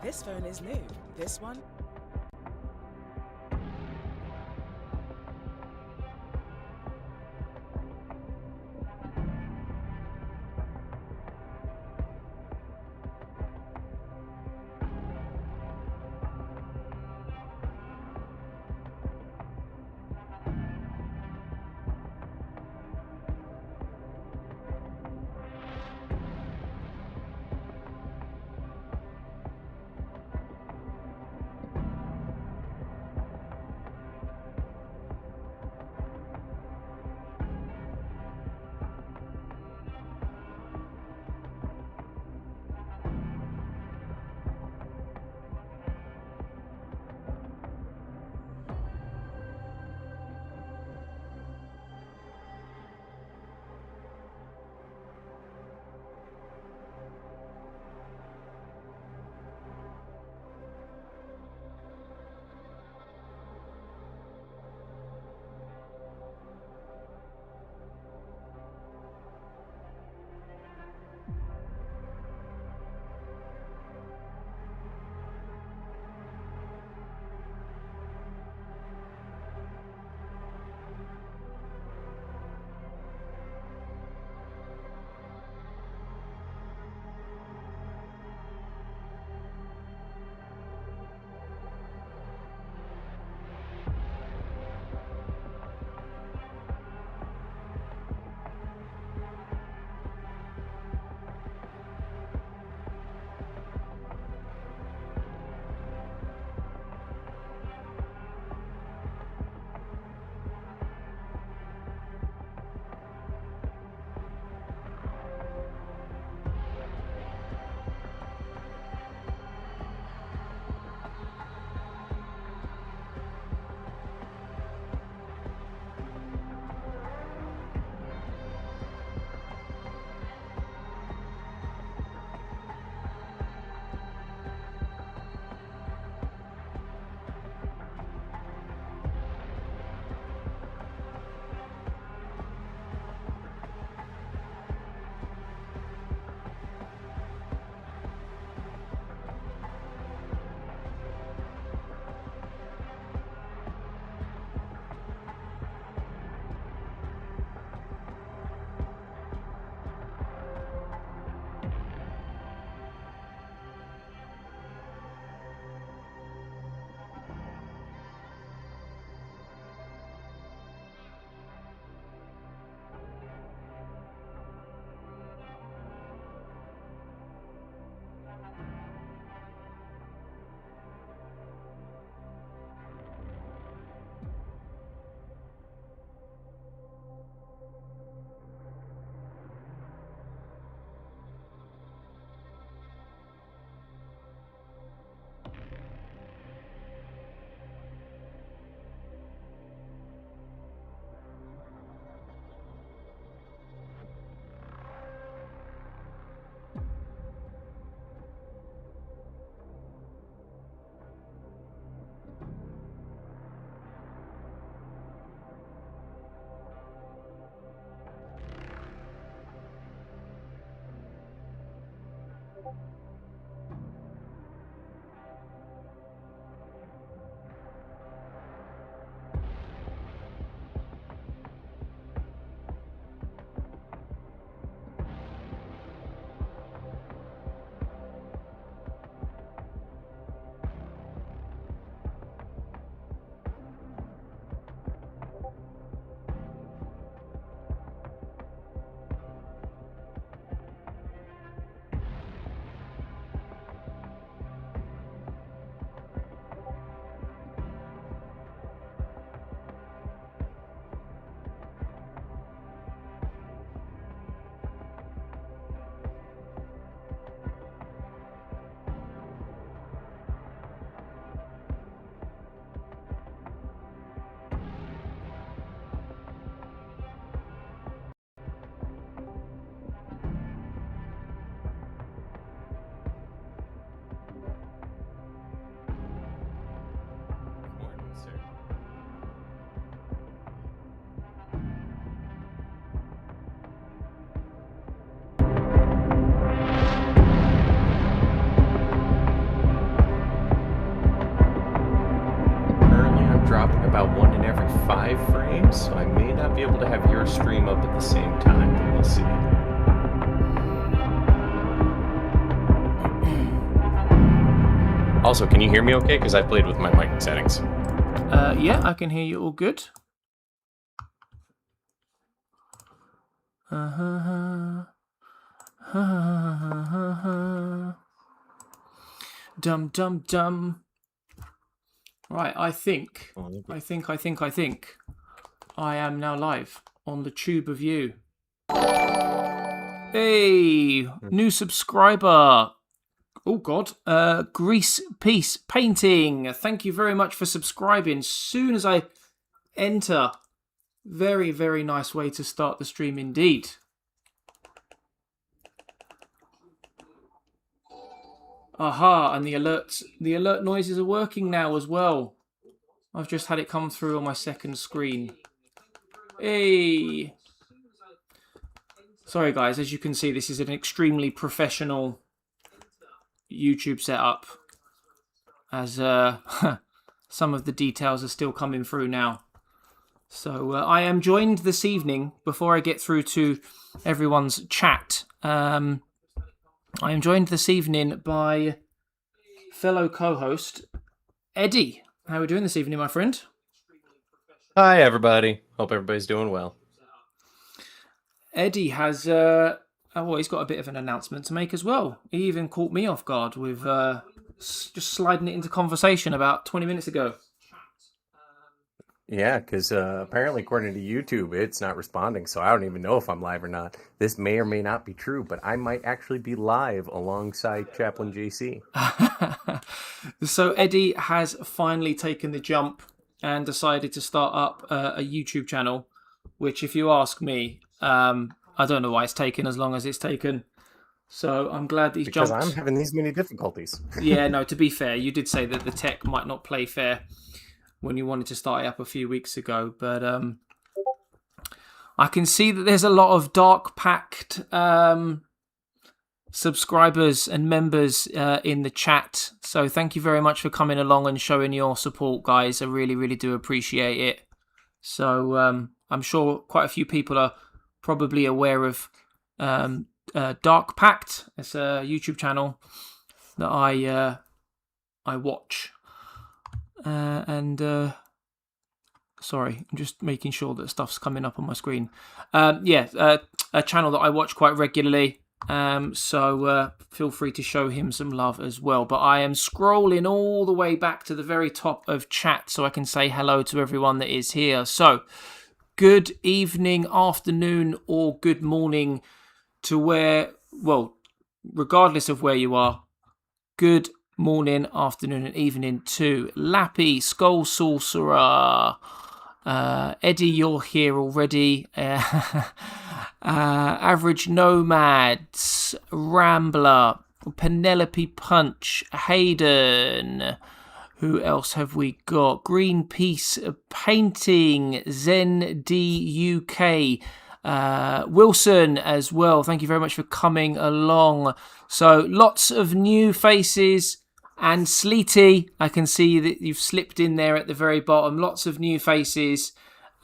This phone is new. This one? dropping about 1 in every 5 frames, so I may not be able to have your stream up at the same time, but we'll see. Also, can you hear me okay? Because I played with my mic settings. Yeah, I can hear you all good. Dum dum dum. Right, I think I am now live on the tube of you. Hey, new subscriber. Oh God, Grease Peace Painting. Thank you very much for subscribing. Soon as I enter, very, very nice way to start the stream indeed. Aha, and the alert noises are working now as well. I've just had it come through on my second screen. Hey. Sorry guys, as you can see, this is an extremely professional YouTube setup, as some of the details are still coming through now. So I am joined this evening, before I get through to everyone's chat, I am joined this evening by fellow co-host Eddie. How are we doing this evening, my friend? Hi, everybody. Hope everybody's doing well. Eddie has, he's got a bit of an announcement to make as well. He even caught me off guard with just sliding it into conversation about 20 minutes ago. Yeah, because apparently, according to YouTube, it's not responding, so I don't even know if I'm live or not. This may or may not be true, but I might actually be live alongside Chaplain JC. So Eddie has finally taken the jump and decided to start up a YouTube channel, which, if you ask me, I don't know why it's taken as long as it's taken. So I'm glad that he's jumped. Because I'm having these many difficulties. Yeah, no, to be fair, you did say that the tech might not play fair when you wanted to start it up a few weeks ago, but I can see that there's a lot of Dark Pact subscribers and members in the chat, so thank you very much for coming along and showing your support, guys. I really, really do appreciate it. So I'm sure quite a few people are probably aware of Dark Pact. It's a YouTube channel that I watch. Sorry, I'm just making sure that stuff's coming up on my screen. A channel that I watch quite regularly. So feel free to show him some love as well. But I am scrolling all the way back to the very top of chat so I can say hello to everyone that is here. So, good evening, afternoon, or good morning to regardless of where you are. Good morning, afternoon, and evening to Lappy, Skull Sorcerer, Eddie, you're here already, Average Nomads, Rambler, Penelope Punch, Hayden, who else have we got? Greenpeace Painting, Zen D UK, Wilson as well. Thank you very much for coming along. So lots of new faces. And Sleety, I can see that you've slipped in there at the very bottom. Lots of new faces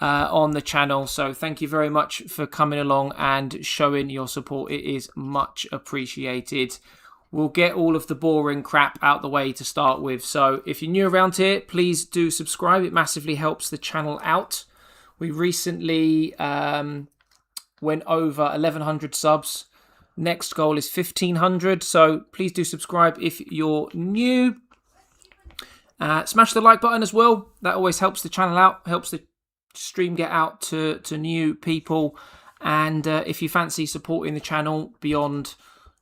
on the channel. So thank you very much for coming along and showing your support. It is much appreciated. We'll get all of the boring crap out the way to start with. So if you're new around here, please do subscribe. It massively helps the channel out. We recently went over 1,100 subs. Next goal is 1,500, so please do subscribe if you're new. Smash the like button as well. That always helps the channel out, helps the stream get out to new people. And if you fancy supporting the channel beyond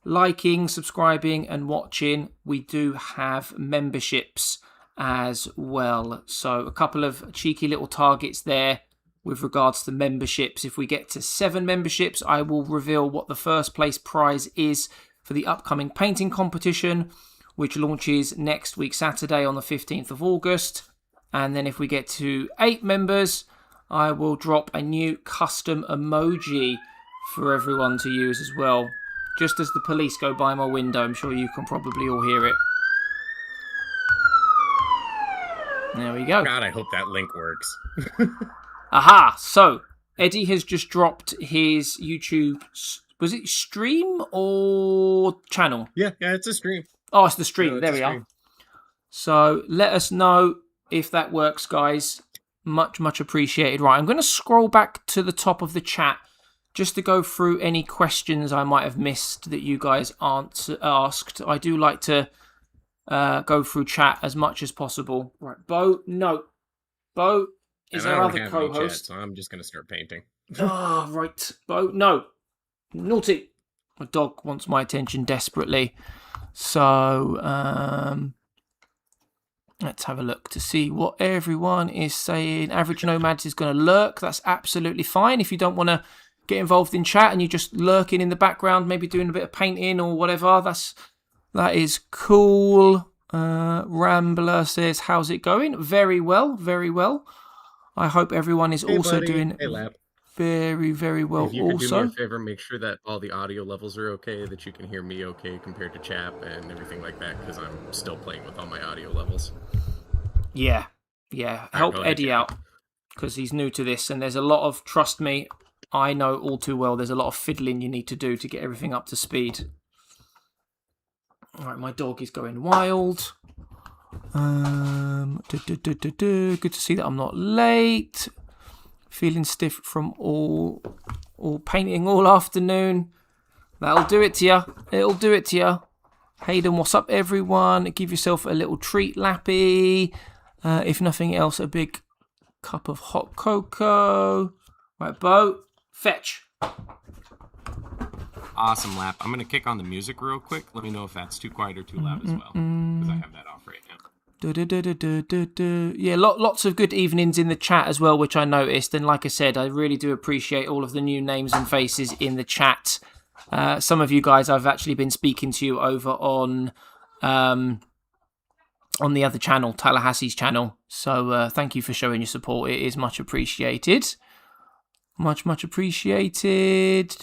liking, subscribing and watching, we do have memberships as well. So a couple of cheeky little targets there with regards to memberships. If we get to 7 memberships, I will reveal what the first place prize is for the upcoming painting competition, which launches next week, Saturday on the 15th of August. And then if we get to 8 members, I will drop a new custom emoji for everyone to use as well. Just as the police go by my window, I'm sure you can probably all hear it. There we go. God, I hope that link works. Aha! So, Eddie has just dropped his YouTube... Was it stream or channel? Yeah, it's a stream. Oh, it's the stream. No, there we are. So, let us know if that works, guys. Much, much appreciated. Right, I'm going to scroll back to the top of the chat just to go through any questions I might have missed that you guys asked. I do like to go through chat as much as possible. Right, Bo, no. Bo is our other co-host. So I'm just going to start painting. Ah, right. Bo, no. Naughty. My dog wants my attention desperately. So, let's have a look to see what everyone is saying. Average Nomads is going to lurk. That's absolutely fine. If you don't want to get involved in chat and you're just lurking in the background, maybe doing a bit of painting or whatever, that is cool. Rambler says, how's it going? Very well, very well. I hope everyone is also doing very, very well. If you could do me a favor, make sure that all the audio levels are okay, that you can hear me okay compared to Chap and everything like that, because I'm still playing with all my audio levels. Yeah. Help Eddie out, because he's new to this, and there's a lot of, trust me, I know all too well, there's a lot of fiddling you need to do to get everything up to speed. All right, my dog is going wild. Good to see that I'm not late. Feeling stiff from all painting all afternoon. That'll do it to you. It'll do it to you. Hayden, what's up, everyone? Give yourself a little treat, Lappy. If nothing else, a big cup of hot cocoa. Right, Bo, fetch. Awesome, Lap. I'm going to kick on the music real quick. Let me know if that's too quiet or too loud as well, because I have that off right now. Yeah, lots of good evenings in the chat as well, which I noticed. And like I said, I really do appreciate all of the new names and faces in the chat. Some of you guys I've actually been speaking to you over on the other channel, Tallahassee's channel. So thank you for showing your support. It is much appreciated. Much appreciated.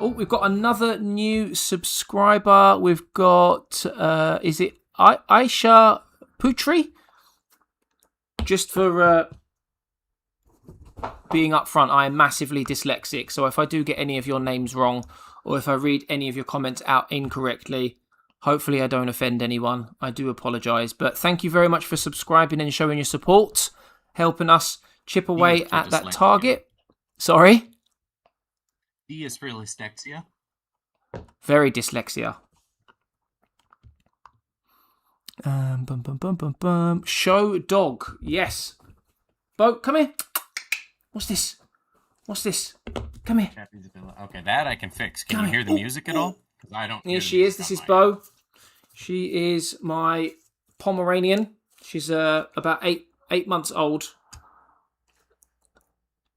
We've got another new subscriber. We've got, is it Aisha Putri? Just for being upfront, I am massively dyslexic. So if I do get any of your names wrong, or if I read any of your comments out incorrectly, hopefully I don't offend anyone. I do apologise. But thank you very much for subscribing and showing your support, helping us chip away at that target. Sorry? D is for dyslexia. Very dyslexia. Show dog. Yes. Bo, come here. What's this? Come here. Okay, that I can fix. Can you hear the music at all? Because I don't. Here she is. This is Bo. She is my Pomeranian. She's about eight months old.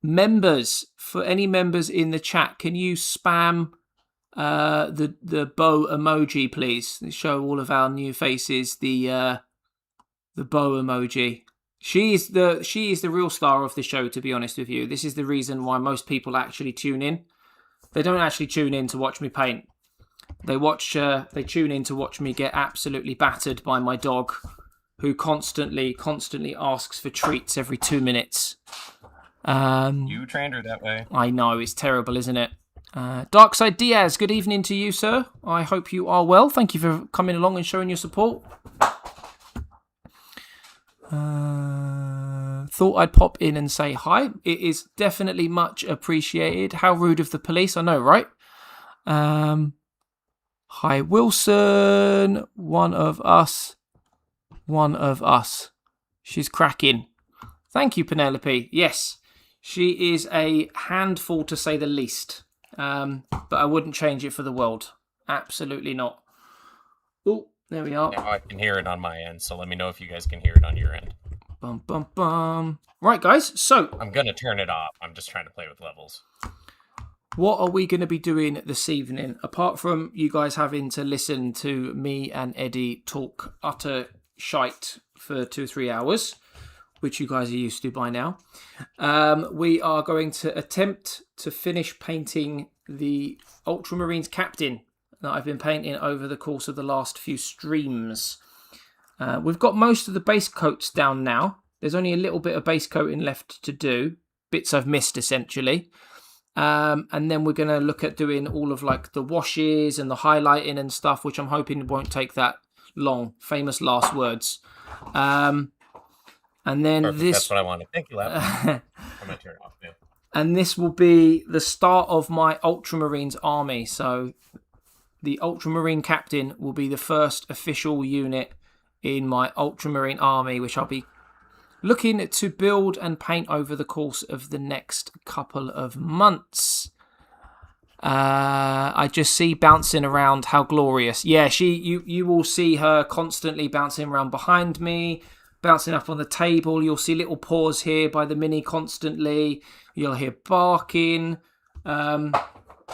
Members, for any members in the chat, can you spam the bow emoji, please? Show all of our new faces the bow emoji. She is the real star of the show, to be honest with you. This is the reason why most people actually tune in. They don't actually tune in to watch me paint. They tune in to watch me get absolutely battered by my dog, who constantly asks for treats every 2 minutes. You trained her that way. I know, it's terrible, isn't it? Darkside Diaz, good evening to you, sir. I hope you are well. Thank you for coming along and showing your support. Thought I'd pop in and say hi. It is definitely much appreciated. How rude of the police, I know, right? Hi, Wilson. One of us. She's cracking. Thank you, Penelope. Yes, she is a handful, to say the least. But I wouldn't change it for the world. Absolutely not. Oh, there we are. Now I can hear it on my end, so let me know if you guys can hear it on your end. Bum, bum, bum. Right, guys, so... I'm going to turn it off. I'm just trying to play with levels. What are we going to be doing this evening? Apart from you guys having to listen to me and Eddie talk utter shite for 2 or 3 hours, which you guys are used to by now, we are going to attempt to finish painting the Ultramarines Captain that I've been painting over the course of the last few streams. We've got most of the base coats down now. There's only a little bit of base coating left to do. Bits I've missed, essentially. And then we're going to look at doing all of like the washes and the highlighting and stuff, which I'm hoping won't take that long. Famous last words. And then Perfect. this... That's what I wanted. Thank you, Lab. I'm going to turn it off now. And this will be the start of my Ultramarines army. So the Ultramarine Captain will be the first official unit in my Ultramarine army, which I'll be looking to build and paint over the course of the next couple of months. I just see bouncing around. How glorious. Yeah, you will see her constantly bouncing around behind me, bouncing up on the table. You'll see little paws here by the mini constantly. You'll hear barking.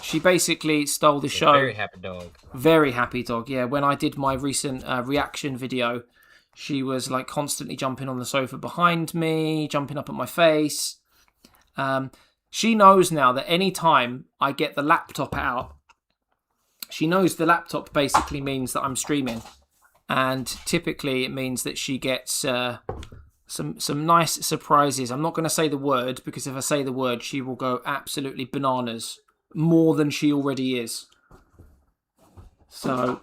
She basically stole the show. Very happy dog. Very happy dog, yeah. When I did my recent reaction video, she was like constantly jumping on the sofa behind me, jumping up at my face. She knows now that any time I get the laptop out, she knows the laptop basically means that I'm streaming. And typically it means that she gets some nice surprises. I'm not going to say the word, because if I say the word, she will go absolutely bananas. More than she already is. So...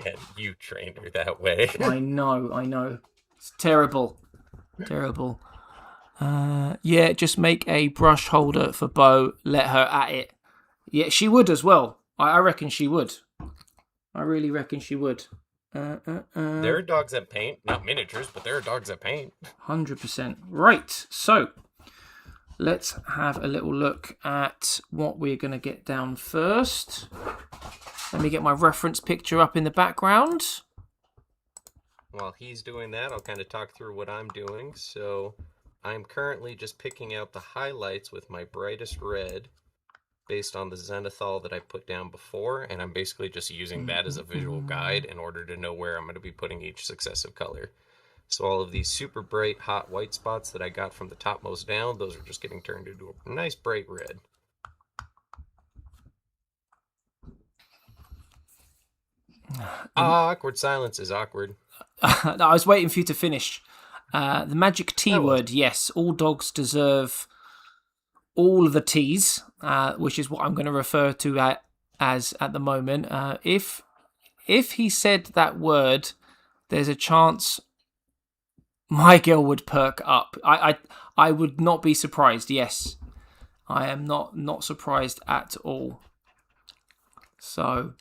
Yeah, you trained her that way. I know. It's terrible. Terrible. Yeah, just make a brush holder for Bo. Let her at it. Yeah, she would as well. I reckon she would. I really reckon she would. There are dogs that paint. Not miniatures, but there are dogs that paint. 100%. Right, so... let's have a little look at what we're going to get down first. Let me get my reference picture up in the background. While he's doing that, I'll kind of talk through what I'm doing. So I'm currently just picking out the highlights with my brightest red based on the zenithal that I put down before. And I'm basically just using that as a visual guide in order to know where I'm going to be putting each successive color. So all of these super bright hot white spots that I got from the topmost down, those are just getting turned into a nice bright red. Awkward silence is awkward. I was waiting for you to finish. The magic T word, yes. All dogs deserve all the T's, which is what I'm going to refer to as at the moment. If he said that word, there's a chance my girl would perk up. I would not be surprised. Yes, I am not surprised at all. So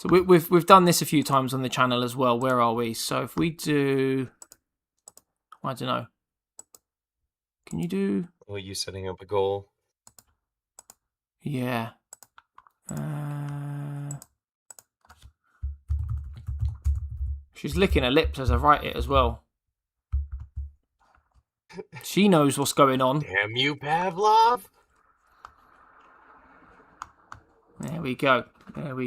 we've done this a few times on the channel as well. Where are we? So if we do, I don't know. Can you do? Well, you setting up a goal? Yeah. She's licking her lips as I write it as well. She knows what's going on. Damn you, Pavlov! There we go. There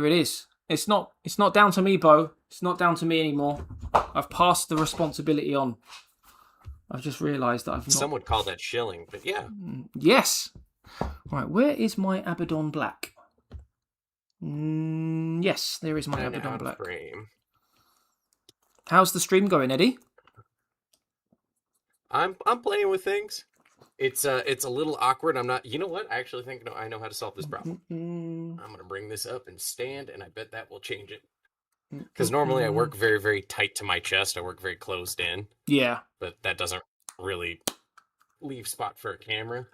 it is. It's not down to me, Bo. It's not down to me anymore. I've passed the responsibility on. I've just realised that I've not... Some would call that shilling, but yeah. Yes. Right, where is my Abaddon Black? Yes, there is my Abaddon Black. Frame. How's the stream going, Eddie? I'm playing with things. It's a little awkward. I'm not. You know what? I actually think I know how to solve this problem. I'm gonna bring this up and stand, and I bet that will change it. Because normally I work very, very tight to my chest. I work very closed in. Yeah. But that doesn't really leave spot for a camera.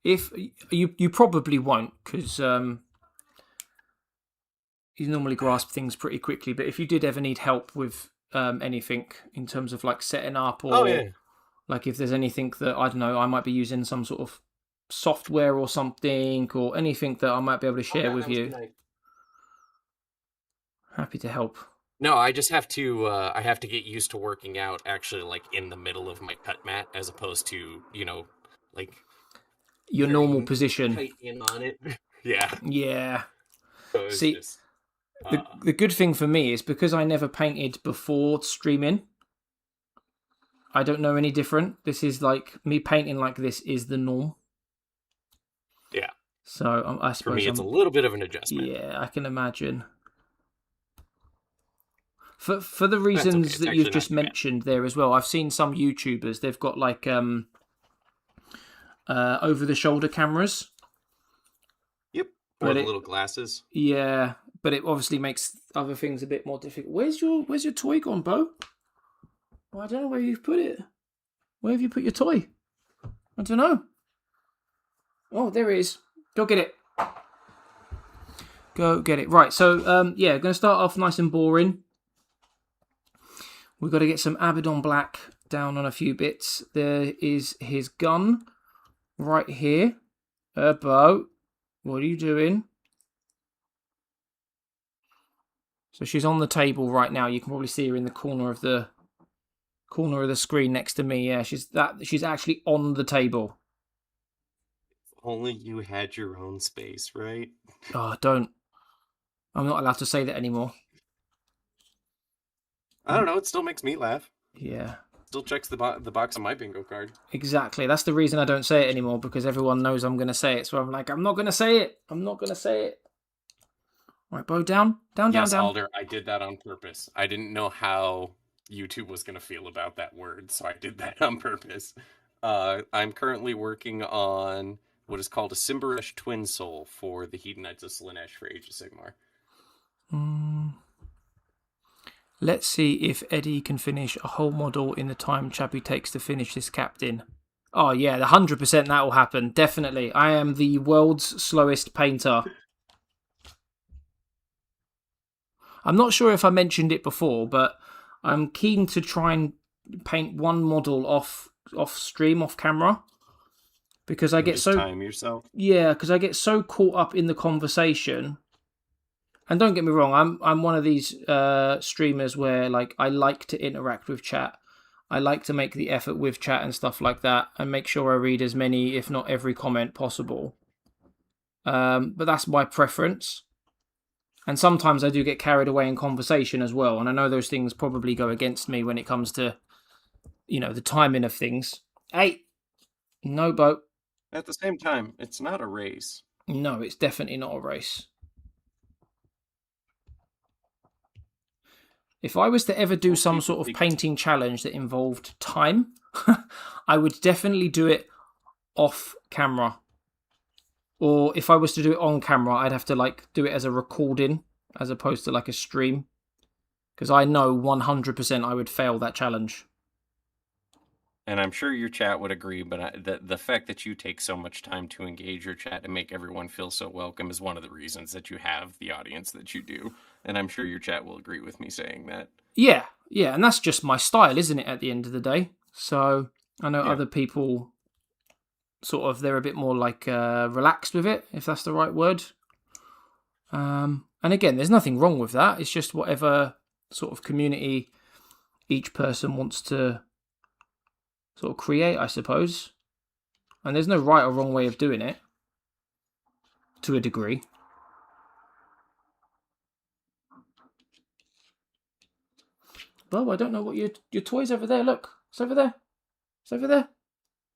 If you probably won't, because you normally grasp things pretty quickly. But if you did ever need help with anything in terms of like setting up, or like if there's anything that I don't know, I might be using some sort of software or something, or anything that I might be able to share with you. Happy to help. No, I just have to. I have to get used to working out actually, like in the middle of my cut mat, as opposed to like your normal position. Tight in on it. Yeah. Yeah. So see, the good thing for me is because I never painted before streaming. I don't know any different. This is like me painting like this is the norm. Yeah. So I suppose For me, it's a little bit of an adjustment. Yeah, I can imagine. For the reasons that you've just mentioned there as well, I've seen some YouTubers, they've got like over the shoulder cameras. Yep. Or the little glasses. Yeah, but it obviously makes other things a bit more difficult. Where's your toy gone, Bo? Well, I don't know where you've put it. Where have you put your toy? I don't know. Oh, there it is. Go get it. Go get it. Right, so going to start off nice and boring. We've got to get some Abaddon Black down on a few bits. There is his gun right here. Bo, what are you doing? So she's on the table right now. You can probably see her in the corner of the screen next to me. Yeah, she's actually on the table. If only you had your own space, right? Oh, don't. I'm not allowed to say that anymore. I don't know. It still makes me laugh. Yeah. Still checks the box on my bingo card. Exactly. That's the reason I don't say it anymore, because everyone knows I'm going to say it. So I'm like, I'm not going to say it. I'm not going to say it. All right, Bo, down. Yes, Alder, I did that on purpose. I didn't know how YouTube was going to feel about that word, so I did that on purpose. I'm currently working on what is called a Symbaresh Twin Soul for the Hedonites of Slaanesh for Age of Sigmar. Let's see if Eddie can finish a whole model in the time Chappie takes to finish this captain. Oh yeah, 100% that will happen. Definitely. I am the world's slowest painter. I'm not sure if I mentioned it before, but I'm keen to try and paint one model off stream, off camera. Because I get so... time yourself? Yeah, because I get so caught up in the conversation. And don't get me wrong, I'm one of these streamers where like I like to interact with chat. I like to make the effort with chat and stuff like that, and make sure I read as many, if not every comment possible. But that's my preference. And sometimes I do get carried away in conversation as well, and I know those things probably go against me when it comes to, the timing of things. Hey, no boat. At the same time, it's not a race. No, it's definitely not a race. If I was to ever do some sort of painting challenge that involved time, I would definitely do it off camera. Or if I was to do it on camera, I'd have to do it as a recording as opposed to a stream. Because I know 100% I would fail that challenge. And I'm sure your chat would agree, but the fact that you take so much time to engage your chat and make everyone feel so welcome is one of the reasons that you have the audience that you do. And I'm sure your chat will agree with me saying that. Yeah, and that's just my style, isn't it, at the end of the day? So I know other people sort of, they're a bit more relaxed with it, if that's the right word. And again, there's nothing wrong with that. It's just whatever sort of community each person wants to sort of create, I suppose. And there's no right or wrong way of doing it, to a degree. Bo, I don't know what your toy's over there. Look, it's over there. It's over there.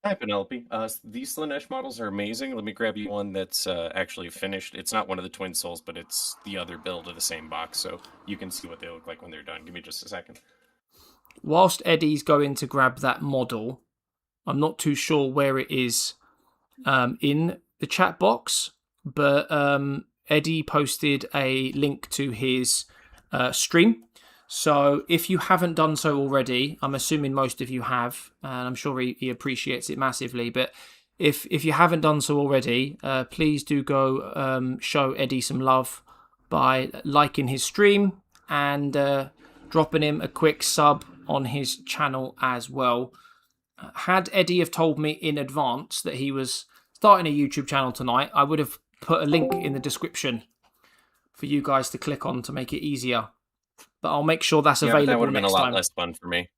Hi, Penelope. These Slaanesh models are amazing. Let me grab you one that's actually finished. It's not one of the Twin Souls, but it's the other build of the same box, so you can see what they look like when they're done. Give me just a second. Whilst Eddie's going to grab that model, I'm not too sure where it is in the chat box, but Eddie posted a link to his stream. So if you haven't done so already, I'm assuming most of you have, and I'm sure he appreciates it massively, but if you haven't done so already, please do go show Eddie some love by liking his stream and dropping him a quick sub on his channel as well. Had Eddie have told me in advance that he was starting a YouTube channel tonight, I would have put a link in the description for you guys to click on to make it easier. But I'll make sure that's available that would have been next a lot time. less fun for me.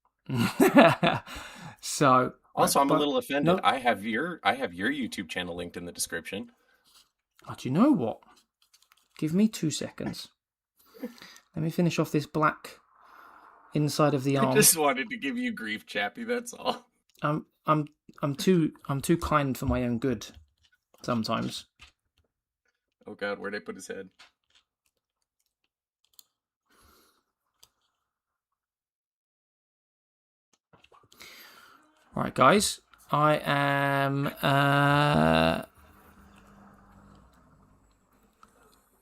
So also, I'm a little offended. No. I have your YouTube channel linked in the description. Oh, do you know what? Give me 2 seconds. Let me finish off this black inside of the arm. I just wanted to give you grief, Chappie. That's all. I'm too kind for my own good sometimes. Oh god, where'd I put his head? Right, guys. I am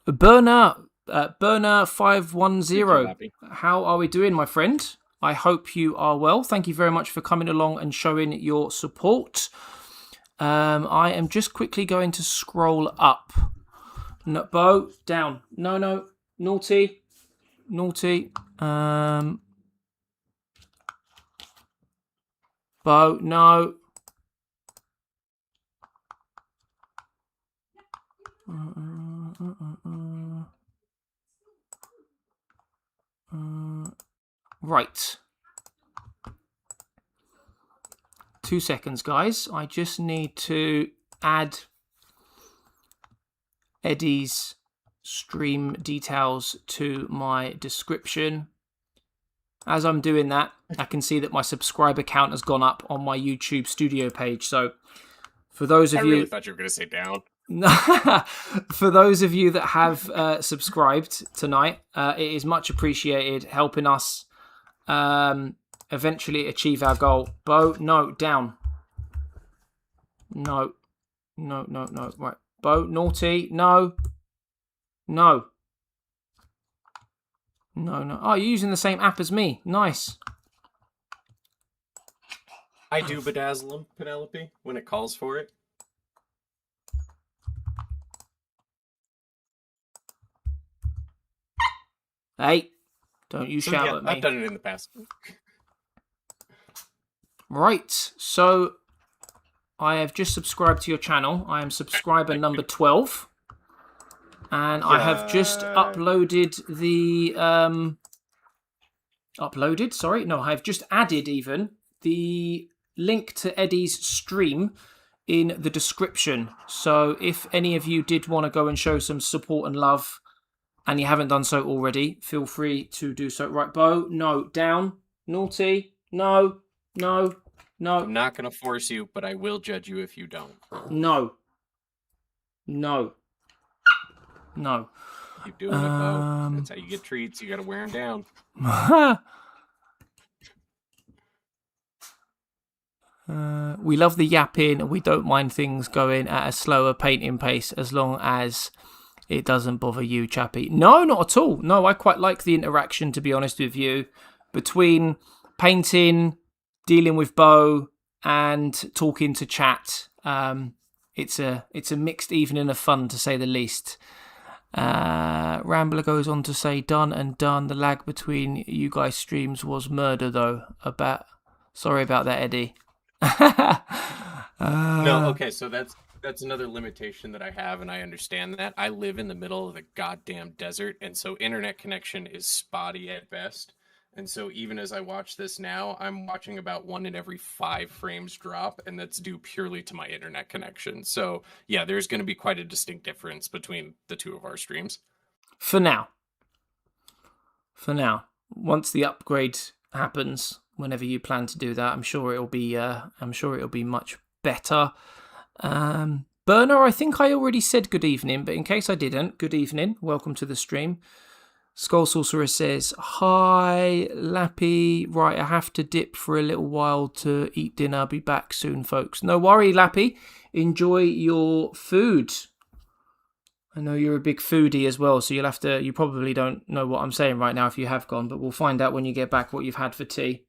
Burner 510. How are we doing, my friend? I hope you are well. Thank you very much for coming along and showing your support. I am just quickly going to scroll up. No, Bo, down. No. Naughty. Bo, no. Right. 2 seconds, guys. I just need to add Eddie's stream details to my description. As I'm doing that, I can see that my subscriber count has gone up on my YouTube studio page. So for those of you... I really thought you were going to say down. For those of you that have subscribed tonight, it is much appreciated, helping us eventually achieve our goal. Bo, no, down. No. Right. Bo, naughty. No. Oh, you're using the same app as me. Nice. I do bedazzle them, Penelope, when it calls for it. Hey, don't you shout at me. I've done it in the past. Right, so I have just subscribed to your channel. I am subscriber number 12. And I have just uploaded the... I've just added even the link to Eddie's stream in the description. So if any of you did want to go and show some support and love, and you haven't done so already, feel free to do so. Right, Bo, no, down, naughty, no. I'm not going to force you, but I will judge you if you don't. No. Keep doing it, Bo. That's how you get treats. You got to wear them down. We love the yapping, and we don't mind things going at a slower painting pace as long as it doesn't bother you, chappy. No, not at all. No, I quite like the interaction, to be honest with you, between painting, dealing with Bo, and talking to chat. It's a mixed evening of fun, to say the least. Rambler goes on to say, done. The lag between you guys' streams was murder, though. Sorry about that, Eddie. No, okay, so that's another limitation that I have, and I understand that. I live in the middle of the goddamn desert, and so internet connection is spotty at best. And so even as I watch this now, I'm watching about 1 in every 5 frames drop, and that's due purely to my internet connection. So yeah, there's going to be quite a distinct difference between the two of our streams. For now. Once the upgrade happens, whenever you plan to do that, I'm sure it'll be much better. Burner, I think I already said good evening, but in case I didn't, good evening. Welcome to the stream. Skull Sorcerer says, hi, Lappy. Right, I have to dip for a little while to eat dinner. I'll be back soon, folks. No worry, Lappy. Enjoy your food. I know you're a big foodie as well, so you probably don't know what I'm saying right now if you have gone, but we'll find out when you get back what you've had for tea.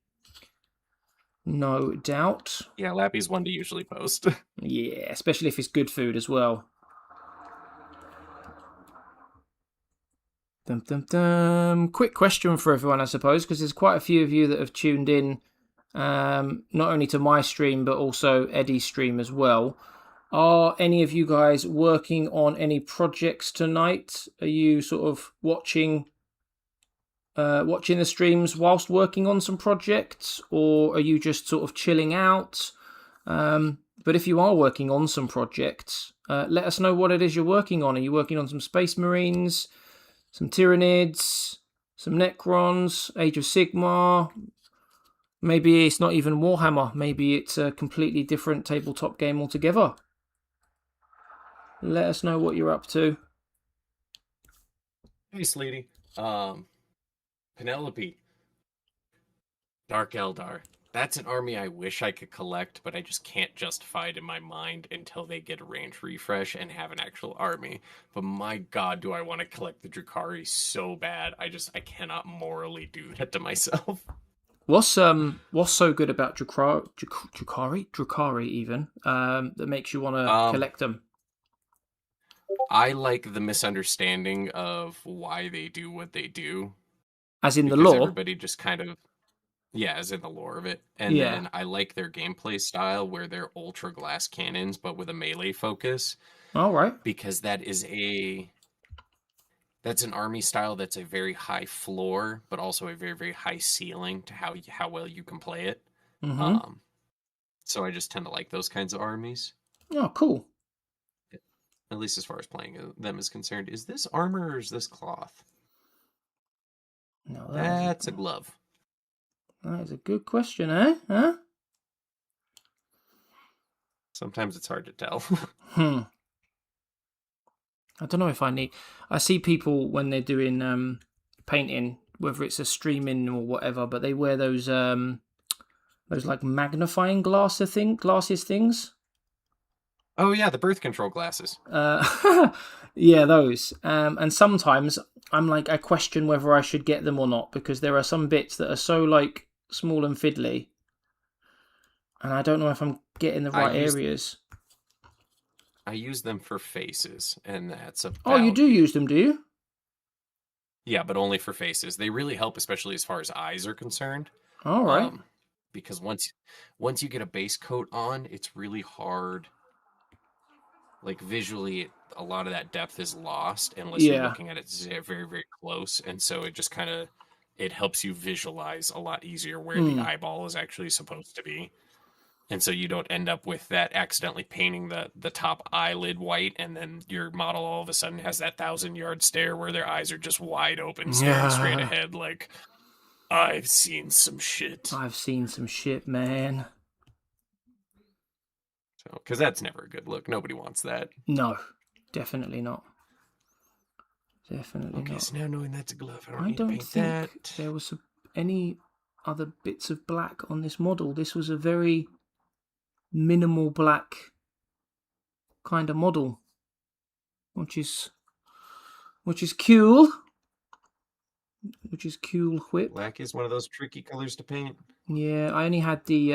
No doubt. Yeah, Lappy's one to usually post. Yeah, especially if it's good food as well. Quick question for everyone, I suppose, because there's quite a few of you that have tuned in, not only to my stream, but also Eddie's stream as well. Are any of you guys working on any projects tonight? Are you sort of watching the streams whilst working on some projects, or are you just sort of chilling out? But if you are working on some projects, let us know what it is you're working on. Are you working on some Space Marines, some Tyranids, some Necrons, Age of Sigmar? Maybe it's not even Warhammer. Maybe it's a completely different tabletop game altogether. Let us know what you're up to. Hey, Sleety. Penelope. Dark Eldar. That's an army I wish I could collect, but I just can't justify it in my mind until they get a range refresh and have an actual army. But my god, do I want to collect the Drukhari so bad. I cannot morally do that to myself. What's so good about Drukhari even that makes you want to collect them? I like the misunderstanding of why they do what they do. As in the because lore? everybody just kind of, yeah, as in the lore of it. And Yeah. then I like their gameplay style where they're ultra glass cannons, but with a melee focus. All right. Because that's an army style that's a very high floor, but also a very, very high ceiling to how well you can play it. Mm-hmm. So I just tend to like those kinds of armies. Oh, cool. At least as far as playing them is concerned. Is this armor or is this cloth? No, That's a glove. That is a good question, eh? Huh? Sometimes it's hard to tell. I don't know if I need. I see people when they're doing painting, whether it's a streaming or whatever, but they wear those like magnifying glasses things. Oh yeah, the birth control glasses. Yeah, those. And sometimes I'm like, I question whether I should get them or not because there are some bits that are so like small and fiddly, and I don't know if I'm getting the right areas. I use them for faces, and that's about... Oh, you do use them, do you? Yeah, but only for faces. They really help, especially as far as eyes are concerned. All right. Because once you get a base coat on, it's really hard. Like visually, a lot of that depth is lost unless you're looking at it very, very close, and so it just kind of helps you visualize a lot easier where the eyeball is actually supposed to be. And so you don't end up with that accidentally painting the top eyelid white, and then your model all of a sudden has that 1,000-yard stare where their eyes are just wide open, staring straight ahead like, I've seen some shit. I've seen some shit, man. So, because that's never a good look. Nobody wants that. No, definitely not. Definitely not. Okay, so now knowing that's a glove, I don't think there was any other bits of black on this model. This was a very minimal black kind of model, which is cool. Which is cool. Whip. Black is one of those tricky colors to paint. Yeah, I only had the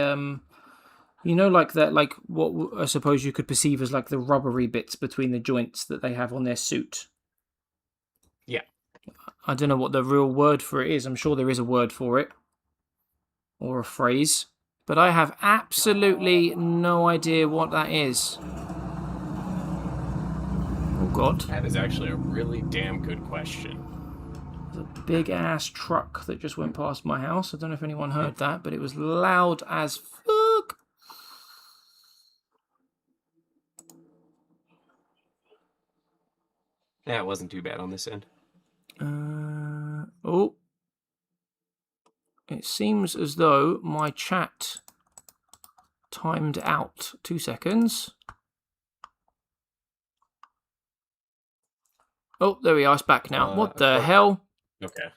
like that, like what I suppose you could perceive as like the rubbery bits between the joints that they have on their suit. Yeah. I don't know what the real word for it is. I'm sure there is a word for it. Or a phrase. But I have absolutely no idea what that is. Oh, God. That is actually a really damn good question. There's a big-ass truck that just went past my house. I don't know if anyone heard that, but it was loud as fuck. Yeah, it wasn't too bad on this end. Oh. It seems as though my chat timed out. 2 seconds. Oh, there we are. It's back now. What the hell? Okay.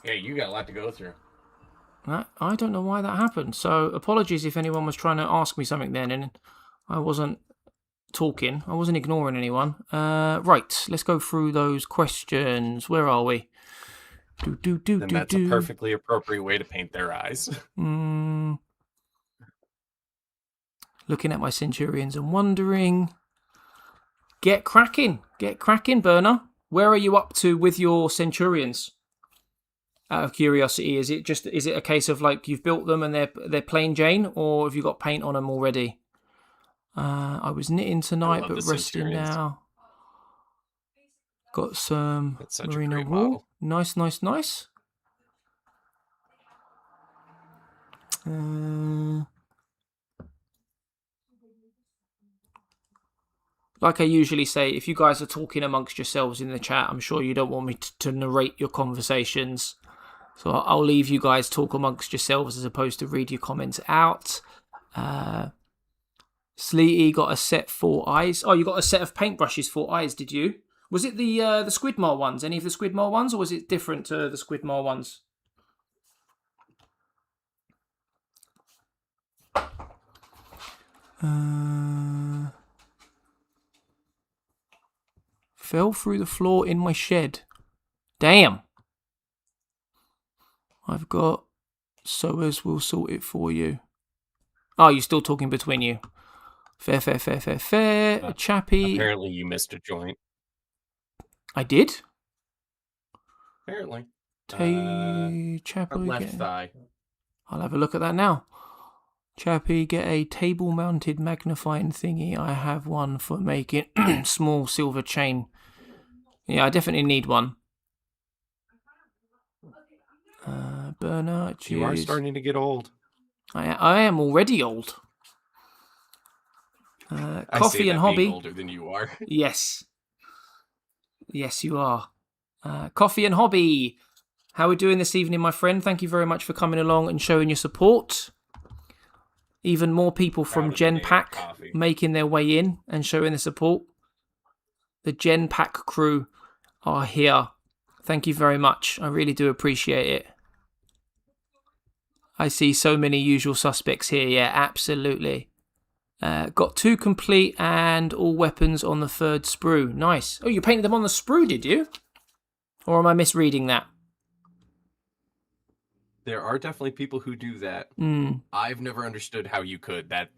Yeah, you got a lot to go through. I don't know why that happened. So apologies if anyone was trying to ask me something then and I wasn't talking. I wasn't ignoring anyone. Right, let's go through those questions. Where are we? Then that's a perfectly appropriate way to paint their eyes. Looking at my Centurions and wondering. Get cracking, Burner. Where are you up to with your Centurions? Out of curiosity, is it a case of like you've built them and they're plain Jane, or have you got paint on them already? I was knitting tonight, but resting now. Got some merino wool. Nice. Like I usually say, if you guys are talking amongst yourselves in the chat, I'm sure you don't want me to narrate your conversations. So I'll leave you guys talk amongst yourselves as opposed to read your comments out. Sleety got a set for eyes. Oh, you got a set of paintbrushes for eyes, did you? Was it the Squidmore ones? Any of the Squidmore ones, or was it different to the Squidmore ones? Fell through the floor in my shed. Damn. I've got sewers will sort it for you. Oh, you're still talking between you. Fair. Chappy. Apparently you missed a joint. I did? Apparently. Chappy. Left thigh. I'll have a look at that now. Chappy, get a table-mounted magnifying thingy. I have one for making small silver chain. Yeah, I definitely need one. Burner, cheers. You are starting to get old. I am already old. Coffee and hobby. Being older than you are. Yes, you are. Coffee and hobby. How are we doing this evening, my friend? Thank you very much for coming along and showing your support. Even more people from Gen Pack making their way in and showing the support. The Gen Pack crew are here. Thank you very much. I really do appreciate it. I see so many usual suspects here. Yeah, absolutely. Got 2 complete and all weapons on the 3rd sprue. Nice. Oh, you painted them on the sprue, did you? Or am I misreading that? There are definitely people who do that. I've never understood how you could. That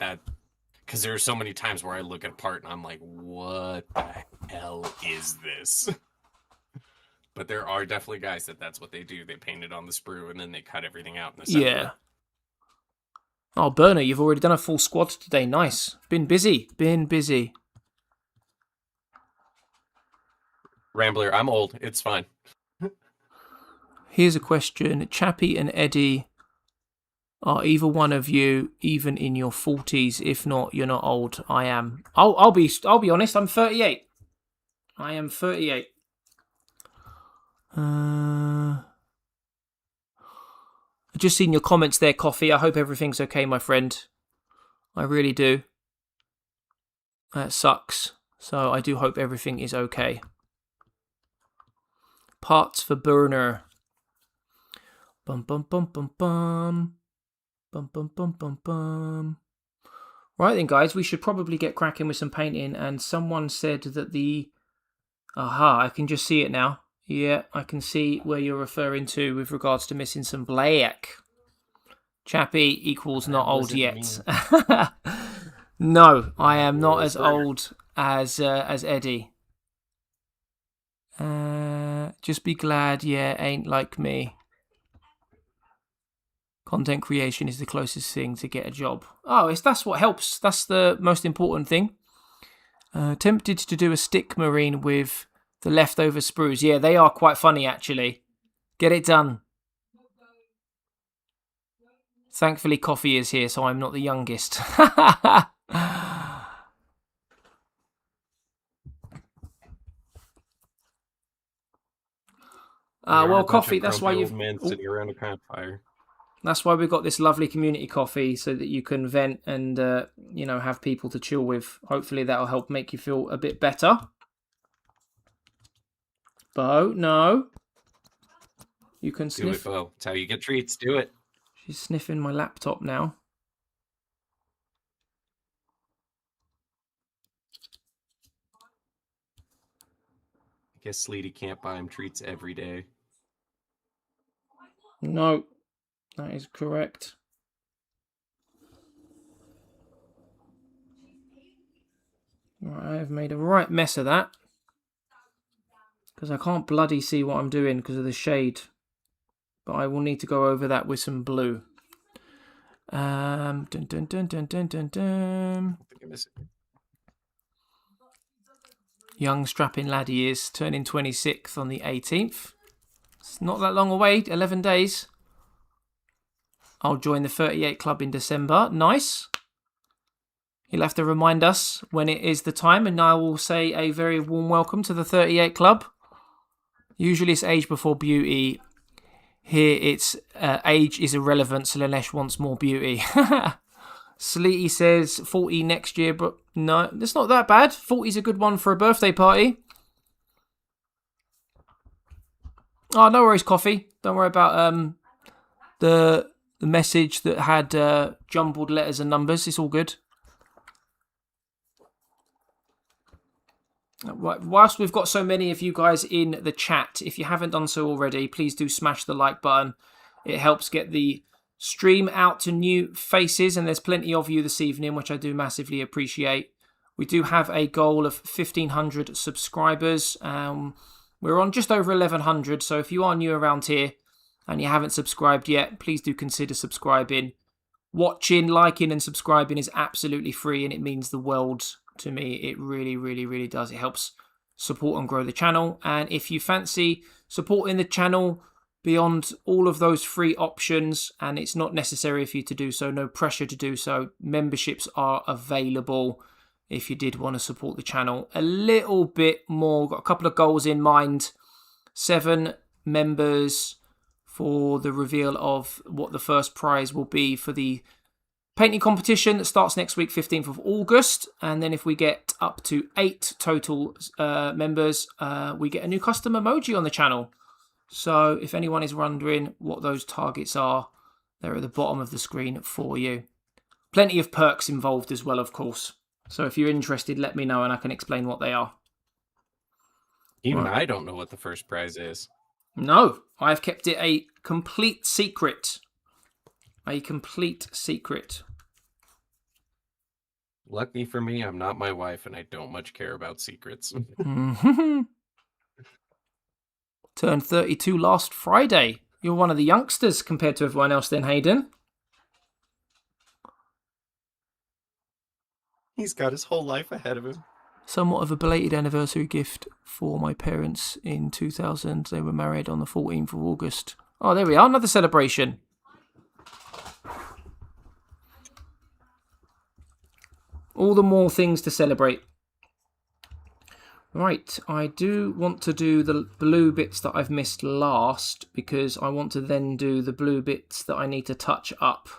because there are so many times where I look at a part and I'm like, what the hell is this? But there are definitely guys that's what they do. They paint it on the sprue and then they cut everything out in the center. Yeah. Oh, Burner, you've already done a full squad today. Nice. Been busy. Rambler, I'm old. It's fine. Here's a question. Chappy and Eddie, are either one of you even in your 40s? If not, you're not old. I am. I'll be honest. I'm 38. I am 38. I've just seen your comments there, Coffee. I hope everything's okay, my friend. I really do. That sucks. So I do hope everything is okay. Parts for Burner. Bum bum bum bum bum. Bum bum bum bum bum. Right then, guys, we should probably get cracking with some painting. And someone said that the... Aha, I can just see it now. Yeah, I can see where you're referring to with regards to missing some black. Chappy equals not old yet. No, I am not as old as Eddie. Just be glad, ain't like me. Content creation is the closest thing to get a job. Oh, that's what helps. That's the most important thing. Tempted to do a stick marine with the leftover sprues. Yeah, they are quite funny, actually. Get it done. Thankfully, Coffee is here, so I'm not the youngest. Well, Coffee, that's why you've... men sitting around a campfire. That's why we've got this lovely community coffee, so that you can vent and, have people to chill with. Hopefully that'll help make you feel a bit better. Bo, no. You can sniff. Do it, Bo. It's how you get treats. Do it. She's sniffing my laptop now. I guess Sleety can't buy him treats every day. No, that is correct. Right, I have made a right mess of that. Because I can't bloody see what I'm doing because of the shade. But I will need to go over that with some blue. Dun, dun, dun, dun, dun, dun, dun. Young strapping lad he is, turning 26th on the 18th. It's not that long away, 11 days. I'll join the 38 club in December. Nice. He'll have to remind us when it is the time, and I will say a very warm welcome to the 38 club. Usually it's age before beauty. Here it's age is irrelevant, so Lanesh wants more beauty. Sleety says 40 next year, but no, it's not that bad. 40's a good one for a birthday party. Oh, no worries, Coffee. Don't worry about the message that had jumbled letters and numbers. It's all good. Right, whilst we've got so many of you guys in the chat, if you haven't done so already, please do smash the like button. It helps get the stream out to new faces, and there's plenty of you this evening, which I do massively appreciate. We do have a goal of 1,500 subscribers. We're on just over 1,100, so if you are new around here and you haven't subscribed yet, please do consider subscribing. Watching, liking and subscribing is absolutely free, and it means the world to me. It really, really, really does. It helps support and grow the channel. And if you fancy supporting the channel beyond all of those free options, and it's not necessary for you to do so, no pressure to do so, memberships are available if you did want to support the channel a little bit more. Got a couple of goals in mind. 7 members for the reveal of what the first prize will be for the painting competition that starts next week, 15th of August. And then if we get up to 8 total members, we get a new custom emoji on the channel. So if anyone is wondering what those targets are, they're at the bottom of the screen for you. Plenty of perks involved as well, of course. So if you're interested, let me know and I can explain what they are. Even right. I don't know what the first prize is. No, I've kept it a complete secret. A complete secret. Lucky for me, I'm not my wife and I don't much care about secrets. Turned 32 last Friday. You're one of the youngsters compared to everyone else then, Hayden. He's got his whole life ahead of him. Somewhat of a belated anniversary gift for my parents in 2000. They were married on the 14th of August. Oh, there we are. Another celebration. All the more things to celebrate. Right, I do want to do the blue bits that I've missed last, because I want to then do the blue bits that I need to touch up.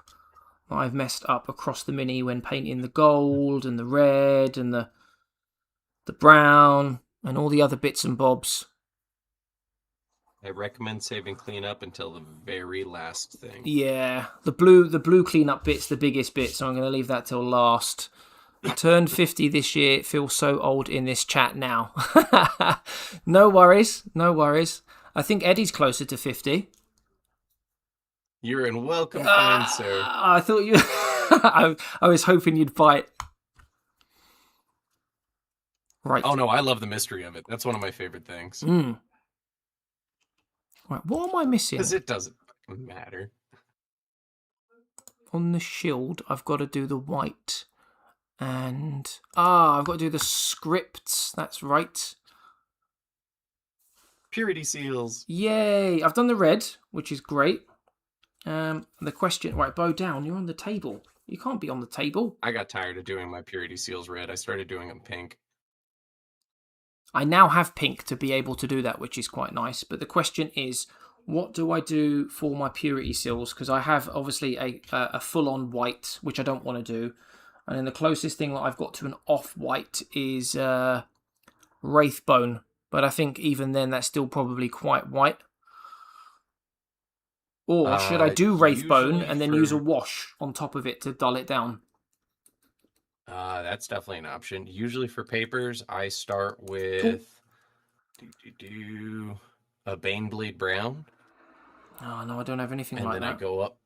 I've messed up across the mini when painting the gold and the red and the brown and all the other bits and bobs. I recommend saving cleanup until the very last thing. Yeah, the blue cleanup bit's the biggest bit, so I'm going to leave that till last. I turned 50 this year. It feels so old in this chat now. No worries, no worries. I think Eddie's closer to 50. You're in welcome kind, sir. I thought you... I was hoping you'd bite. Right. Oh, no, I love the mystery of it. That's one of my favorite things. Right, what am I missing? Because it doesn't matter. On the shield, I've got to do the white. And... I've got to do the scripts. That's right. Purity seals. Yay! I've done the red, which is great. The question... Right, bow down. You're on the table. You can't be on the table. I got tired of doing my purity seals red. I started doing them pink. I now have pink to be able to do that, which is quite nice. But the question is, what do I do for my purity seals? Because I have, obviously, a full-on white, which I don't want to do. And then the closest thing that I've got to an off-white is Wraithbone. But I think even then, that's still probably quite white. Or should I do Wraithbone and then use a wash on top of it to dull it down? That's definitely an option. Usually for papers, I start with a Baneblade Brown. Oh, no, I don't have anything like that. And then I go up.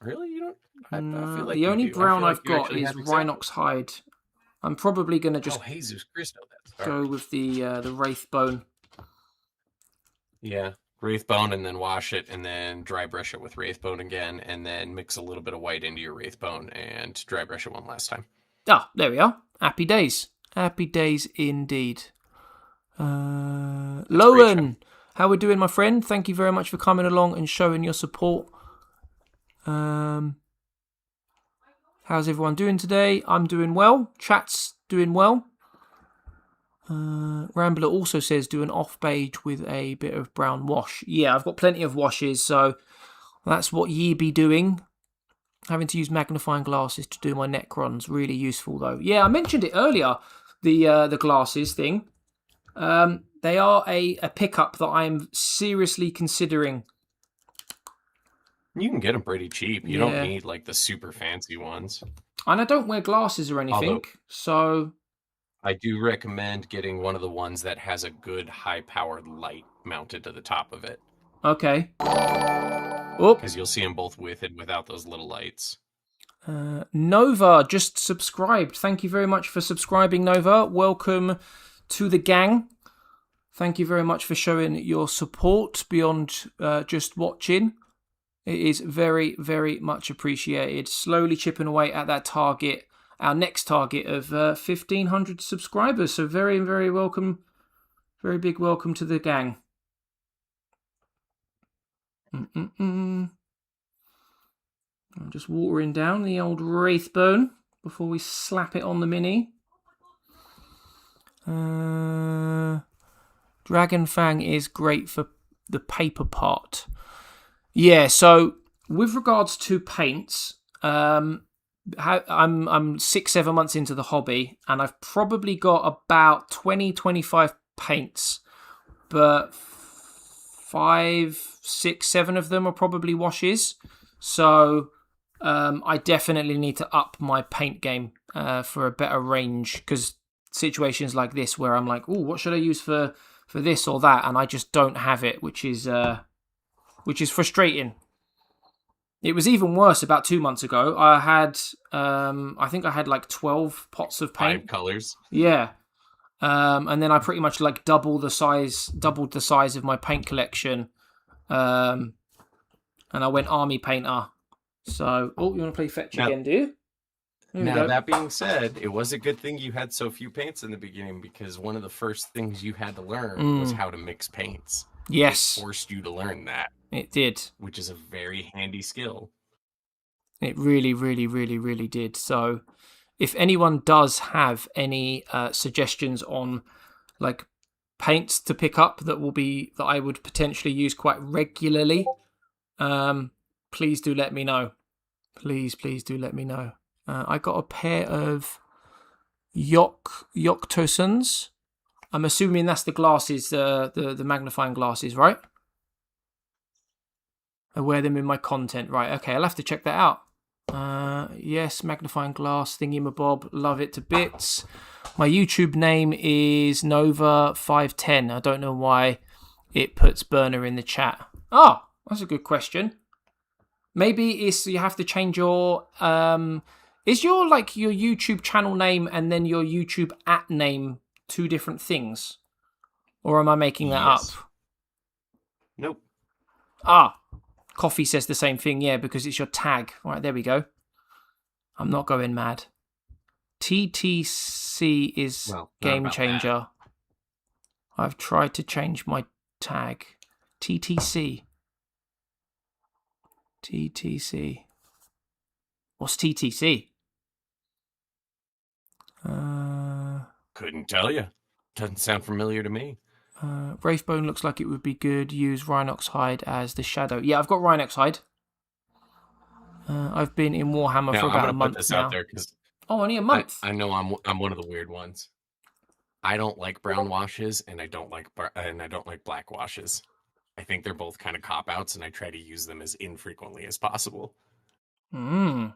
Really? You don't? I feel like the only brown I've got is Rhinox Hide. I'm probably going to just Jesus Christo, go with the Wraithbone. Yeah, Wraithbone, and then wash it, and then dry brush it with Wraithbone again, and then mix a little bit of white into your Wraithbone and dry brush it one last time. Ah, there we are. Happy days. Happy days indeed. Lowen, how we doing, my friend? Thank you very much for coming along and showing your support. How's everyone doing today? I'm doing well. Chat's doing well. Rambler also says do an off beige with a bit of brown wash. Yeah, I've got plenty of washes, so that's what ye be doing. Having to use magnifying glasses to do my Necrons. Really useful, though. Yeah, I mentioned it earlier, the glasses thing. They are a pickup that I'm seriously considering. You can get them pretty cheap. You don't need like the super fancy ones. And I don't wear glasses or anything, so... I do recommend getting one of the ones that has a good high-powered light mounted to the top of it. Okay. Because you'll see them both with and without those little lights. Nova just subscribed. Thank you very much for subscribing, Nova. Welcome to the gang. Thank you very much for showing your support beyond just watching. It is very, very much appreciated. Slowly chipping away at that target, our next target of 1,500 subscribers. So very, very welcome. Very big welcome to the gang. I'm just watering down the old Wraithbone before we slap it on the mini. Dragon Fang is great for the paper part. Yeah, so with regards to paints, I'm 6-7 months into the hobby, and I've probably got about 20-25 paints, but 5, 6, 7 of them are probably washes. So I definitely need to up my paint game for a better range, because situations like this where I'm like, oh, what should I use for this or that, and I just don't have it, which is frustrating. It was even worse about 2 months ago. I had, I think I had like 12 pots of paint. 5 colors. Yeah. And then I pretty much like doubled the size of my paint collection. And I went army painter. So, you want to play fetch again, do you? Now, that being said, it was a good thing you had so few paints in the beginning, because one of the first things you had to learn was how to mix paints. Yes. It forced you to learn that. It did. Which is a very handy skill. It really, really, really, really did. So, if anyone does have any suggestions on like paints to pick up that I would potentially use quite regularly, please do let me know. Please do let me know. I got a pair of Yoctosons. I'm assuming that's the glasses, the magnifying glasses, right? I wear them in my content. Right, okay, I'll have to check that out. Yes, magnifying glass thingamabob. Love it to bits. My YouTube name is Nova510. I don't know why it puts burner in the chat. Oh, that's a good question. Maybe it's you have to change your... is your YouTube channel name and then your YouTube @name 2 different things? Or am I making that up? Nope. Coffee says the same thing, yeah, because it's your tag. All right, there we go. I'm not going mad. TTC is game changer. That. I've tried to change my tag. TTC. What's TTC? Couldn't tell you. Doesn't sound familiar to me. Wraithbone looks like it would be good. Use Rhinox hide as the shadow. Yeah, I've got Rhinox hide. I've been in Warhammer for about a month put this now. out there because only a month. I know I'm one of the weird ones. I don't like brown washes, and I don't like black washes. I think they're both kind of cop outs, and I try to use them as infrequently as possible. Oh,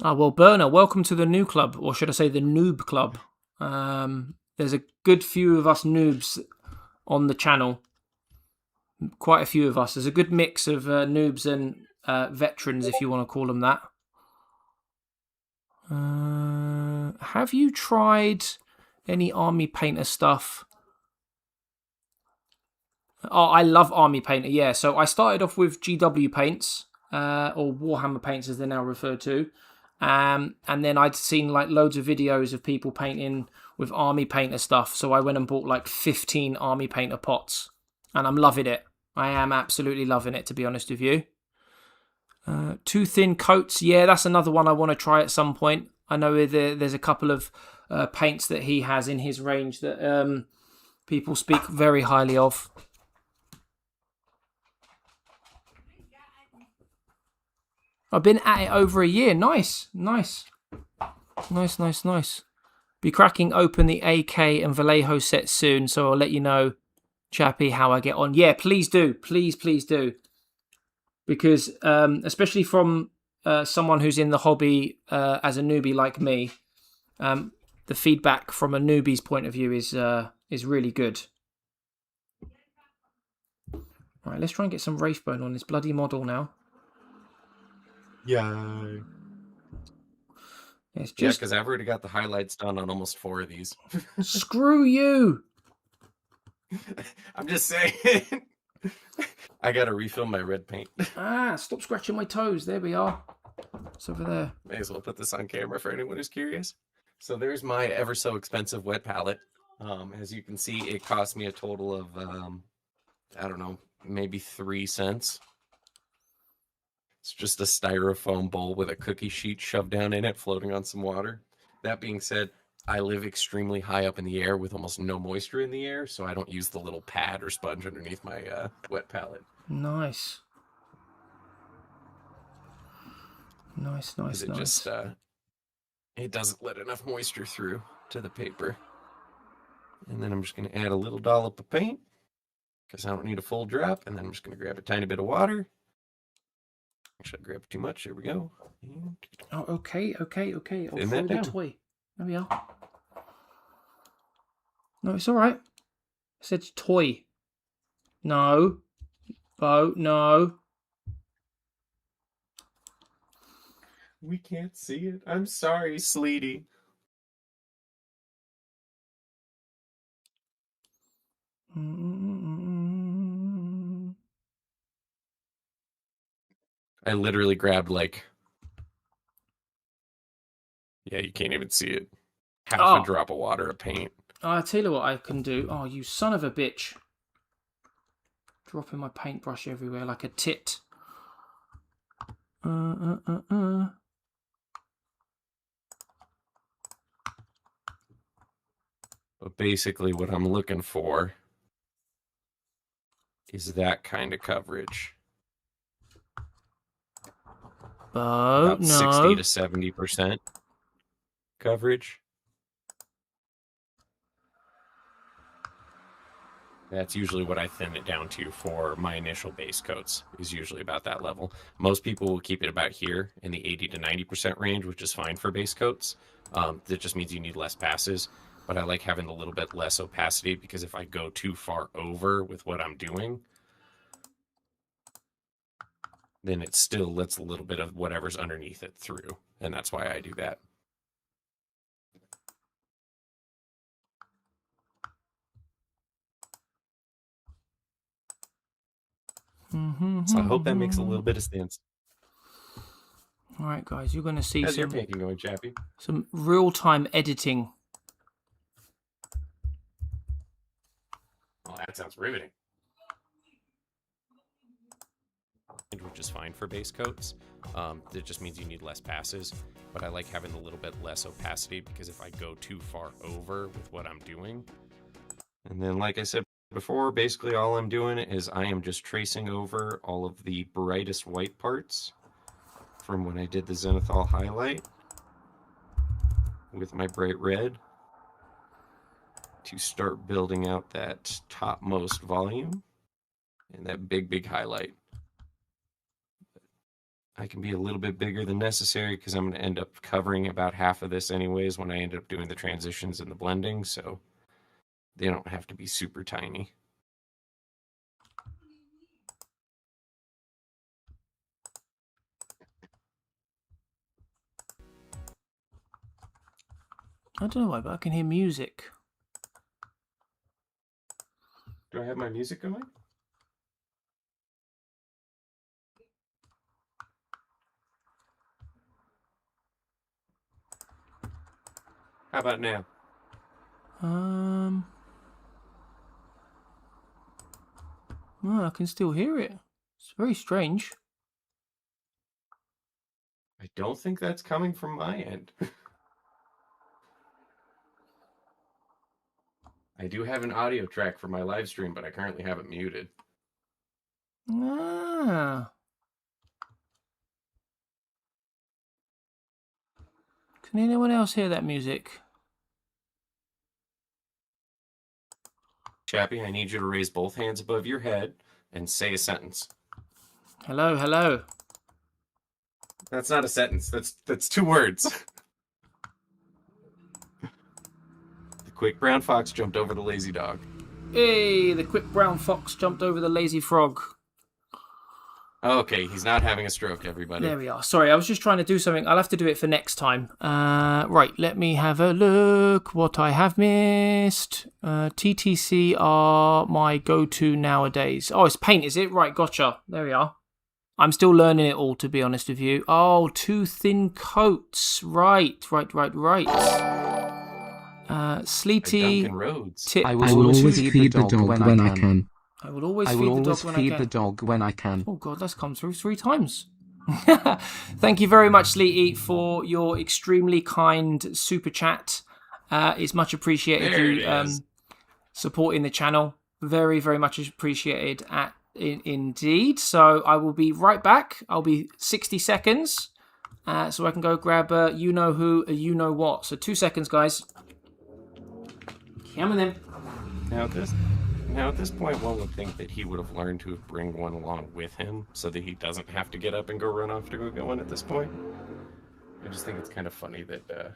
well, Burner, welcome to the new club, or should I say the noob club. There's a good few of us noobs on the channel. Quite a few of us. There's a good mix of noobs and veterans, if you want to call them that. Have you tried any Army Painter stuff? Oh, I love Army Painter, yeah. So I started off with GW paints, or Warhammer paints as they're now referred to. And then I'd seen like loads of videos of people painting with Army Painter stuff. So I went and bought like 15 Army Painter pots. And I'm loving it. I am absolutely loving it, to be honest with you. Too thin coats. Yeah, that's another one I want to try at some point. I know there's a couple of paints that he has in his range that people speak very highly of. I've been at it over a year. Nice. Be cracking open the AK and Vallejo set soon, so I'll let you know, Chappie, how I get on. Yeah, please do. Please do. Because especially from someone who's in the hobby as a newbie like me, the feedback from a newbie's point of view is really good. All right, let's try and get some Wraithbone on this bloody model now. Yeah. It's Yeah, just because I've already got the highlights done on almost 4 of these. screw you. I'm just saying. I gotta refill my red paint. Stop scratching my toes. There we are. It's over there. May as well put this on camera for anyone who's curious. So there's my ever so expensive wet palette. As you can see, it cost me a total of, I don't know, maybe 3 cents. It's just a styrofoam bowl with a cookie sheet shoved down in it, floating on some water. That being said, I live extremely high up in the air with almost no moisture in the air, so I don't use the little pad or sponge underneath my wet palette. Nice. It just it doesn't let enough moisture through to the paper. And then I'm just going to add a little dollop of paint because I don't need a full drop. And then I'm just going to grab a tiny bit of water. Actually, I grabbed too much. Here we go. Oh, okay. I'll throw that the down. toy. There we are. No, it's all right. I said toy. No. Oh, no. We can't see it. I'm sorry, Sleety. I literally grabbed like, yeah, you can't even see it. Half a drop of water of paint. I'll tell you what I can do. Oh, you son of a bitch. Dropping my paintbrush everywhere like a tit. But basically what I'm looking for is that kind of coverage. About 60 to 70% coverage. That's usually what I thin it down to for my initial base coats, is usually about that level. Most people will keep it about here in the 80 to 90% range, which is fine for base coats. That just means you need less passes, but I like having a little bit less opacity because if I go too far over with what I'm doing, then it still lets a little bit of whatever's underneath it through, and that's why I do that. So I hope that makes a little bit of sense. All right, guys, you're going to see How's your painting going, Chappie? some real-time editing. Oh, that sounds riveting. Which is fine for base coats. That just means you need less passes, but I like having a little bit less opacity because if I go too far over with what I'm doing. And then, like I said before, basically all I'm doing is I am just tracing over all of the brightest white parts from when I did the Zenithal highlight with my bright red to start building out that topmost volume and that big highlight. I can be a little bit bigger than necessary because I'm going to end up covering about half of this anyways when I end up doing the transitions and the blending, so they don't have to be super tiny. I don't know why, but I can hear music. Do I have my music going? How about now? Well, I can still hear it. It's very strange. I don't think that's coming from my end. I do have an audio track for my live stream, but I currently have it muted. Can anyone else hear that music? Chappie, I need you to raise both hands above your head and say a sentence. Hello, hello. That's not a sentence. That's 2 words. The quick brown fox jumped over the lazy dog. Hey, the quick brown fox jumped over the lazy frog. Okay, he's not having a stroke, everybody. There we are. Sorry, I was just trying to do something. I'll have to do it for next time. Right, let me have a look what I have missed. TTC are my go-to nowadays. Oh, it's paint, is it? Right, gotcha. There we are. I'm still learning it all, to be honest with you. Oh, 2 thin coats. Right. Sleety. Duncan Rhodes. I will always feed the dog when I can. I will always feed the dog when I can. Oh god, that's come through 3 times. Thank you very much, Sleety, for your extremely kind super chat. It's much appreciated. You supporting the channel. Very, very much appreciated indeed. So I will be right back. I'll be 60 seconds. So I can go grab you know who, you know what. So 2 seconds, guys. Come on then. Now, at this point, one would think that he would have learned to bring one along with him so that he doesn't have to get up and go run off to go get one at this point. I just think it's kind of funny that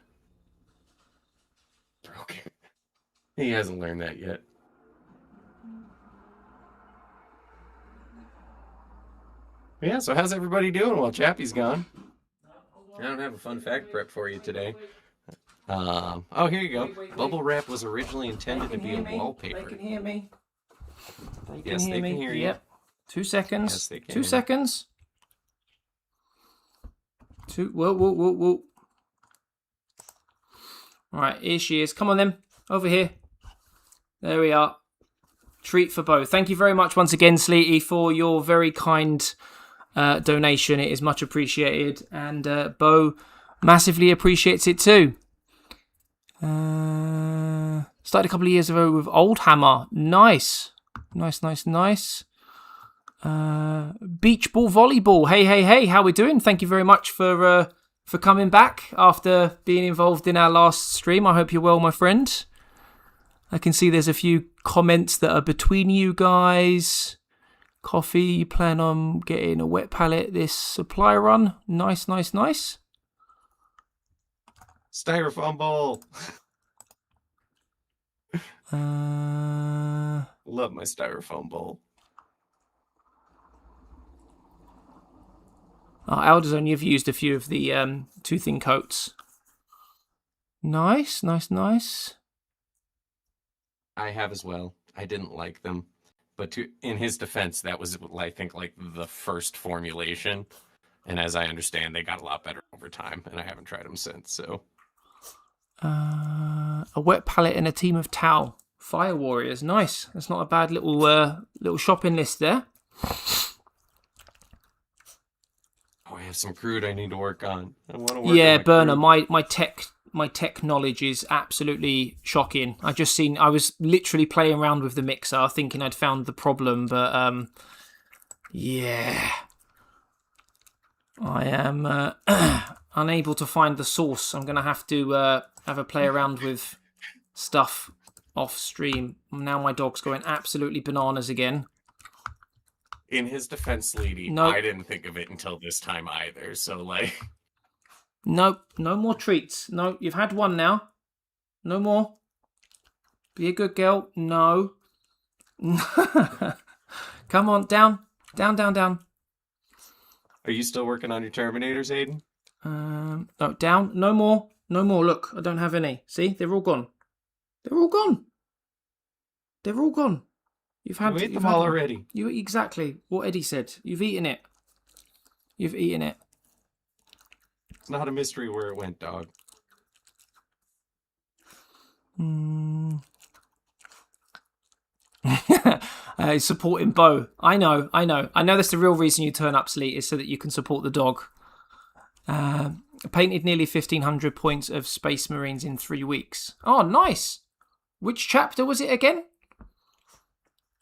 he hasn't learned that yet. Yeah, so how's everybody doing while Chappie's gone? I don't have a fun fact prep for you today. Oh, here you go. Bubble wrap was originally intended to be a wallpaper. They can hear me. Yes, they can hear you. Yep. 2 seconds. Yes, they can. 2 seconds. Whoa. Alright, here she is. Come on then. Over here. There we are. Treat for both. Thank you very much once again, Sleety, for your very kind donation. It is much appreciated. And Bo massively appreciates it too. Started a couple of years ago with Oldhammer. Nice. Beach ball volleyball. Hey, how we doing? Thank you very much for coming back after being involved in our last stream. I hope you're well, my friend. I can see there's a few comments that are between you guys. Coffee, you plan on getting a wet pallet this supply run. Nice. Styrofoam bowl. Love my styrofoam bowl. Alderzone, you've used a few of the 2 thin coats. Nice. I have as well. I didn't like them. But in his defense, that was, I think, like the first formulation. And as I understand, they got a lot better over time. And I haven't tried them since, so... a wet pallet and a team of towel. Fire warriors. Nice. That's not a bad little shopping list there. Oh, I have some crude I need to work on. I want to work yeah, on Burner, crude. my tech knowledge is absolutely shocking. I was literally playing around with the mixer thinking I'd found the problem, but yeah. I am unable to find the source. I'm going to have to have a play around with stuff off stream. Now my dog's going absolutely bananas again. In his defense, lady, Nope. I didn't think of it until this time either. So, like... Nope, no more treats. No, you've had one now. No more. Be a good girl. No. Come on, down. Down. Are you still working on your Terminators, Aiden? No, down. No more. Look, I don't have any. See, they're all gone. You've had. You ate them all already. You exactly what Eddie said. You've eaten it. It's not a mystery where it went, dog. Supporting Bo. I know. That's the real reason you turn up, Sleet, is so that you can support the dog. Painted nearly 1,500 points of Space Marines in 3 weeks. Oh, nice. Which chapter was it again?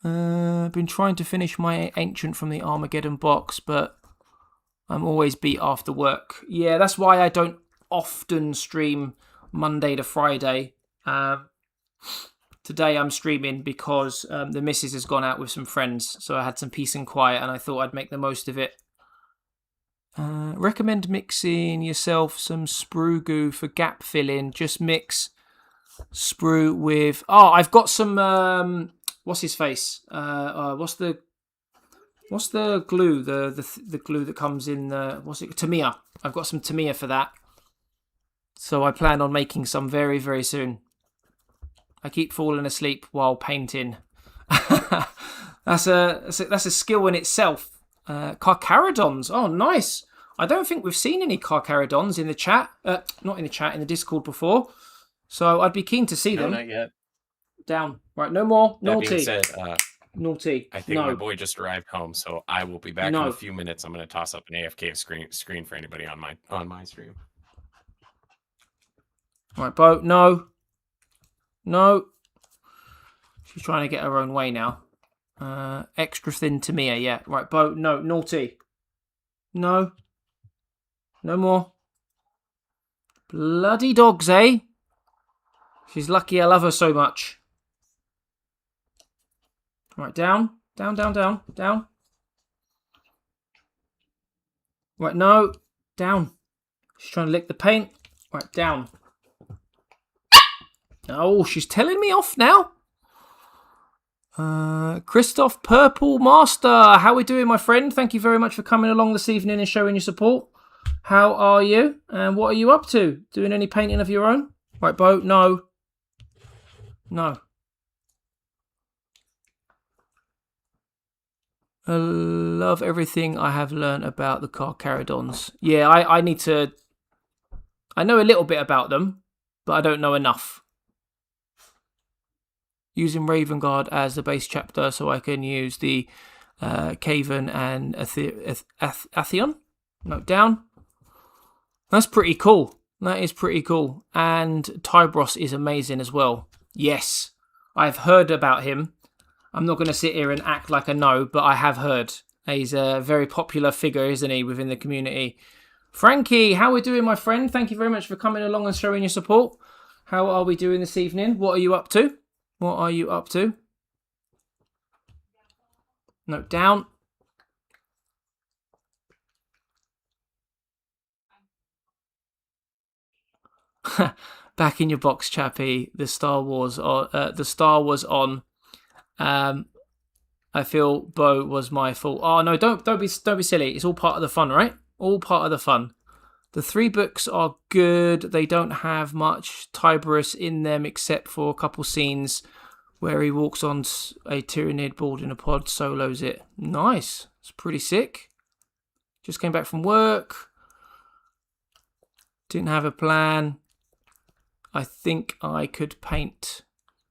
I've been trying to finish my Ancient from the Armageddon box, but I'm always beat after work. Yeah, that's why I don't often stream Monday to Friday. Today I'm streaming because the missus has gone out with some friends, so I had some peace and quiet, and I thought I'd make the most of it. Recommend mixing yourself some sprue goo for gap filling. Just mix sprue with... Oh, I've got some... what's his face? What's the glue? The glue that comes in the... What's it? Tamiya. I've got some Tamiya for that. So I plan on making some very, very soon. I keep falling asleep while painting. That's a skill in itself. Carcharodons. Oh, nice. I don't think we've seen any Carcharodons in the chat. Not in the chat, in the Discord before. So I'd be keen to see them. No, not yet. Down. Right, no more. Naughty. That being said, Naughty. I think my boy just arrived home, so I will be back in a few minutes. I'm going to toss up an AFK screen for anybody on my stream. Right, Bo. No. No. She's trying to get her own way now. Extra thin Tamiya, yeah. Right, Bo. No. Naughty. No. No more. Bloody dogs, eh? She's lucky I love her so much. Right, down. Down, down, down. Down. Right, no. Down. She's trying to lick the paint. Right, down. Oh, she's telling me off now. Christoph Purple Master. How are we doing, my friend? Thank you very much for coming along this evening and showing your support. How are you? And what are you up to? Doing any painting of your own? Right, Bo. No. No. I love everything I have learned about the Carcharodons. Yeah, I need to... I know a little bit about them, but I don't know enough. Using Raven Guard as the base chapter so I can use the Caven and Atheon. No, down. That's pretty cool. That is pretty cool. And Tybros is amazing as well. Yes, I've heard about him. I'm not going to sit here and act like I know, but I have heard. He's a very popular figure, isn't he, within the community. Frankie, how are we doing, my friend? Thank you very much for coming along and showing your support. How are we doing this evening? What are you up to? What are you up to? No, down. Back in your box, chappy. The Star Wars on. I feel Bo was my fault. Oh no, don't be silly. It's all part of the fun, right? All part of the fun. The 3 books are good. They don't have much Tybros in them except for a couple scenes where he walks on a Tyranid board in a pod, solos it. Nice. It's pretty sick. Just came back from work. Didn't have a plan. I think I could paint.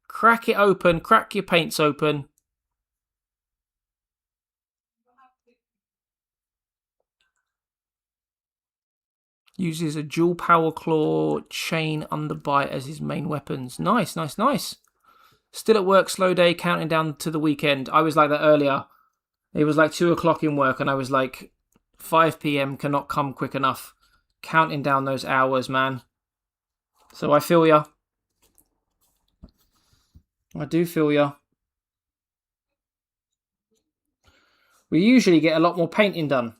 Crack it open. Crack your paints open. Uses a dual power claw, chain, underbite as his main weapons. Nice, nice, nice. Still at work, slow day, counting down to the weekend. I was like that earlier. It was like 2 o'clock in work and I was like, 5 p.m. cannot come quick enough. Counting down those hours, man. So I feel ya. I do feel ya. We usually get a lot more painting done.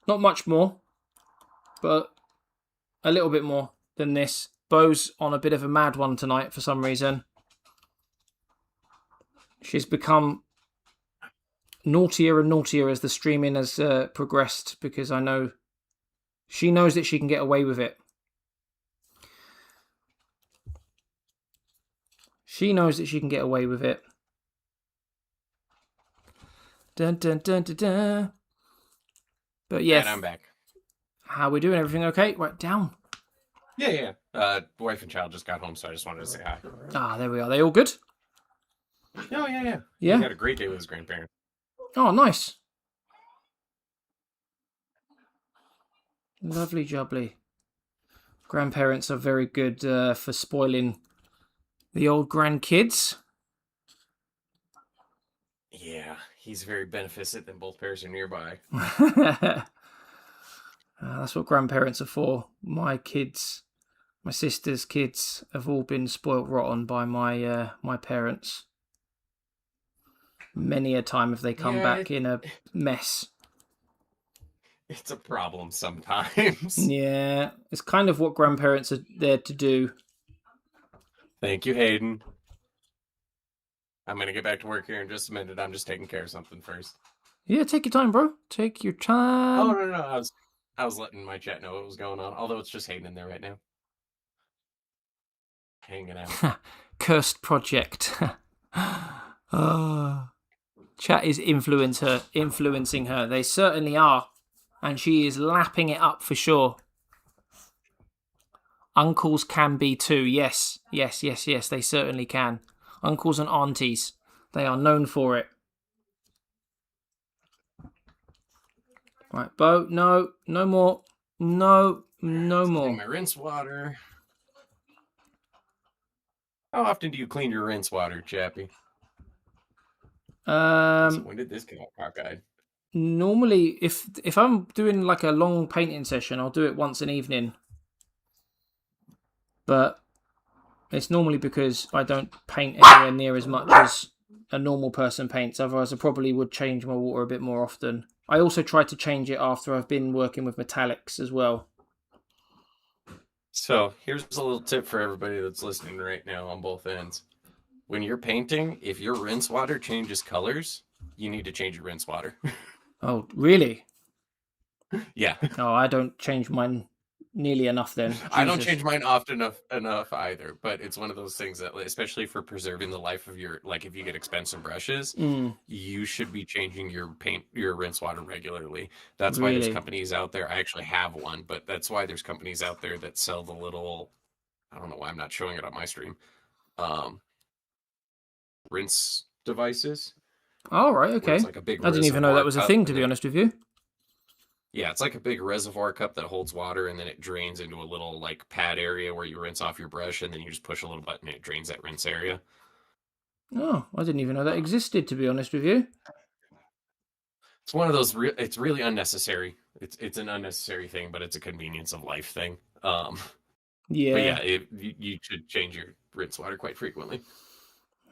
Not much more, but a little bit more than this. Bo's on a bit of a mad one tonight for some reason. She's become naughtier and naughtier as the streaming has progressed because I know she knows that she can get away with it. She knows that she can get away with it. Dun dun dun dun dun. But yeah. And I'm back. How we doing? Everything okay? Right, down. Yeah. Wife and child just got home, so I just wanted to say hi. Ah, there we are. They all good? Oh, yeah. Yeah? He had a great day with his grandparents. Oh, nice. Lovely jubbly. Grandparents are very good for spoiling the old grandkids. Yeah, he's very beneficent that both parents are nearby. That's what grandparents are for. My kids, my sister's kids, have all been spoilt rotten by my parents. Many a time have they come back in a mess. It's a problem sometimes. Yeah, it's kind of what grandparents are there to do. Thank you, Hayden. I'm going to get back to work here in just a minute. I'm just taking care of something first. Yeah, take your time, bro. Take your time. Oh, no. I was letting my chat know what was going on, although it's just Hayden in there right now. Hanging out. Cursed project. Chat is influencing her. They certainly are. And she is lapping it up for sure. Uncles can be too. Yes. They certainly can. Uncles and aunties. They are known for it. Right, Bo. No more. No more. My rinse water. How often do you clean your rinse water, Chappie? So when did this come out, cockeyed? Normally, if I'm doing like a long painting session, I'll do it once an evening. But it's normally because I don't paint anywhere near as much as a normal person paints. Otherwise, I probably would change my water a bit more often. I also try to change it after I've been working with metallics as well. So here's a little tip for everybody that's listening right now on both ends. When you're painting, if your rinse water changes colors, you need to change your rinse water. Oh, really? Yeah. Oh, I don't change mine nearly enough then. Jesus. I don't change mine often enough either, but it's one of those things that, especially for preserving the life of your, like if you get expensive brushes, you should be changing your rinse water regularly. That's why there's companies out there. I actually have one, but that's why there's companies out there that sell the little, I don't know why I'm not showing it on my stream, rinse devices. Oh, right, okay. Like a big I didn't even know that was a thing, to be honest with you. Yeah, it's like a big reservoir cup that holds water, and then it drains into a little like pad area where you rinse off your brush, and then you just push a little button and it drains that rinse area. Oh, I didn't even know that existed, to be honest with you. It's one of those. It's really unnecessary. It's an unnecessary thing, but it's a convenience of life thing. Yeah. But yeah, you should change your rinse water quite frequently.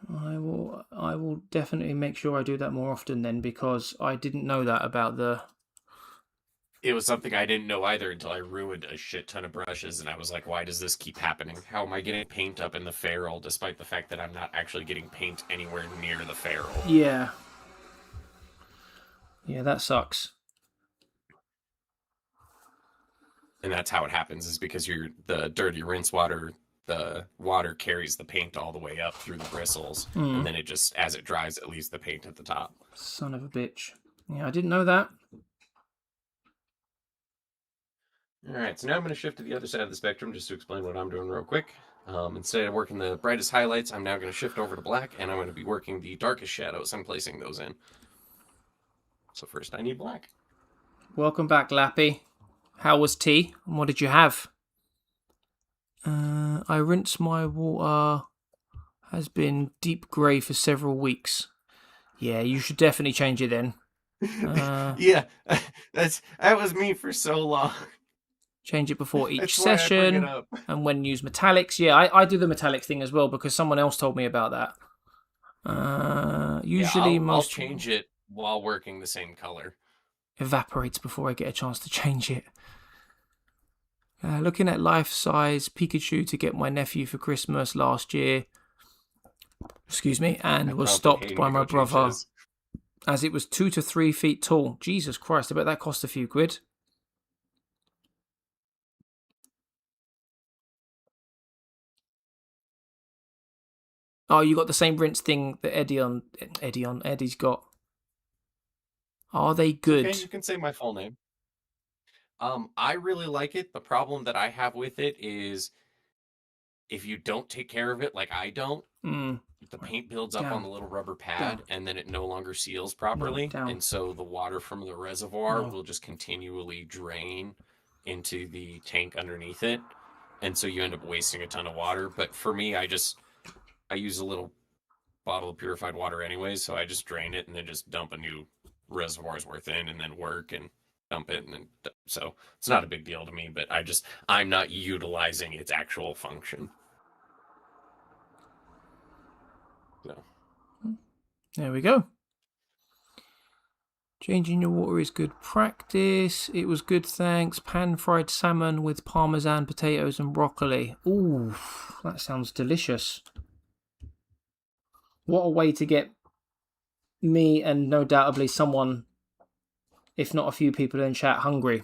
I will definitely make sure I do that more often then, because I didn't know that about the... It was something I didn't know either until I ruined a shit ton of brushes, and I was like, why does this keep happening? How am I getting paint up in the ferrule, despite the fact that I'm not actually getting paint anywhere near the ferrule? Yeah. Yeah, that sucks. And that's how it happens, is because the dirty rinse water, the water carries the paint all the way up through the bristles, and then it just, as it dries, it leaves the paint at the top. Son of a bitch. Yeah, I didn't know that. All right, so now I'm going to shift to the other side of the spectrum just to explain what I'm doing real quick. Instead of working the brightest highlights, I'm now going to shift over to black, and I'm going to be working the darkest shadows. I'm placing those in. So first I need black. Welcome back, Lappy. How was tea? And what did you have? I rinsed my water. Has been deep grey for several weeks. Yeah, you should definitely change it then. Yeah, that was me for so long. Change it before each session, and when use metallics. Yeah, I do the metallics thing as well because someone else told me about that. Usually, I'll change it while working the same color. Evaporates before I get a chance to change it. Looking at life-size Pikachu to get my nephew for Christmas last year. Excuse me, and was stopped by my brother as it was 2 to 3 feet tall. Jesus Christ! I bet that cost a few quid. Oh, you got the same rinse thing that Eddie's got. Are they good? Okay, you can say my full name. I really like it. The problem that I have with it is if you don't take care of it like I don't, the paint builds up on the little rubber pad and then it no longer seals properly. And so the water from the reservoir will just continually drain into the tank underneath it. And so you end up wasting a ton of water. But for me, I use a little bottle of purified water anyways, so I just drain it and then just dump a new reservoir's worth in and then work. And dump it, and so it's not a big deal to me. But I'm not utilizing its actual function. So There we go. Changing your water is good practice. It was good, thanks. Pan-fried salmon with parmesan, potatoes and broccoli. Ooh, that sounds delicious. What a way to get me and no doubtably someone, if not a few people in chat, hungry.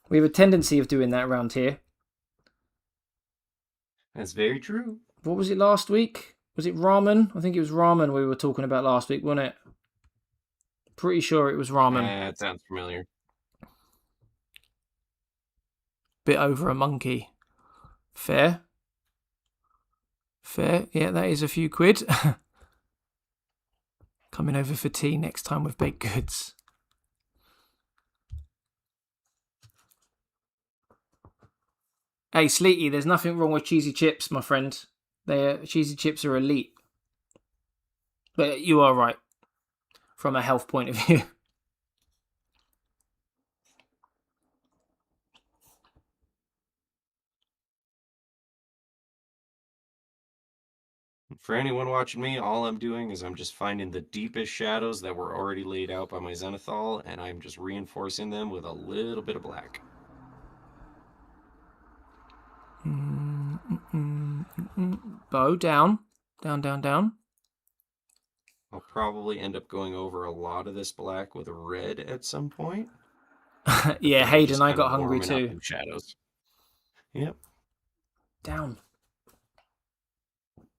We have a tendency of doing that around here. that's very true. What was it last week? Was it ramen? I think it was ramen we were talking about last week, wasn't it? Pretty sure it was ramen. That sounds familiar. Bit over a monkey. Fair. Fair. Yeah, that is a few quid. Coming over for tea next time with baked goods. Hey, Sleety, there's nothing wrong with cheesy chips, my friend. Cheesy chips are elite. But you are right. From a health point of view. For anyone watching me, all I'm doing is I'm just finding the deepest shadows that were already laid out by my zenithal, and I'm just reinforcing them with a little bit of black. Bow down. Down, down, down. I'll probably end up going over a lot of this black with red at some point. Yeah, I'm Hayden, just I kinda got hungry warming up too. them shadows. Yep. Down.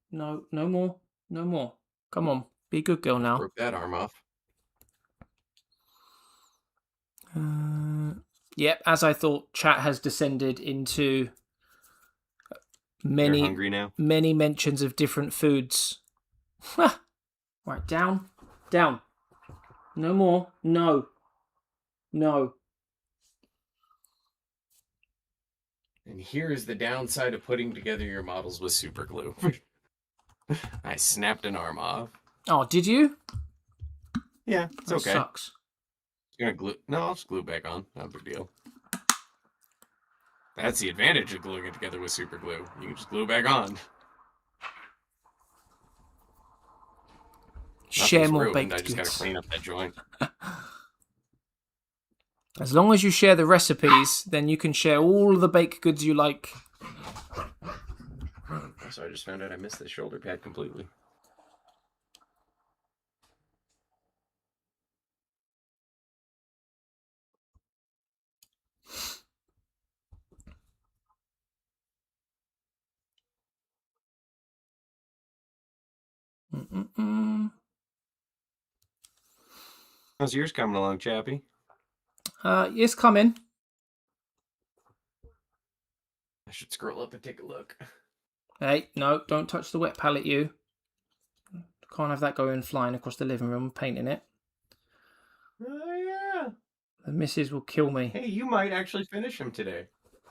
No, no more. No more. Come on. Be a good girl now. Broke that arm off. Yep, as I thought, chat has descended into They're hungry now. many mentions of different foods. Right, down. Down. No more. No. No. And here is the downside of putting together your models with super glue. I snapped an arm off. Oh, did you? Yeah, it's That okay. sucks. Gonna glue. No, I'll just glue it back on. Not a big deal. That's the advantage of gluing it together with super glue. You can just glue it back on. Share Nothing's more ruined. baked I just goods. gotta clean up that joint. As long as you share the recipes, then you can share all the baked goods you like. So I just found out I missed the shoulder pad completely. How's yours coming along, Chappie? It's coming. I should scroll up and take a look. Hey, no, don't touch the wet palette, you. Can't have that going flying across the living room, painting it. Oh, yeah. The missus will kill me. Hey, you might actually finish him today.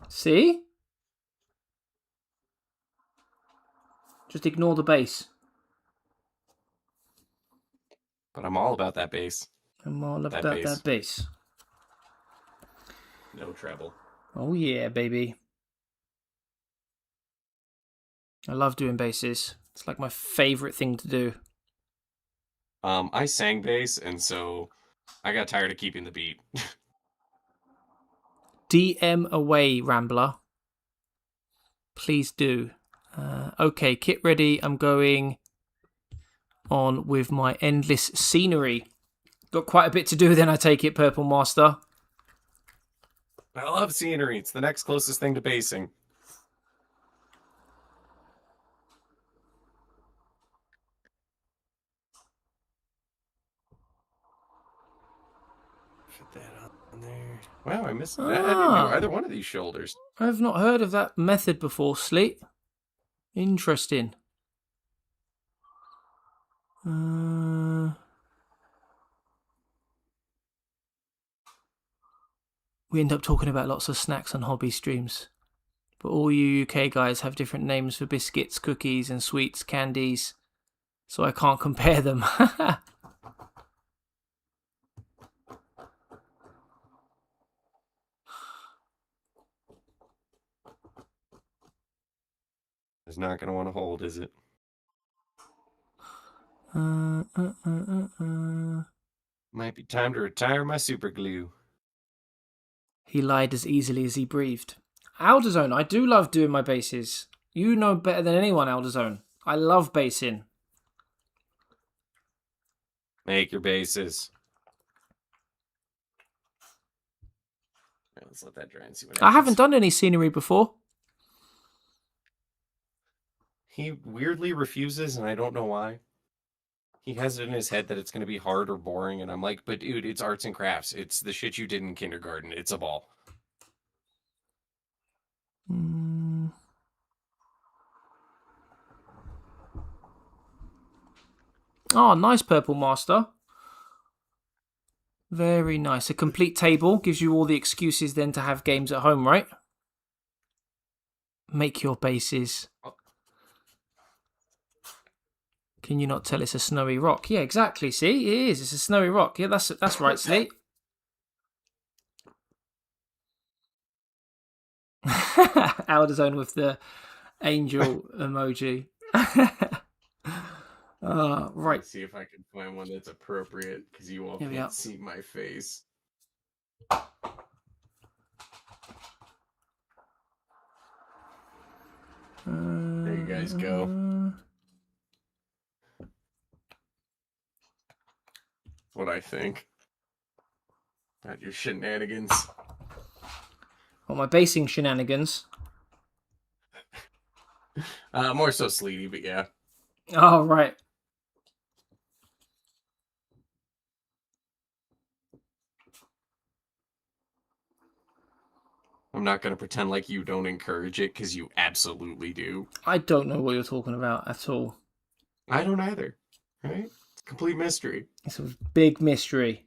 See? Just ignore the base. But I'm all about that bass. I'm all That about bass. that base. No treble. Oh yeah, baby. I love doing bases. It's like my favorite thing to do. I sang bass, and so I got tired of keeping the beat. DM away, Rambler. Please do. Okay, kit ready. I'm going on with my endless scenery. Got quite a bit to do then, I take it, Purple Master. I love scenery. It's the next closest thing to basing. Put that on there. Wow, I missed that. I didn't know either one of these shoulders. I've not heard of that method before, Sleet. Interesting. We end up talking about lots of snacks on hobby streams. But all you UK guys have different names for biscuits, cookies and sweets, candies. So I can't compare them. It's not going to want to hold, is it? Might be time to retire my super glue. He lied as easily as he breathed. Alderzone, I do love doing my bases. You know better than anyone, Alderzone. I love basing. Make your bases. Right, let's let that dry and see what happens. I haven't done any scenery before. He weirdly refuses, and I don't know why. He has it in his head that it's going to be hard or boring, and I'm like, but dude, it's arts and crafts. It's the shit you did in kindergarten. It's a ball. Oh, nice, Purple Master. Very nice. A complete table gives you all the excuses then to have games at home, right? Make your bases. Can you not tell it's a snowy rock? Yeah, exactly. See, it is. It's a snowy rock. Yeah, that's right, Slate. Alderzone with the angel emoji. Right. Let's see if I can find one that's appropriate, because you all Here we can't are. see my face. There you guys go. What I think. Not your shenanigans. Well, my basing shenanigans. More so sleety, but yeah. Oh, right. I'm not going to pretend like you don't encourage it, because you absolutely do. I don't know what you're talking about at all. I don't either. Right? It's a complete mystery. It's a big mystery.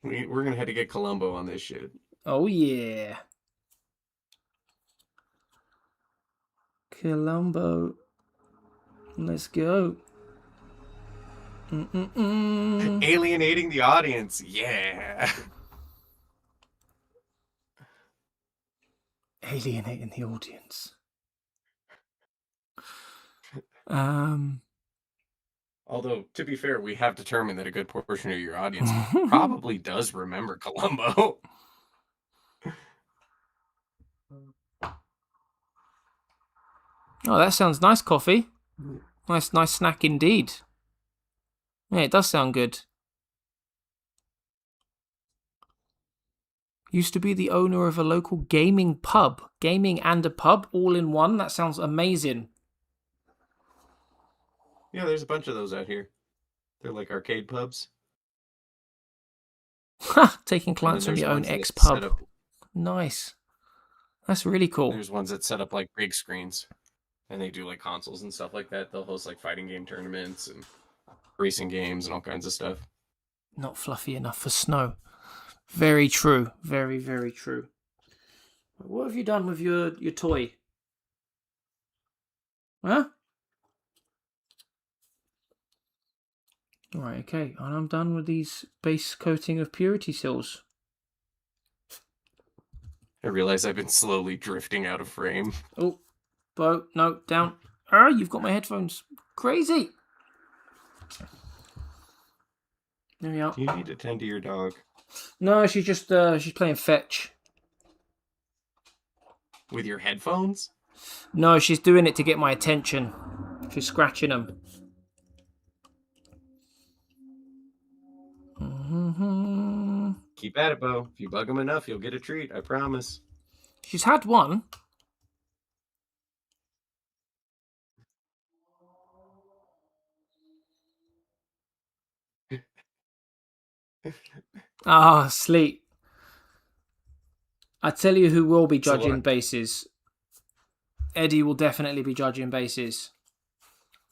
We're going to have to get Columbo on this shit. Oh, yeah. Columbo. Let's go. Alienating the audience. Yeah. Alienating the audience. Although, to be fair, we have determined that a good portion of your audience probably does remember Columbo. Oh, that sounds nice, coffee. Nice snack indeed. Yeah, it does sound good. Used to be the owner of a local gaming pub. Gaming and a pub all in one. That sounds amazing. Yeah, there's a bunch of those out here. They're like arcade pubs. Ha! Taking clients from there's your own ones that ex-pub. set up- Nice. That's really cool. There's ones that set up like big screens. And they do like consoles and stuff like that. They'll host like fighting game tournaments and racing games and all kinds of stuff. Not fluffy enough for snow. Very true. Very, very true. What have you done with your toy? Huh? Right, okay. And I'm done with these base coating of purity seals. I realize I've been slowly drifting out of frame. Oh, Bo, no, down. Ah, you've got my headphones. Crazy. There we are. You need to tend to your dog. No, she's just she's playing fetch. With your headphones? No, she's doing it to get my attention. She's scratching them. Keep at it, Bo. If you bug him enough, you'll get a treat. I promise. She's had one. Ah, sleep. I tell you who will be judging bases. Eddie will definitely be judging bases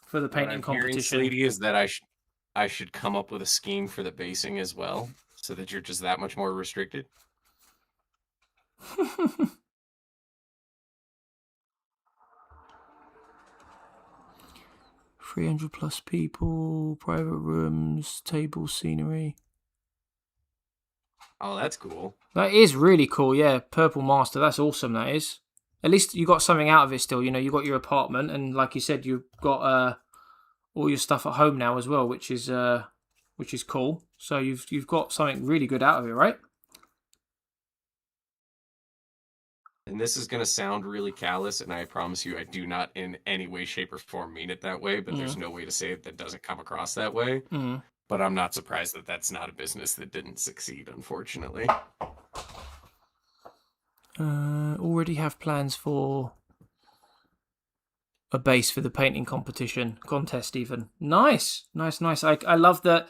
for the painting competition. Sleety, is that I should come up with a scheme for the basing as well, so that you're just that much more restricted. 300 plus people, private rooms, table scenery. Oh, that's cool. That is really cool, yeah. Purple Master, that's awesome, that is. at least you got something out of it still. You got your apartment, and like you said, you've got all your stuff at home now as well, which is cool. So you've got something really good out of it, right? And this is going to sound really callous, and I promise you I do not in any way, shape, or form mean it that way, but there's no way to say it that doesn't come across that way. But I'm not surprised that that's not a business that didn't succeed, unfortunately. Already have plans for a base for the painting contest even. Nice. I love that.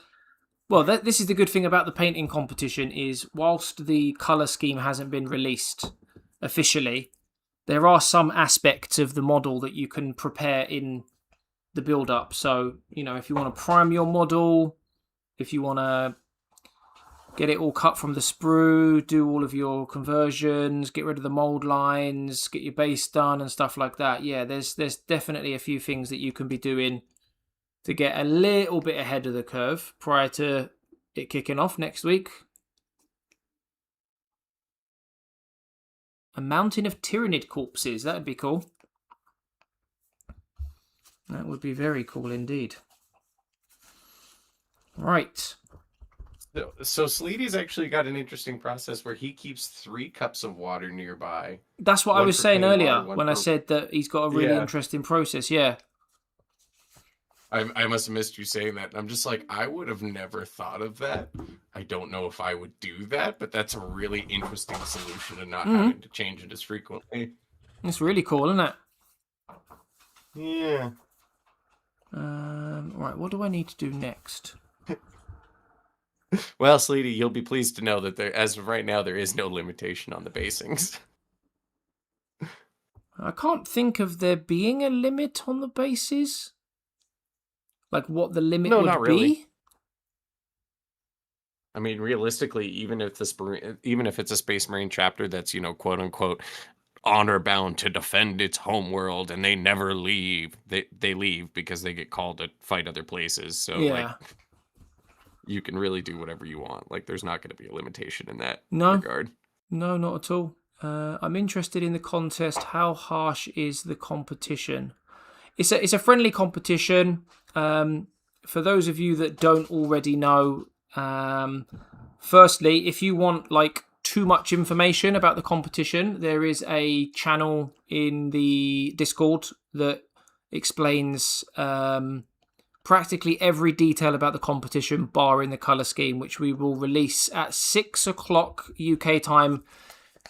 Well, this is the good thing about the painting competition is whilst the colour scheme hasn't been released officially, there are some aspects of the model that you can prepare in the build-up. So, if you want to prime your model, if you want to get it all cut from the sprue, do all of your conversions, get rid of the mold lines, get your base done and stuff like that. Yeah, there's definitely a few things that you can be doing to get a little bit ahead of the curve prior to it kicking off next week. A mountain of Tyrannid corpses. That would be cool. That would be very cool indeed. Right. So Sleety's actually got an interesting process where he keeps 3 cups of water nearby. That's what I was saying earlier when I said that he's got a really Yeah. interesting process. Yeah. I must have missed you saying that. I'm just like, I would have never thought of that. I don't know if I would do that, but that's a really interesting solution to not having to change it as frequently. It's really cool, isn't it? Yeah. Right, what do I need to do next? Well, Sleety, you'll be pleased to know that as of right now, there is no limitation on the basings. I can't think of there being a limit on the bases. Like what the limit would not be? really. I mean, realistically, even if it's a Space Marine chapter that's, quote unquote, honor bound to defend its home world, and they never leave. They leave because they get called to fight other places. So Yeah. you can really do whatever you want. Like, there's not going to be a limitation in that No. regard. No, not at all. I'm interested in the contest. How harsh is the competition? It's a friendly competition. For those of you that don't already know, firstly, if you want too much information about the competition, there is a channel in the Discord that explains practically every detail about the competition, barring the colour scheme, which we will release at 6 o'clock UK time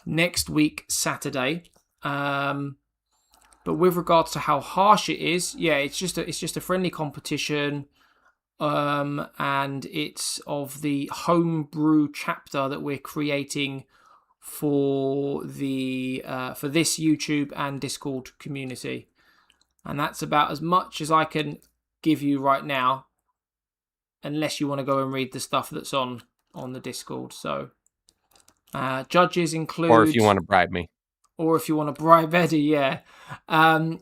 next week, Saturday. But with regards to how harsh it is, yeah, it's just a friendly competition, and it's of the homebrew chapter that we're creating for for this YouTube and Discord community, and that's about as much as I can give you right now, unless you want to go and read the stuff that's on the Discord. So, judges include, Or if you want to bribe me. Or if you want to bribe Eddie, yeah.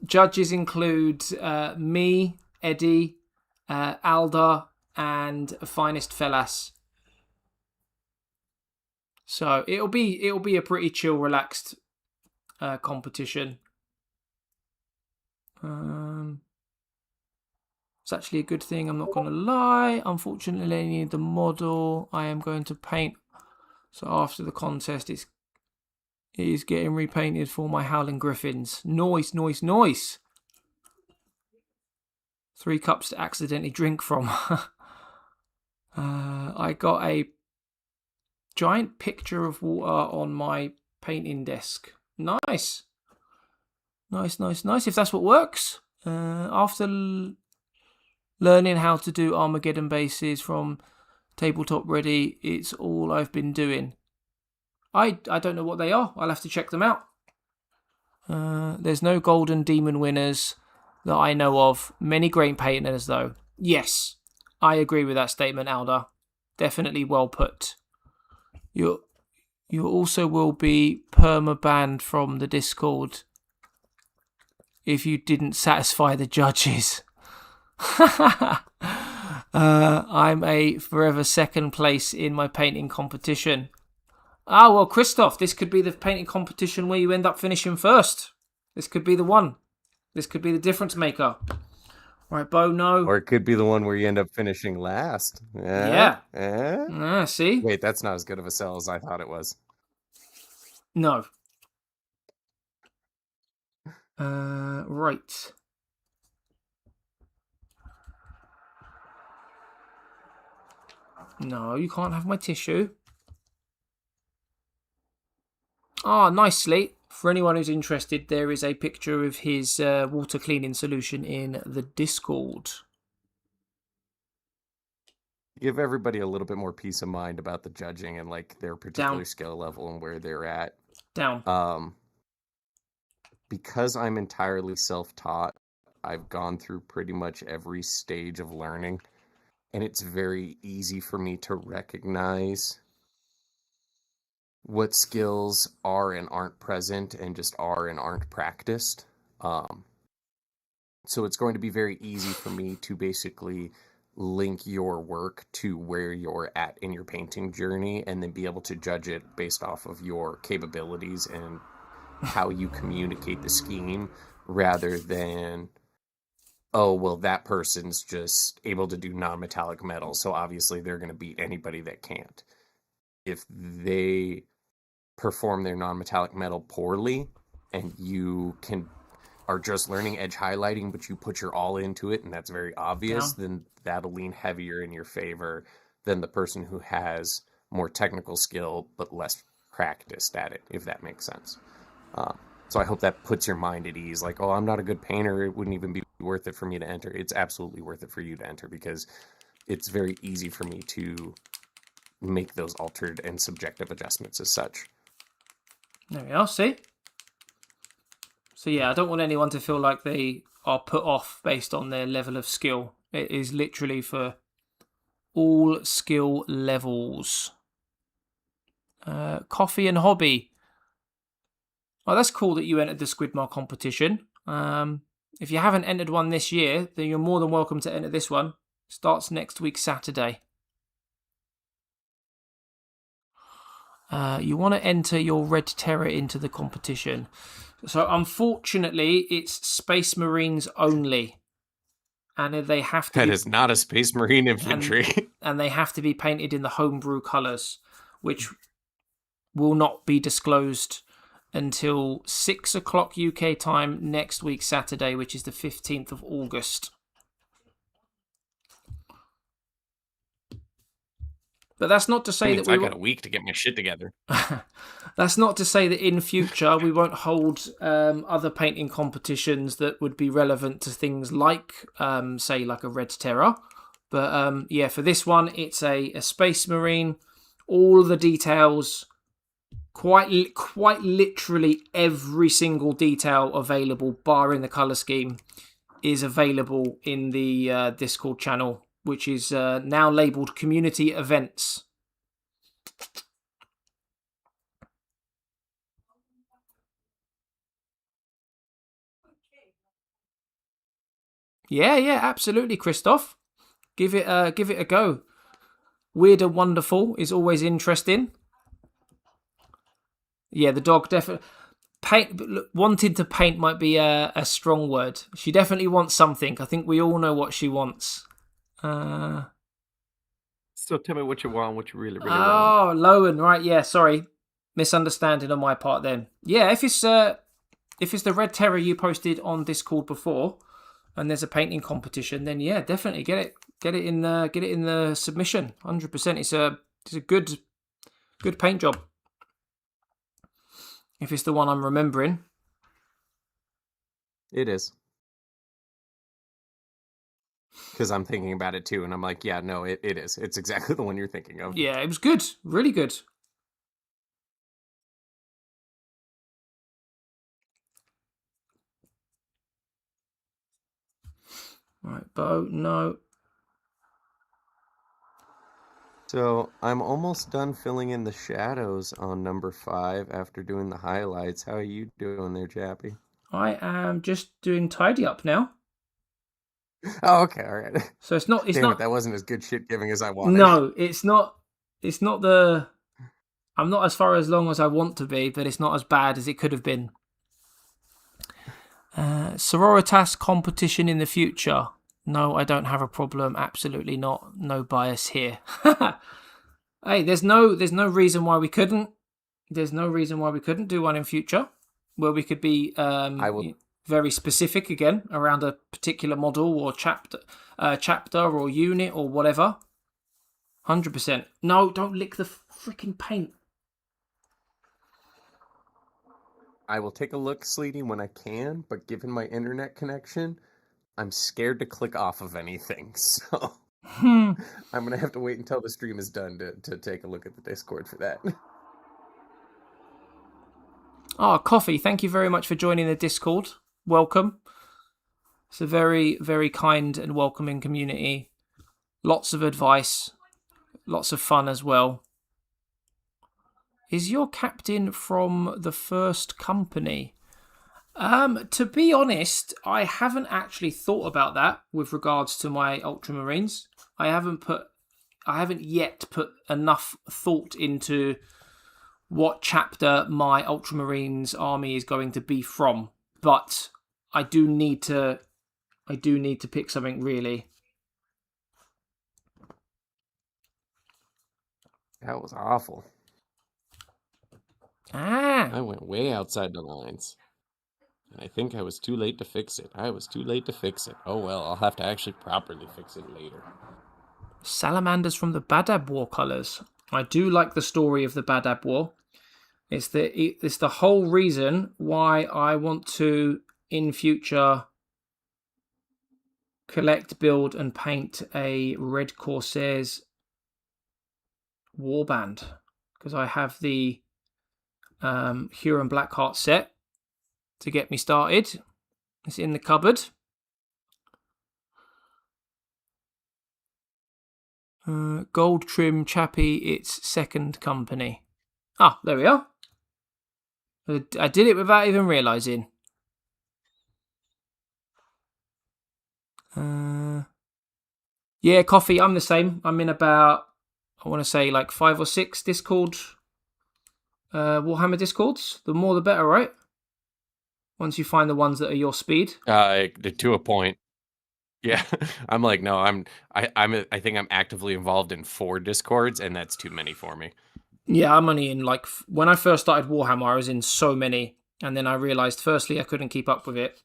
Judges include me, Eddie, Alda, and Finest Fellas. So it'll be a pretty chill, relaxed competition. It's actually a good thing. I'm not going to lie. Unfortunately, I need the model I am going to paint. So after the contest, it is getting repainted for my Howling Griffins. Nice. 3 cups to accidentally drink from. I got a giant picture of water on my painting desk. Nice. If that's what works. After learning how to do Armageddon bases from Tabletop Ready, it's all I've been doing. I don't know what they are. I'll have to check them out. There's no Golden Demon winners that I know of. Many great painters, though. Yes, I agree with that statement, Alda. Definitely well put. You also will be perma-banned from the Discord if you didn't satisfy the judges. I'm a forever second place in my painting competition. Ah, well, Christoph, this could be the painting competition where you end up finishing first. This could be the one. This could be the difference maker. Right, Bo, no. Or it could be the one where you end up finishing last. Yeah. See? Wait, that's not as good of a sell as I thought it was. No. Right. No, you can't have my tissue. Ah, nicely. For anyone who's interested, there is a picture of his water cleaning solution in the Discord. Give everybody a little bit more peace of mind about the judging and like their particular skill level and where they're at. Down. Because I'm entirely self-taught, I've gone through pretty much every stage of learning, and it's very easy for me to recognize what skills are and aren't present and just are and aren't practiced. So it's going to be very easy for me to basically link your work to where you're at in your painting journey and then be able to judge it based off of your capabilities and how you communicate the scheme rather than, oh, well, that person's just able to do non-metallic metal, so obviously they're going to beat anybody that can't. If they perform their non-metallic metal poorly and you are just learning edge highlighting, but you put your all into it and that's very obvious, then that'll lean heavier in your favor than the person who has more technical skill but less practiced at it, if that makes sense. So I hope that puts your mind at ease. Like, oh, I'm not a good painter. It wouldn't even be worth it for me to enter. It's absolutely worth it for you to enter because it's very easy for me to make those altered and subjective adjustments as such. There we are, see? So yeah, I don't want anyone to feel like they are put off based on their level of skill. It is literally for all skill levels. Coffee and hobby. Oh, that's cool that you entered the Squidmar competition. If you haven't entered one this year, then you're more than welcome to enter this one. Starts next week, Saturday. You want to enter your Red Terror into the competition. So unfortunately, it's Space Marines only. And they have to That is not a Space Marine infantry. And they have to be painted in the homebrew colours, which will not be disclosed until 6 o'clock UK time next week, Saturday, which is the 15th of August. But that's not to say that I got a week to get my shit together. That's not to say that in future we won't hold other painting competitions that would be relevant to things like, say, like a Red Terror. But yeah, for this one, it's a Space Marine. All the details, quite literally every single detail available, barring the colour scheme, is available in the Discord channel, which is now labelled Community Events. Yeah, absolutely, Christoph. Give it a go. Weird and Wonderful is always interesting. Yeah, the dog definitely wanted to paint might be a strong word. She definitely wants something. I think we all know what she wants. So tell me what you want, what you really want. Oh, Lowen, right? Yeah, sorry, misunderstanding on my part. Then, yeah, if it's the Red Terror you posted on Discord before, and there's a painting competition, then yeah, definitely get it in the submission. 100%. It's a good paint job. If it's the one I'm remembering, it is. Because I'm thinking about it too, and I'm like, yeah, no, it is. It's exactly the one you're thinking of. Yeah, it was good. Really good. Right, Bo, no. So I'm almost done filling in the shadows on number 5 after doing the highlights. How are you doing there, Chappie? I am just doing tidy up now. Oh, okay, all right. So it's not. That wasn't as good shit giving as I wanted. No, it's not. It's not the. I'm not as far as long as I want to be, but it's not as bad as it could have been. Sororitas competition in the future. No, I don't have a problem. Absolutely not. No bias here. Hey, there's no reason why we couldn't. There's no reason why we couldn't do one in future, where we could be very specific again around a particular model or chapter or unit or whatever. 100%. No, don't lick the freaking paint. I will take a look, Sleety, when I can, but given my internet connection, I'm scared to click off of anything, so I'm going to have to wait until the stream is done to take a look at the Discord for that. Oh, Coffee, thank you very much for joining the Discord. Welcome. It's a very, very kind and welcoming community. Lots of advice. Lots of fun as well. Is your captain from the first company? To be honest, I haven't actually thought about that with regards to my Ultramarines. I haven't yet put enough thought into what chapter my Ultramarines army is going to be from. But I do need to pick something really. That was awful. I went way outside the lines. And I think I was too late to fix it. Oh well, I'll have to actually properly fix it later. Salamanders from the Badab War colours. I do like the story of the Badab War. It's the whole reason why I want to, in future, collect, build, and paint a Red Corsairs warband. Because I have the Huron Blackheart set to get me started. It's in the cupboard. Gold trim chappy, it's second company. Ah, there we are. I did it without even realising. Yeah, Coffee, I'm the same. I'm in about, I want to say like 5 or 6 Discord, Warhammer Discords. The more the better, right? Once you find the ones that are your speed. To a point. Yeah, I'm like, no, I think I'm actively involved in 4 Discords, and that's too many for me. Yeah, I'm only in like, when I first started Warhammer, I was in so many, and then I realised, firstly, I couldn't keep up with it,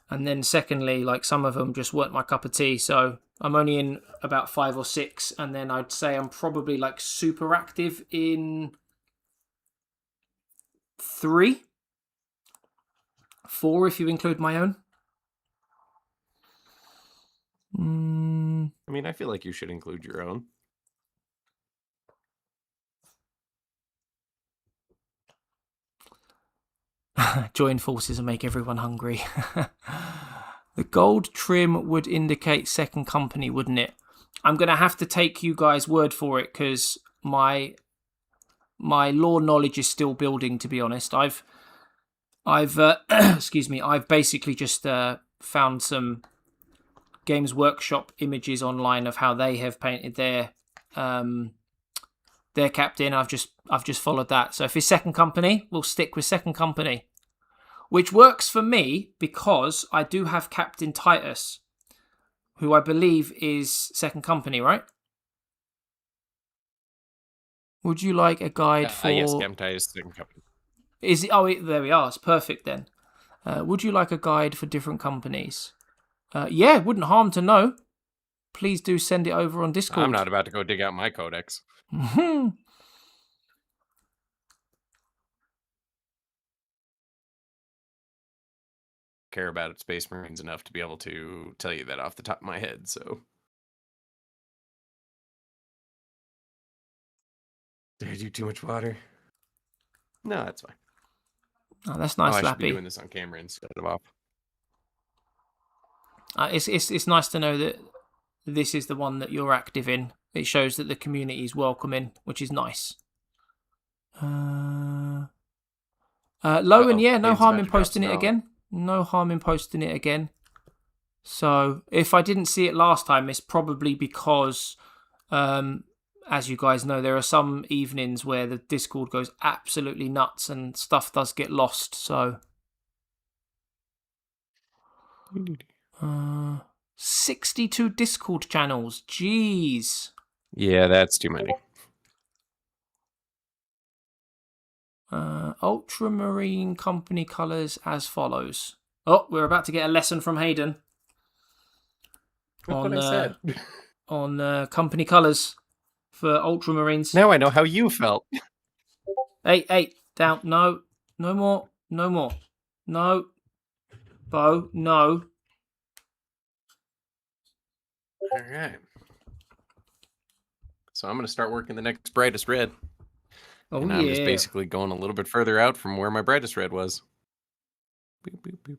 and then secondly, like some of them just weren't my cup of tea, so I'm only in about 5 or 6, and then I'd say I'm probably like super active in 3, 4 if you include my own. I mean, I feel like you should include your own. Join forces and make everyone hungry. The gold trim would indicate second company, wouldn't it? I'm going to have to take you guys' word for it because my lore knowledge is still building, to be honest. I've excuse me, I've basically just found some Games Workshop images online of how they have painted their captain. I've just followed that. So if it's second company, we'll stick with second company, which works for me because I do have Captain Titus, who I believe is second company, right? Would you like a guide for? Yes, Captain Titus, second company. Is it? Oh, there we are. It's perfect then. Would you like a guide for different companies? Yeah, wouldn't harm to know. Please do send it over on Discord. I'm not about to go dig out my codex. Care about Space Marines enough to be able to tell you that off the top of my head, so. Did I do too much water? No, that's fine. Oh, that's nice, I should Lappy. be doing this on camera instead of off. It's nice to know that this is the one that you're active in. It shows that the community is welcoming, which is nice. Lowen, yeah, no harm in posting it again. No harm in posting it again. So if I didn't see it last time, it's probably because, as you guys know, there are some evenings where the Discord goes absolutely nuts and stuff does get lost. So 62 Discord channels. Jeez. Yeah, that's too many. Ultramarine company colours as follows. Oh, we're about to get a lesson from Hayden. That's what I said. On company colours for Ultramarines. Now I know how you felt. Hey, down. No more. No. Bo, no. All right. So I'm going to start working the next brightest red. Oh, and I'm just basically going a little bit further out from where my brightest red was. Boop, boop,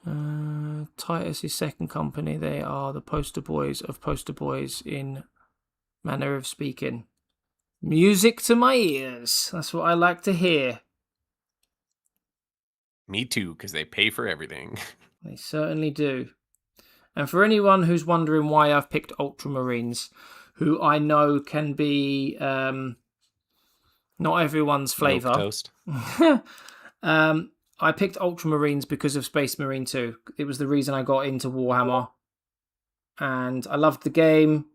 boop, Titus's second company, they are the poster boys of poster boys in manner of speaking. Music to my ears. That's what I like to hear. Me too, because they pay for everything. They certainly do. And for anyone who's wondering why I've picked Ultramarines, who I know can be not everyone's flavour. Toast. I picked Ultramarines because of Space Marine 2. It was the reason I got into Warhammer. And I loved the game.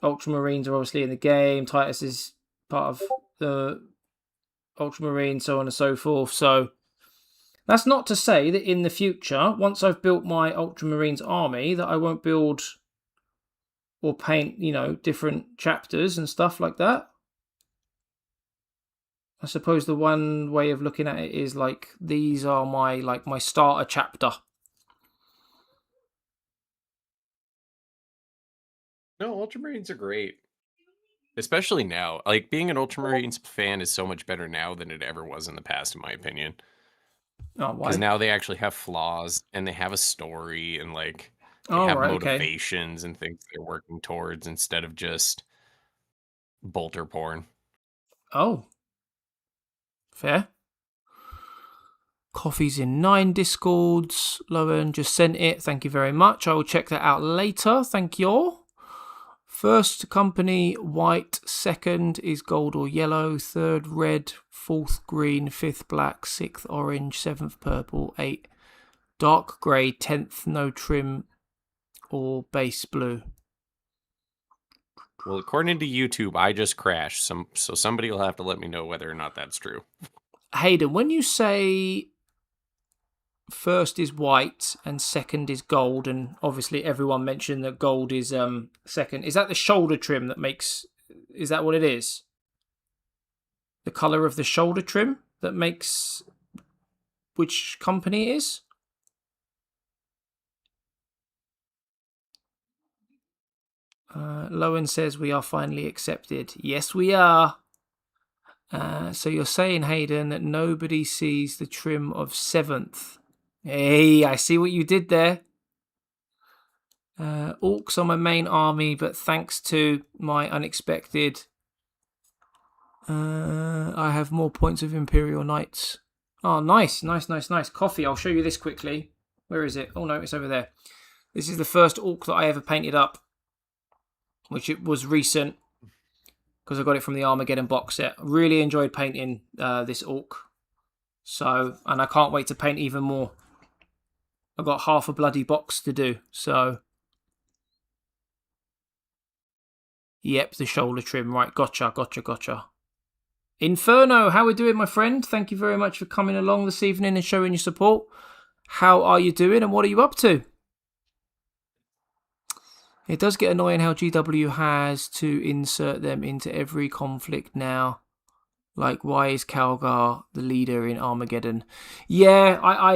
Ultramarines are obviously in the game. Titus is part of the Ultramarine, so on and so forth. So that's not to say that in the future, once I've built my Ultramarines army, that I won't build or paint, different chapters and stuff like that. I suppose the one way of looking at it is like these are my starter chapter. No, Ultramarines are great. Especially now. Like, being an Ultramarines fan is so much better now than it ever was in the past, in my opinion. Oh, why? Because now they actually have flaws, and they have a story, and, like, they Oh, have right, motivations and things they're working towards instead of just bolter porn. Oh. Fair. Coffee's in 9 Discords. Lowen just sent it. Thank you very much. I will check that out later. Thank you all. First company, white. Second is gold or yellow. Third, red. Fourth, green. Fifth, black. Sixth, orange. Seventh, purple. 8, dark grey. 10th, no trim or base blue. Well, according to YouTube, I just crashed. So somebody will have to let me know whether or not that's true. Hayden, when you say first is white and second is gold, and obviously everyone mentioned that gold is second, is that the shoulder trim that makes... Is that what it is? The colour of the shoulder trim that makes which company it is? Lowen says we are finally accepted. Yes, we are. So you're saying, Hayden, that nobody sees the trim of 7th. Hey, I see what you did there. Orcs are my main army, but thanks to my unexpected, I have more points of Imperial Knights. Oh, nice. Coffee, I'll show you this quickly. Where is it? Oh no, it's over there. This is the first Orc that I ever painted up, which it was recent, because I got it from the Armageddon box set. Really enjoyed painting this Orc. So, and I can't wait to paint even more. I've got half a bloody box to do, so... Yep, the shoulder trim. Right, gotcha. Inferno, how we doing, my friend? Thank you very much for coming along this evening and showing your support. How are you doing and what are you up to? It does get annoying how GW has to insert them into every conflict now. Like, why is Calgar the leader in Armageddon? Yeah, I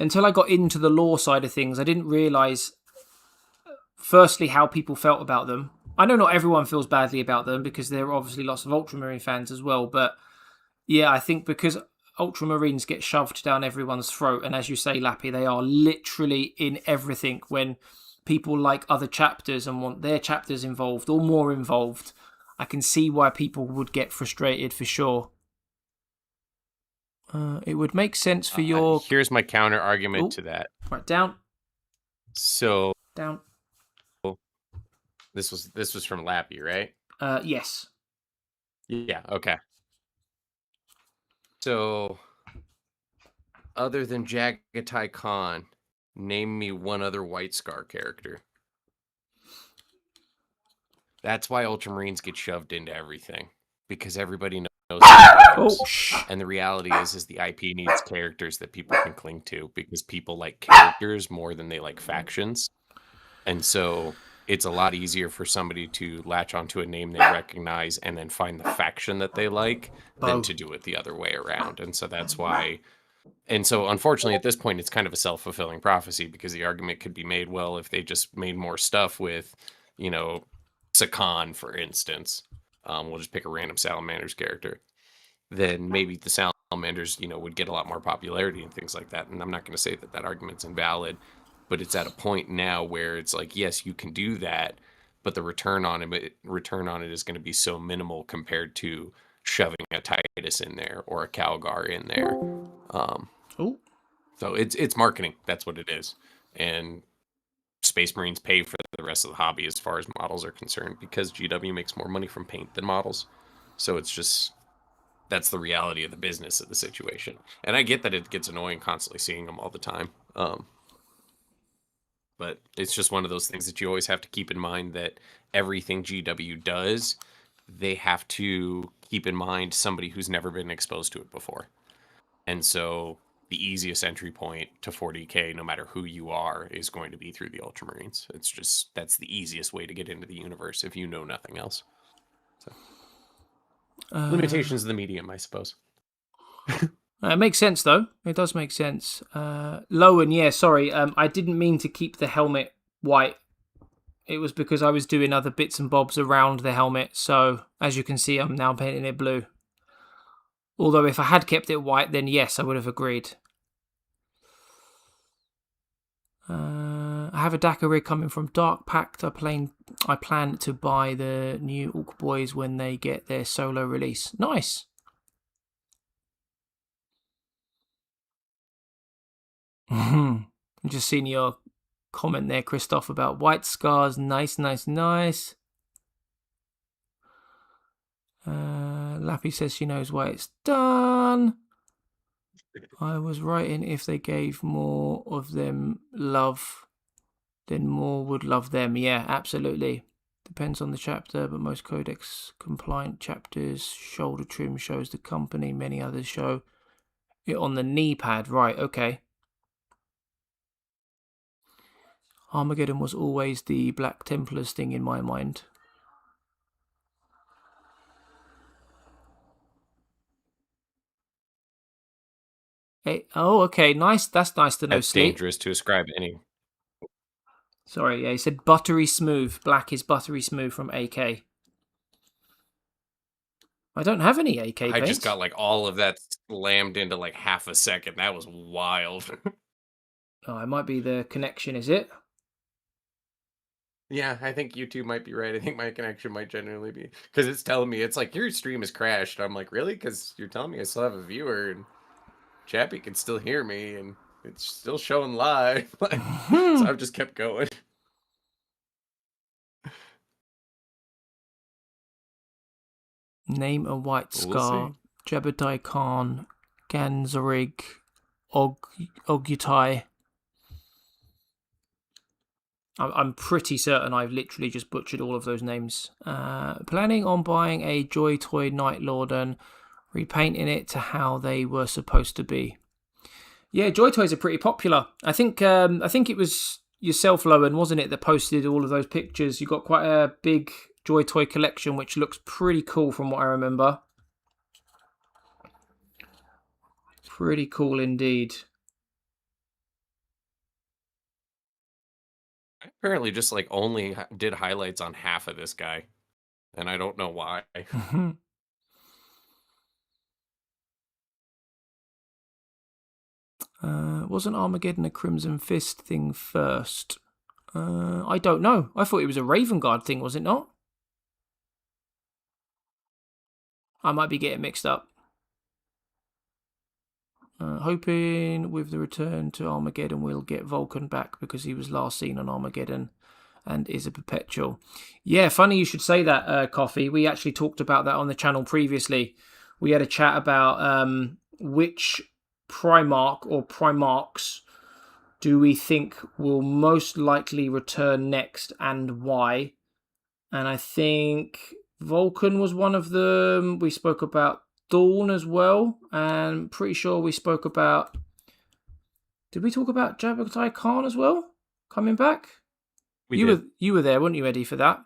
until I got into the lore side of things, I didn't realise, firstly, how people felt about them. I know not everyone feels badly about them, because there are obviously lots of Ultramarine fans as well, but yeah, I think because Ultramarines get shoved down everyone's throat, and as you say, Lappy, they are literally in everything when people like other chapters and want their chapters involved or more involved. I can see why people would get frustrated for sure. It would make sense for your... Here's my counter argument to that. Right, down. So... Down. This was from Lappy, right? Yes. Yeah, okay. So Other than Jagatai Khan, name me one other White Scar character. That's why Ultramarines get shoved into everything, because everybody knows their names. Oh, shh. And the reality is the IP needs characters that people can cling to, because people like characters more than they like factions. And so it's a lot easier for somebody to latch onto a name they recognize and then find the faction that they like than to do it the other way around. And so that's why. And so, unfortunately, at this point, it's kind of a self-fulfilling prophecy, because the argument could be made, well, if they just made more stuff with, Sakan, for instance, we'll just pick a random Salamanders character, then maybe the Salamanders, would get a lot more popularity and things like that. And I'm not going to say that that argument's invalid, but it's at a point now where it's like, yes, you can do that, but the return on it is going to be so minimal compared to shoving a Titus in there or a Calgar in there. So it's marketing. That's what it is. And Space Marines pay for the rest of the hobby as far as models are concerned, because GW makes more money from paint than models. So it's just, that's the reality of the business of the situation. And I get that it gets annoying constantly seeing them all the time. But it's just one of those things that you always have to keep in mind, that everything GW does, they have to keep in mind somebody who's never been exposed to it before. And so the easiest entry point to 40K, no matter who you are, is going to be through the Ultramarines. It's just, that's the easiest way to get into the universe if you know nothing else. So, limitations of the medium, I suppose. It makes sense, though. It does make sense. Lowen, yeah, sorry. I didn't mean to keep the helmet white. It was because I was doing other bits and bobs around the helmet. So, as you can see, I'm now painting it blue. Although if I had kept it white, then yes, I would have agreed. I have a Dakar rig coming from Dark Pact. I plan to buy the new Orc Boys when they get their solo release. Nice. I'm just seeing your comment there, Christoph, about White Scars. Nice. Lappy says she knows why it's done. I was writing, if they gave more of them love, then more would love them. Yeah, absolutely. Depends on the chapter, but most codex compliant chapters, shoulder trim shows the company. Many others show it on the knee pad. Right, okay. Armageddon was always the Black Templars thing in my mind. Hey, oh, okay, nice. That's nice to know. That's dangerous to ascribe any. Sorry, yeah, he said buttery smooth. Black is buttery smooth from AK. I don't have any AK paints. I just got like all of that slammed into like half a second. That was wild. Oh, it might be the connection, is it? Yeah, I think you two might be right. I think my connection might genuinely be, because it's telling me, it's like, your stream has crashed. I'm like, really? Because you're telling me I still have a viewer and Chappie can still hear me and it's still showing live. So I've just kept going. Name a White Scar, Jebediah Khan, Ganzarig, Ogyutai. I'm pretty certain I've literally just butchered all of those names. Planning on buying a Joy Toy Night Lord and repainting it to how they were supposed to be. Yeah, Joy Toys are pretty popular. I think it was yourself, Lowen, wasn't it, that posted all of those pictures? You got quite a big Joy Toy collection, which looks pretty cool from what I remember. Pretty cool indeed. I apparently just like only did highlights on half of this guy, and I don't know why. Wasn't Armageddon a Crimson Fist thing first? I don't know. I thought it was a Raven Guard thing, was it not? I might be getting mixed up. Hoping with the return to Armageddon we'll get Vulcan back, because he was last seen on Armageddon and is a perpetual. Yeah, funny you should say that, Coffee. We actually talked about that on the channel previously. We had a chat about which Primarch or Primarchs do we think will most likely return next and why? And I think Vulcan was one of them. We spoke about Dawn as well. And pretty sure we spoke about... Did we talk about Jabbatai Khan as well? Coming back? You were there, weren't you, Eddie, for that?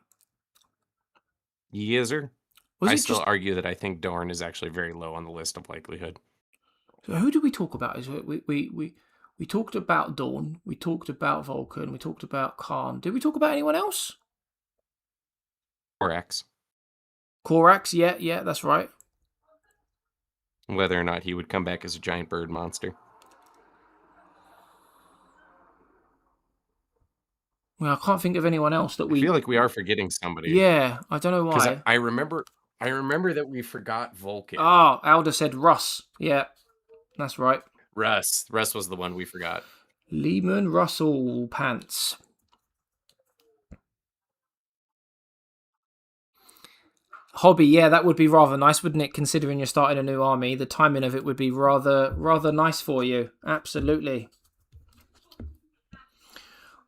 Yes, sir. Was I it still just... argue that I think Dorn is actually very low on the list of likelihood. So who did we talk about? We talked about Dawn. We talked about Vulcan. We talked about Khan. Did we talk about anyone else? Corax. Corax, yeah, that's right. Whether or not he would come back as a giant bird monster. Well, I can't think of anyone else that we... I feel like we are forgetting somebody. Yeah, I don't know why. Because I remember that we forgot Vulcan. Oh, Alda said Russ. Yeah, that's right. Russ was the one we forgot. Lehman Russell Pants. Hobby, yeah, that would be rather nice, wouldn't it? Considering you're starting a new army, the timing of it would be rather nice for you. Absolutely.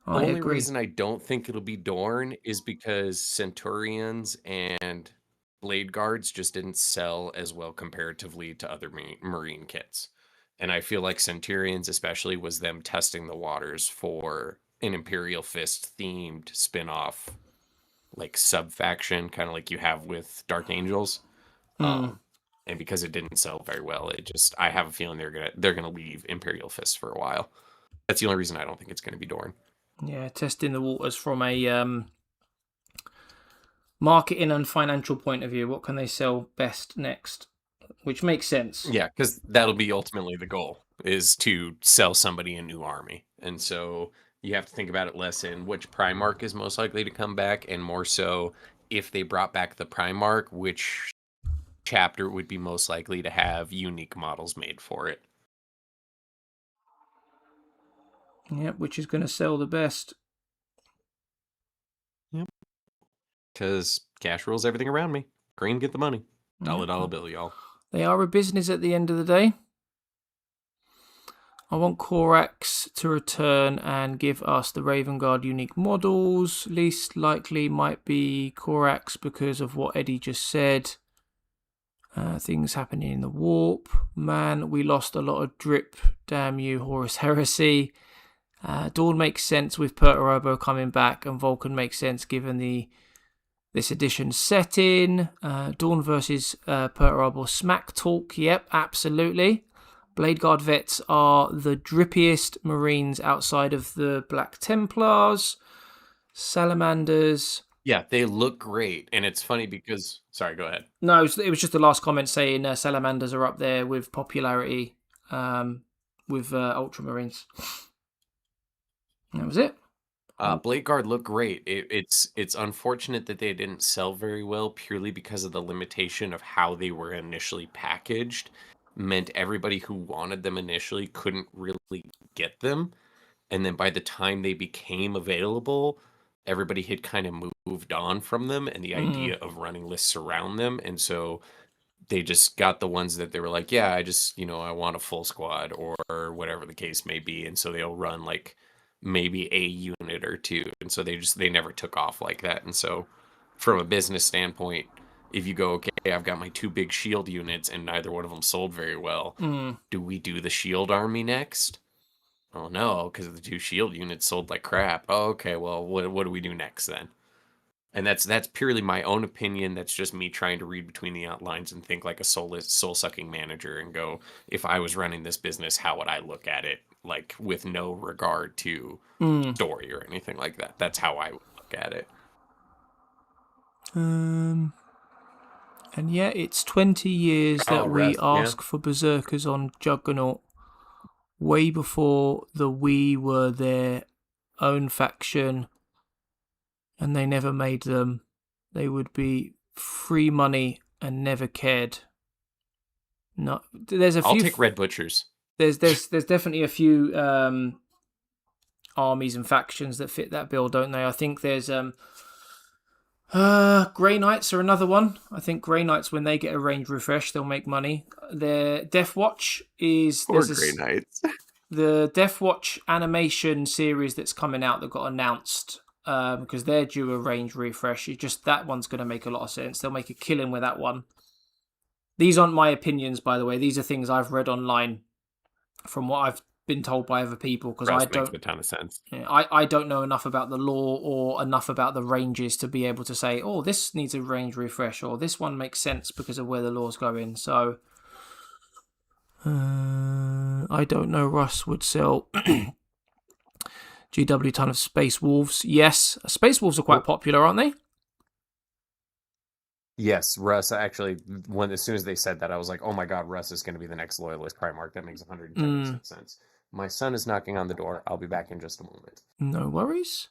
The only reason I don't think it'll be Dorn is because Centurions and Blade Guards just didn't sell as well comparatively to other Marine kits. And I feel like Centurions especially was them testing the waters for an Imperial Fist themed spin-off, like sub-faction, kind of like you have with Dark Angels. And because it didn't sell very well, I have a feeling they're gonna leave Imperial Fist for a while. That's the only reason I don't think it's gonna be Dorn. Yeah, testing the waters from a marketing and financial point of view. What can they sell best next? Which makes sense. Yeah, because that'll be ultimately the goal, is to sell somebody a new army. And so you have to think about it less in which Primarch is most likely to come back, and more so if they brought back the Primarch, which chapter would be most likely to have unique models made for it. Yep, which is going to sell the best. Yep. Because cash rules everything around me. Green, get the money. Dollar bill, y'all. They are a business at the end of the day. I want Corax to return and give us the Raven Guard unique models. Least likely might be Corax because of what Eddie just said. Things happening in the warp. Man, we lost a lot of drip. Damn you, Horus Heresy. Dawn makes sense with Perturbo coming back, and Vulcan makes sense given this edition's setting. Dawn versus Perturbo smack talk. Yep, absolutely. Blade Guard vets are the drippiest Marines outside of the Black Templars. Salamanders. Yeah, they look great, and it's funny because... Sorry, go ahead. No, it was just the last comment saying Salamanders are up there with popularity with Ultramarines. That was it. Blade Guard looked great. It's unfortunate that they didn't sell very well purely because of the limitation of how they were initially packaged. Meant everybody who wanted them initially couldn't really get them. And then by the time they became available, everybody had kind of moved on from them and the idea of running lists around them. And so they just got the ones that they were like, yeah, I want a full squad or whatever the case may be. And so they'll run like maybe a unit or two. And so they never took off like that. And so from a business standpoint, if you go, okay, I've got my 2 big shield units and neither one of them sold very well. Do we do the shield army next? Oh no, because the 2 shield units sold like crap. Oh, okay, well, what do we do next then? And that's purely my own opinion. That's just me trying to read between the outlines and think like a soul-sucking manager and go, if I was running this business, how would I look at it? Like with no regard to story or anything like that. That's how I would look at it. And yeah, it's 20 years that we ask for Berserkers on Juggernaut. Way before we were their own faction. And they never made them. They would be free money and never cared. No, there's a few. I'll take Red Butchers. There's definitely a few armies and factions that fit that bill, don't they? I think there's Grey Knights are another one. I think Grey Knights, when they get a range refresh, they'll make money. Their Death Watch is... Poor Grey Knights. The Death Watch animation series that's coming out that got announced, because they're due a range refresh. It's just that one's going to make a lot of sense. They'll make a killing with that one. These aren't my opinions, by the way. These are things I've read online from what I've been told by other people, because I don't... makes a ton of sense. I don't know enough about the lore or enough about the ranges to be able to say, oh, this needs a range refresh, or this one makes sense because of where the lore's going. So, I don't know. Russ would sell GW ton of Space Wolves. Yes, Space Wolves are quite popular, aren't they? Yes, Russ, actually, as soon as they said that, I was like, oh my god, Russ is going to be the next Loyalist Primarch. That makes 110% sense. My son is knocking on the door. I'll be back in just a moment. No worries.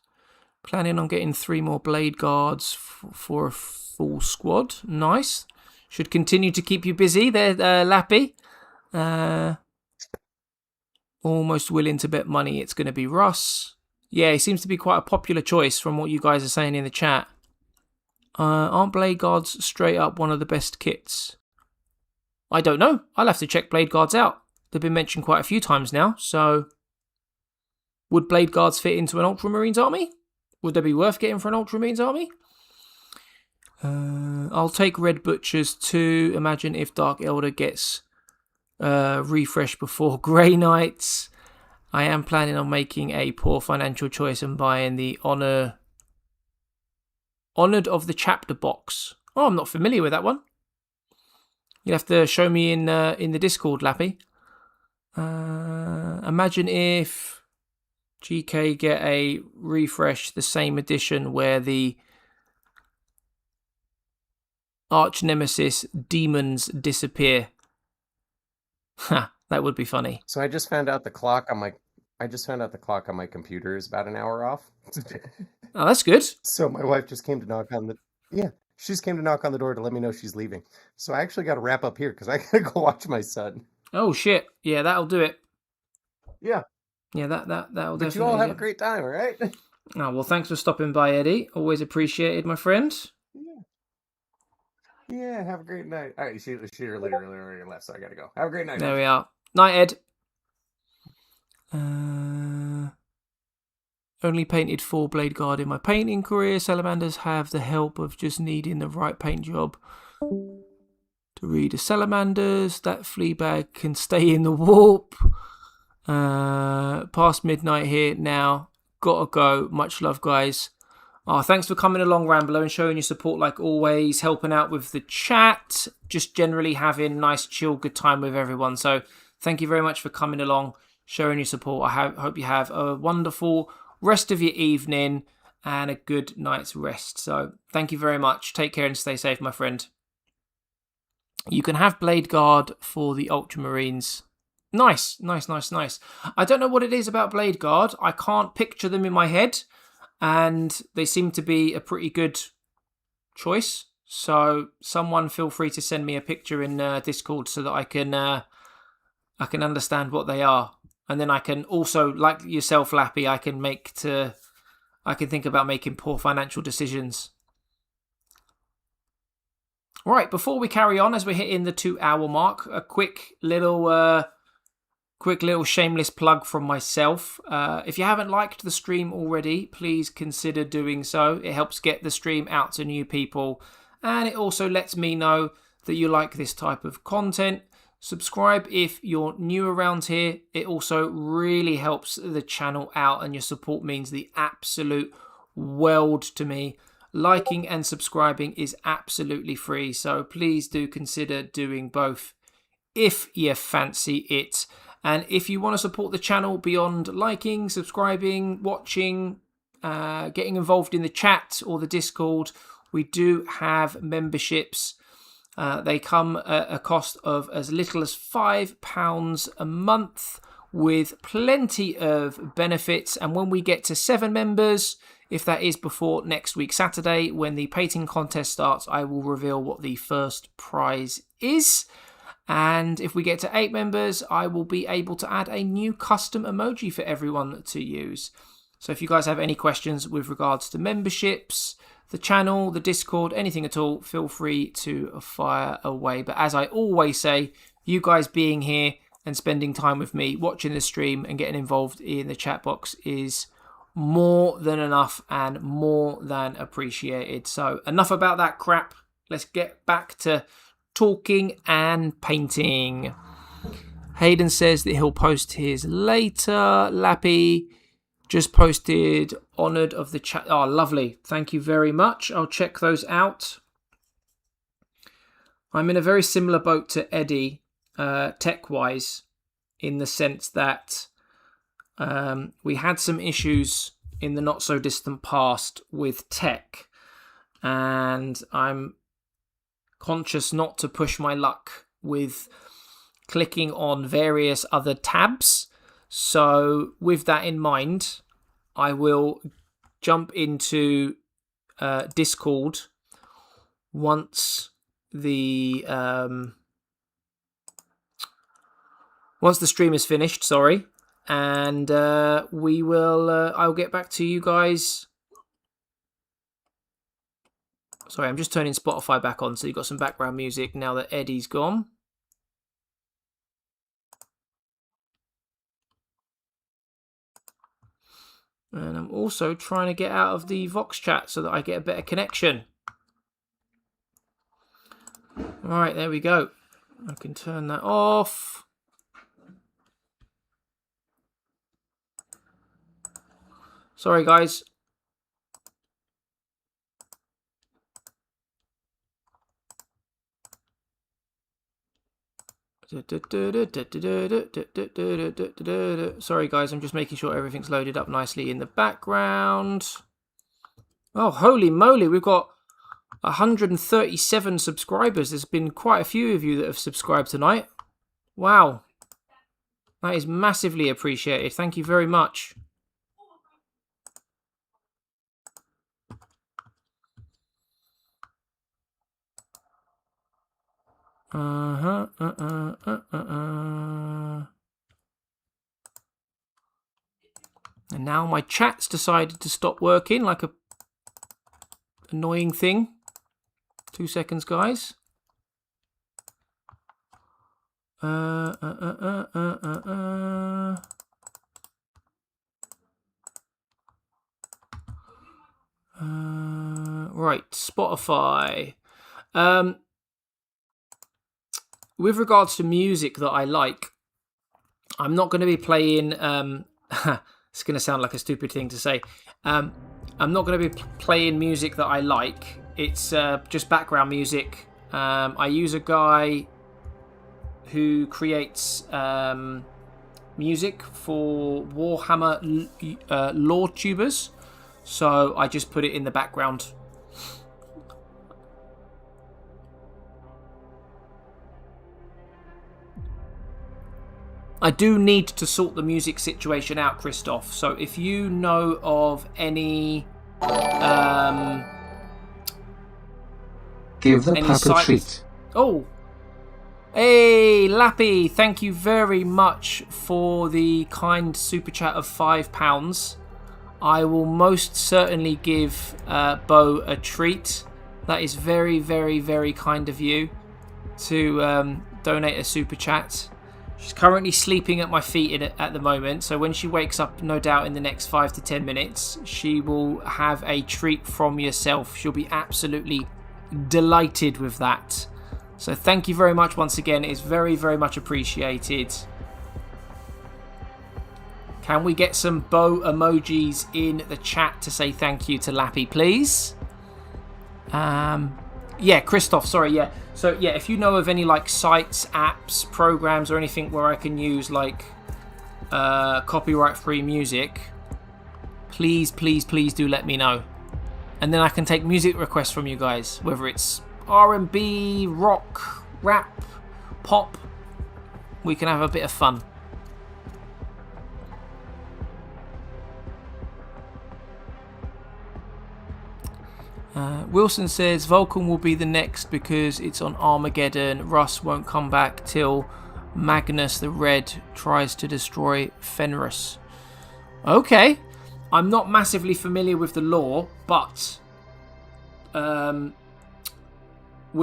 Planning on getting 3 more Blade Guards for a full squad. Nice. Should continue to keep you busy there, Lappy. Almost willing to bet money it's going to be Russ. Yeah, he seems to be quite a popular choice from what you guys are saying in the chat. Aren't Blade Guards straight up one of the best kits? I don't know. I'll have to check Blade Guards out. They've been mentioned quite a few times now, so... Would Blade Guards fit into an Ultramarines army? Would they be worth getting for an Ultramarines army? I'll take Red Butchers too. Imagine if Dark Elder gets refreshed before Grey Knights. I am planning on making a poor financial choice and buying the Honoured of the Chapter box. Oh, I'm not familiar with that one. You'll have to show me in the Discord, Lappy. Imagine if GK get a refresh, the same edition where the arch nemesis demons disappear. Ha, that would be funny. So I just found out the clock on my computer is about an hour off. Oh, that's good. So my wife just came to knock on the... Yeah, she just came to knock on the door to let me know she's leaving. So I actually got to wrap up here because I got to go watch my son. Oh, shit. Yeah, that'll do it. Yeah. Yeah, that'll definitely... But you all have a great time, all right? Oh, well, thanks for stopping by, Eddie. Always appreciated, my friend. Yeah, have a great night. All right, she literally left, so I got to go. Have a great night. There we are. Night, Ed. Only painted 4 Blade Guard in my painting career. Salamanders have the help of just needing the right paint job to read the salamanders. That Fleabag can stay in the warp. Past midnight here now. Gotta go. Much love, guys. Oh, thanks for coming along, Rambler, and showing your support like always. Helping out with the chat. Just generally having a nice, chill, good time with everyone. So thank you very much for coming along, showing your support. I hope you have a wonderful rest of your evening and a good night's rest. So thank you very much. Take care and stay safe, my friend. You can have Blade Guard for the Ultramarines. Nice. I don't know what it is about Blade Guard. I can't picture them in my head, and they seem to be a pretty good choice. So someone feel free to send me a picture in Discord so that I can understand what they are. And then I can also, like yourself, Lappy, I can think about making poor financial decisions. Right, before we carry on, as we're hitting the 2-hour mark, a quick little shameless plug from myself. If you haven't liked the stream already, please consider doing so. It helps get the stream out to new people, and it also lets me know that you like this type of content. Subscribe if you're new around here. It also really helps the channel out, and your support means the absolute world to me. Liking and subscribing is absolutely free, so please do consider doing both if you fancy it. And if you want to support the channel beyond liking, subscribing, watching, getting involved in the chat or the Discord, we do have memberships. They come at a cost of as little as £5 a month with plenty of benefits. And when we get to 7 members, if that is before next week Saturday, when the painting contest starts, I will reveal what the first prize is. And if we get to 8 members, I will be able to add a new custom emoji for everyone to use. So if you guys have any questions with regards to memberships, the channel, the Discord, anything at all, feel free to fire away. But as I always say, you guys being here and spending time with me, watching the stream and getting involved in the chat box is more than enough and more than appreciated. So enough about that crap. Let's get back to talking and painting. Hayden says that he'll post his later. Lappy just posted honoured of the chat. Oh, lovely. Thank you very much. I'll check those out. I'm in a very similar boat to Eddie, tech-wise, in the sense that we had some issues in the not-so-distant past with tech, and I'm conscious not to push my luck with clicking on various other tabs. So with that in mind, I will jump into Discord once the stream is finished, sorry, and we will I'll get back to you guys. Sorry, I'm just turning Spotify back on so you've got some background music now that Eddie's gone. And I'm also trying to get out of the Vox chat so that I get a better connection. Alright, there we go. I can turn that off. Sorry, guys. Sorry guys, I'm just making sure everything's loaded up nicely in the background. Oh, holy moly, we've got 137 subscribers. There's been quite a few of you that have subscribed tonight. Wow. That is massively appreciated. Thank you very much. And now my chat's decided to stop working like a annoying thing. 2 seconds, guys. Right, Spotify. With regards to music that I like, I'm not going to be playing... it's going to sound like a stupid thing to say. I'm not going to be playing music that I like. It's just background music. I use a guy who creates music for Warhammer lore tubers. So I just put it in the background. I do need to sort the music situation out, Christoph. So if you know of any... give the pup a treat. Oh! Hey, Lappy! Thank you very much for the kind super chat of £5. I will most certainly give Bo a treat. That is very, very, very kind of you to donate a super chat. She's currently sleeping at my feet at the moment, so when she wakes up, no doubt in the next 5 to 10 minutes, she will have a treat from yourself. She'll be absolutely delighted with that. So thank you very much once again. It's very, very much appreciated. Can we get some bow emojis in the chat to say thank you to Lappy, please? Yeah, Christoph, sorry, yeah. So, yeah, if you know of any, like, sites, apps, programs, or anything where I can use, like, copyright-free music, please, please, please do let me know. And then I can take music requests from you guys, whether it's R&B, rock, rap, pop. We can have a bit of fun. Wilson says Vulcan will be the next because it's on Armageddon. Russ won't come back till Magnus the Red tries to destroy Fenris. Okay. I'm not massively familiar with the lore, but when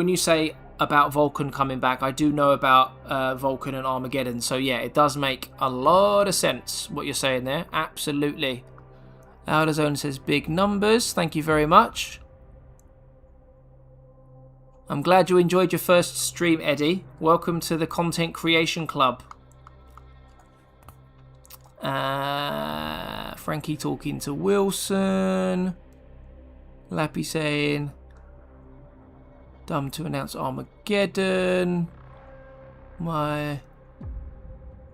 you say about Vulcan coming back, I do know about Vulcan and Armageddon. So yeah, it does make a lot of sense what you're saying there. Absolutely. Outer Zone says big numbers. Thank you very much. I'm glad you enjoyed your first stream, Eddie. Welcome to the Content Creation Club. Frankie talking to Wilson. Lappy saying, dumb to announce Armageddon. My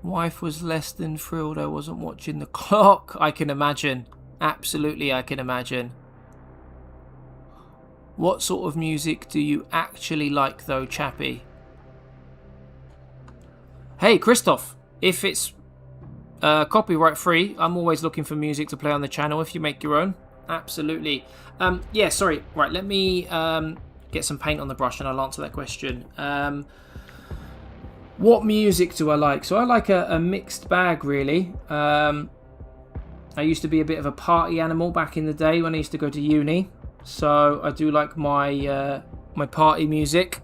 wife was less than thrilled I wasn't watching the clock. I can imagine. Absolutely, I can imagine. What sort of music do you actually like, though, Chappie? Hey, Christoph, if it's copyright free, I'm always looking for music to play on the channel if you make your own. Absolutely. Yeah, sorry. Right, let me get some paint on the brush and I'll answer that question. What music do I like? So I like a mixed bag, really. I used to be a bit of a party animal back in the day when I used to go to uni. So I do like my my party music.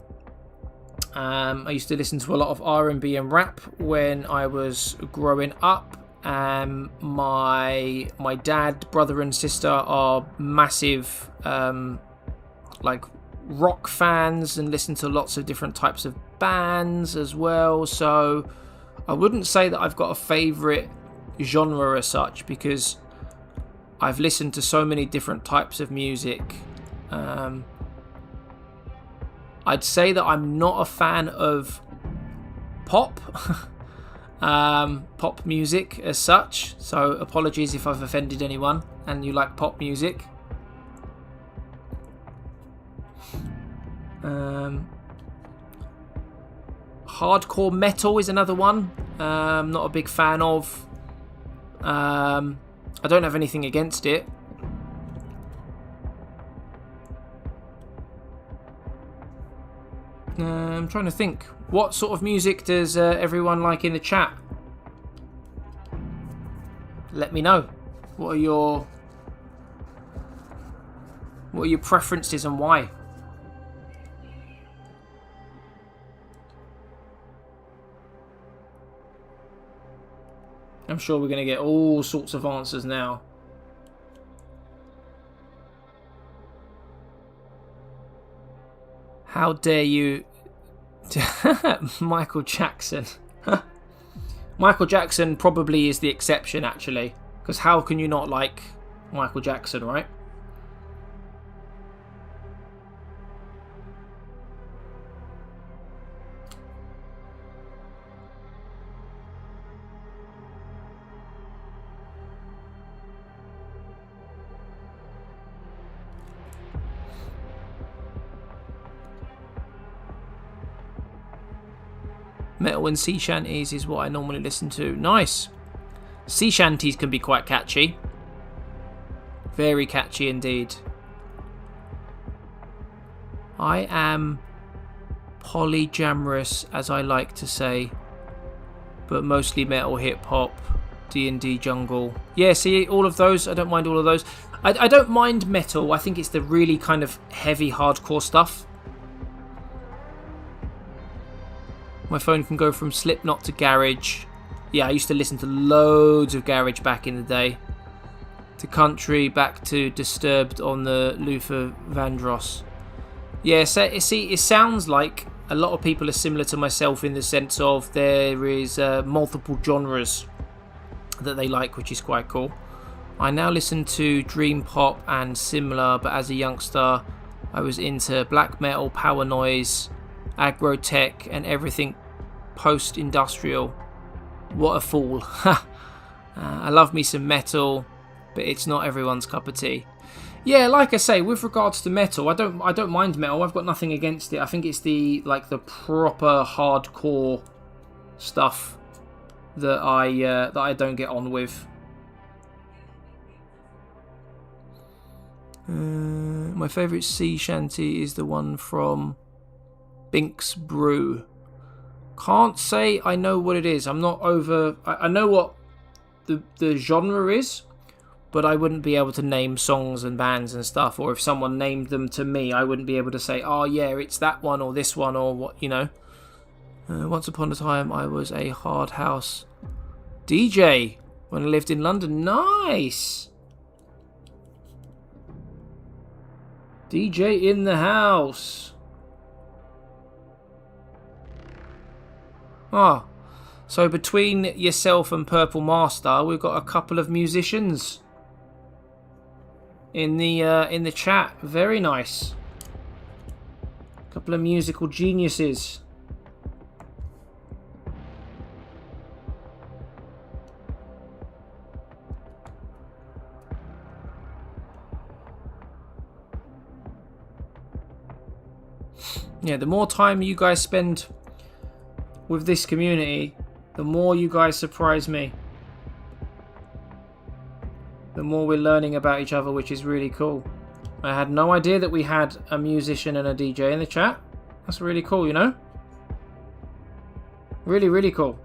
I used to listen to a lot of R&B and rap when I was growing up. My dad, brother and sister are massive like rock fans and listen to lots of different types of bands as well. So I wouldn't say that I've got a favourite genre as such, because I've listened to so many different types of music. I'd say that I'm not a fan of pop pop music as such, so apologies if I've offended anyone and you like pop music. Hardcore metal is another one. Not a big fan of. I don't have anything against it. I'm trying to think. What sort of music does everyone like in the chat? Let me know. What are your preferences and why? I'm sure we're going to get all sorts of answers now. How dare you... Michael Jackson. Michael Jackson probably is the exception, actually. Because how can you not like Michael Jackson, right? Metal and sea shanties is what I normally listen to. Nice. Sea shanties can be quite catchy. Very catchy indeed. I am polyamorous, as I like to say, but mostly metal, hip hop, D&D, jungle. Yeah, see, all of those. I don't mind all of those. I don't mind metal. I think it's the really kind of heavy, hardcore stuff. My phone can go from Slipknot to Garage. Yeah, I used to listen to loads of Garage back in the day. To country, back to Disturbed on the Luther Vandross. Yeah, so, see, it sounds like a lot of people are similar to myself in the sense of there is multiple genres that they like, which is quite cool. I now listen to dream pop and similar, but as a youngster, I was into black metal, power noise, aggro tech, and everything post-industrial. What a fool. I love me some metal, but it's not everyone's cup of tea. Yeah, like I say, with regards to metal, I don't mind metal. I've got nothing against it. I think it's the proper hardcore stuff that I don't get on with. My favourite sea shanty is the one from Bink's Brew. Can't say I know what it is. I'm not over... I know what the genre is, but I wouldn't be able to name songs and bands and stuff. Or if someone named them to me, I wouldn't be able to say, oh yeah, it's that one or this one or what, you know. Once upon a time, I was a hard house DJ when I lived in London. Nice! DJ in the house. Ah, so between yourself and Purple Master, we've got a couple of musicians in the chat. Very nice. A couple of musical geniuses. Yeah, the more time you guys spend with this community, the more you guys surprise me. The more we're learning about each other, which is really cool. I had no idea that we had a musician and a DJ in the chat. That's really cool, you know? Really, really cool.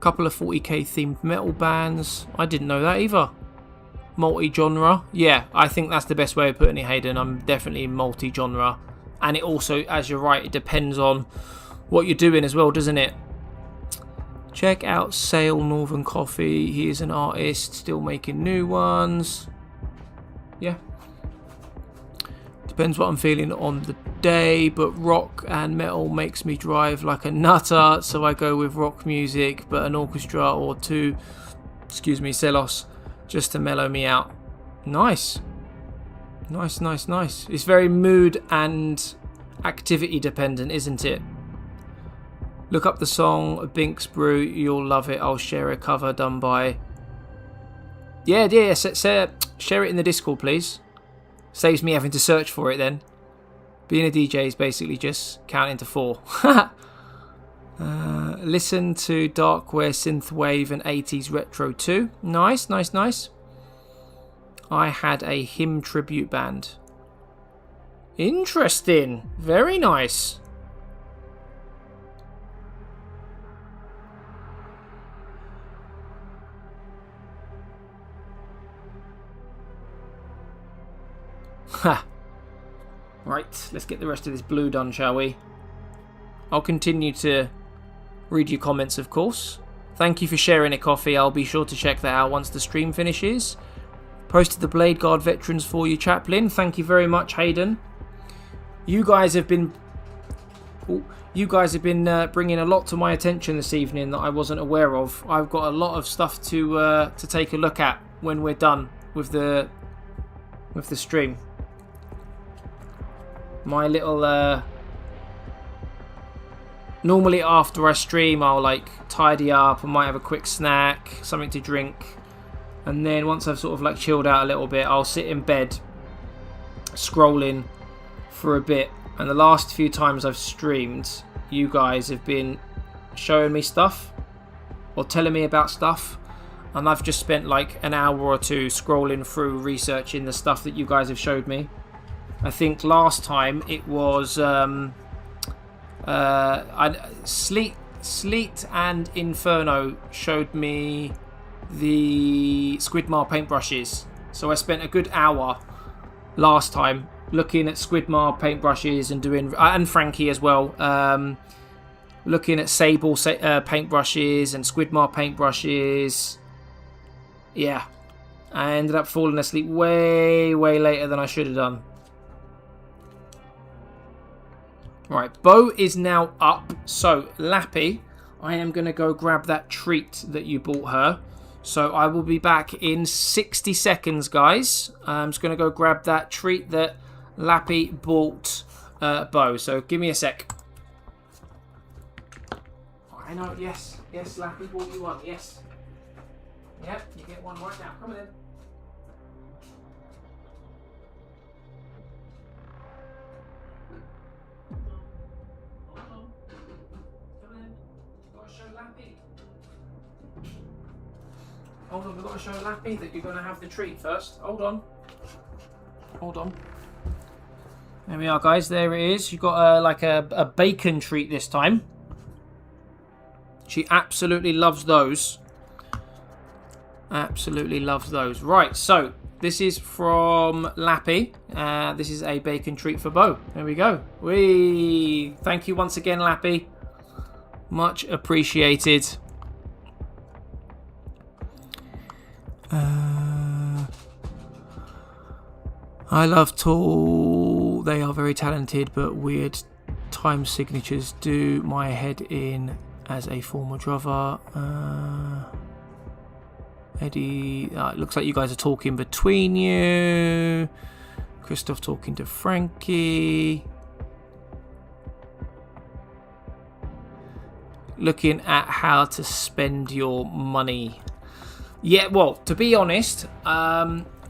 Couple of 40k themed metal bands. I didn't know that either. Multi-genre. Yeah, I think that's the best way of putting it, Hayden. I'm definitely multi-genre. And it also, as you're right, it depends on what you're doing as well, doesn't it? Check out Sale Northern Coffee. He is an artist, still making new ones. Yeah. Depends what I'm feeling on the day, but rock and metal makes me drive like a nutter, so I go with rock music, but an orchestra or two, celos, just to mellow me out. Nice. Nice, nice, nice. It's very mood and activity dependent, isn't it? Look up the song Binks Brew, you'll love it. I'll share a cover done by... Yeah, share it in the Discord, please. Saves me having to search for it then. Being a DJ is basically just counting to 4. Listen to Darkware, Synthwave and 80s Retro too. Nice, nice, nice. I had a hymn tribute band. Interesting. Very nice. Ha. Right, let's get the rest of this blue done, shall we? I'll continue to read your comments, of course. Thank you for sharing it, Coffee. I'll be sure to check that out once the stream finishes. Posted the Blade Guard veterans for you, Chaplain. Thank you very much, Hayden. You guys have been bringing a lot to my attention this evening that I wasn't aware of. I've got a lot of stuff to take a look at when we're done with the stream. My little normally after I stream, I'll like tidy up. I might have a quick snack, something to drink, and then once I've sort of like chilled out a little bit, I'll sit in bed scrolling for a bit. And the last few times I've streamed, you guys have been showing me stuff or telling me about stuff, and I've just spent like an hour or two scrolling through researching the stuff that you guys have showed me. I think last time it was Sleet and Inferno showed me the Squidmar paintbrushes. So I spent a good hour last time looking at Squidmar paintbrushes and doing, and Frankie as well, looking at Sable paintbrushes and Squidmar paintbrushes. Yeah, I ended up falling asleep way later than I should have done. Right, Bo is now up. So, Lappy, I am going to go grab that treat that you bought her. So, I will be back in 60 seconds, guys. I'm just going to go grab that treat that Lappy bought Bo. So, give me a sec. I know, yes, Lappy bought you one, yes. Yep, you get one right now. Come on in. Hold on, we've got to show Lappy that you're going to have the treat first. Hold on. There we are, guys. There it is. You've got like a bacon treat this time. She absolutely loves those. Absolutely loves those. Right, so this is from Lappy. This is a bacon treat for Bo. There we go. Thank you once again, Lappy. Much appreciated. I love Tall. They are very talented, but weird time signatures do my head in as a former drover. Eddie, it looks like you guys are talking between you. Christoph talking to Frankie. Looking at how to spend your money. Yeah, well, to be honest,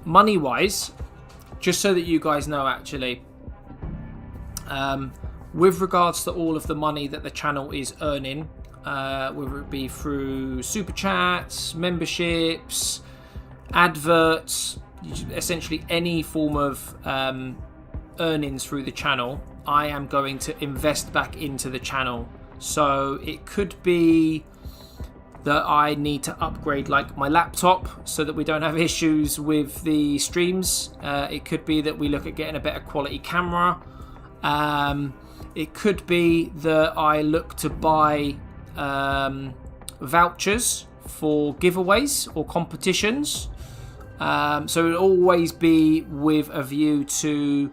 money-wise, just so that you guys know, actually, with regards to all of the money that the channel is earning, whether it be through super chats, memberships, adverts, essentially any form of earnings through the channel, I am going to invest back into the channel. So it could be that I need to upgrade like my laptop so that we don't have issues with the streams. It could be that we look at getting a better quality camera. It could be that I look to buy vouchers for giveaways or competitions. So it'll always be with a view to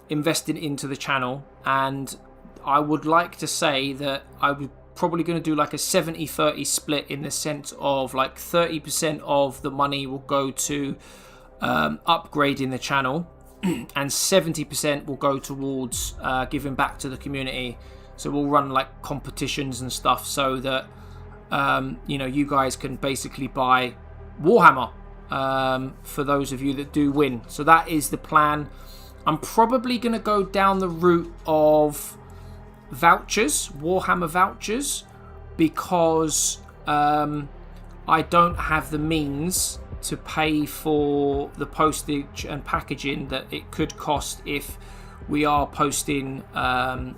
investing into the channel. And I would like to say that I would probably going to do like a 70-30 split, in the sense of like 30% of the money will go to upgrading the channel and 70% will go towards giving back to the community. So we'll run like competitions and stuff so that you guys can basically buy Warhammer for those of you that do win. So that is the plan. I'm probably going to go down the route of vouchers, Warhammer vouchers, because I don't have the means to pay for the postage and packaging that it could cost if we are posting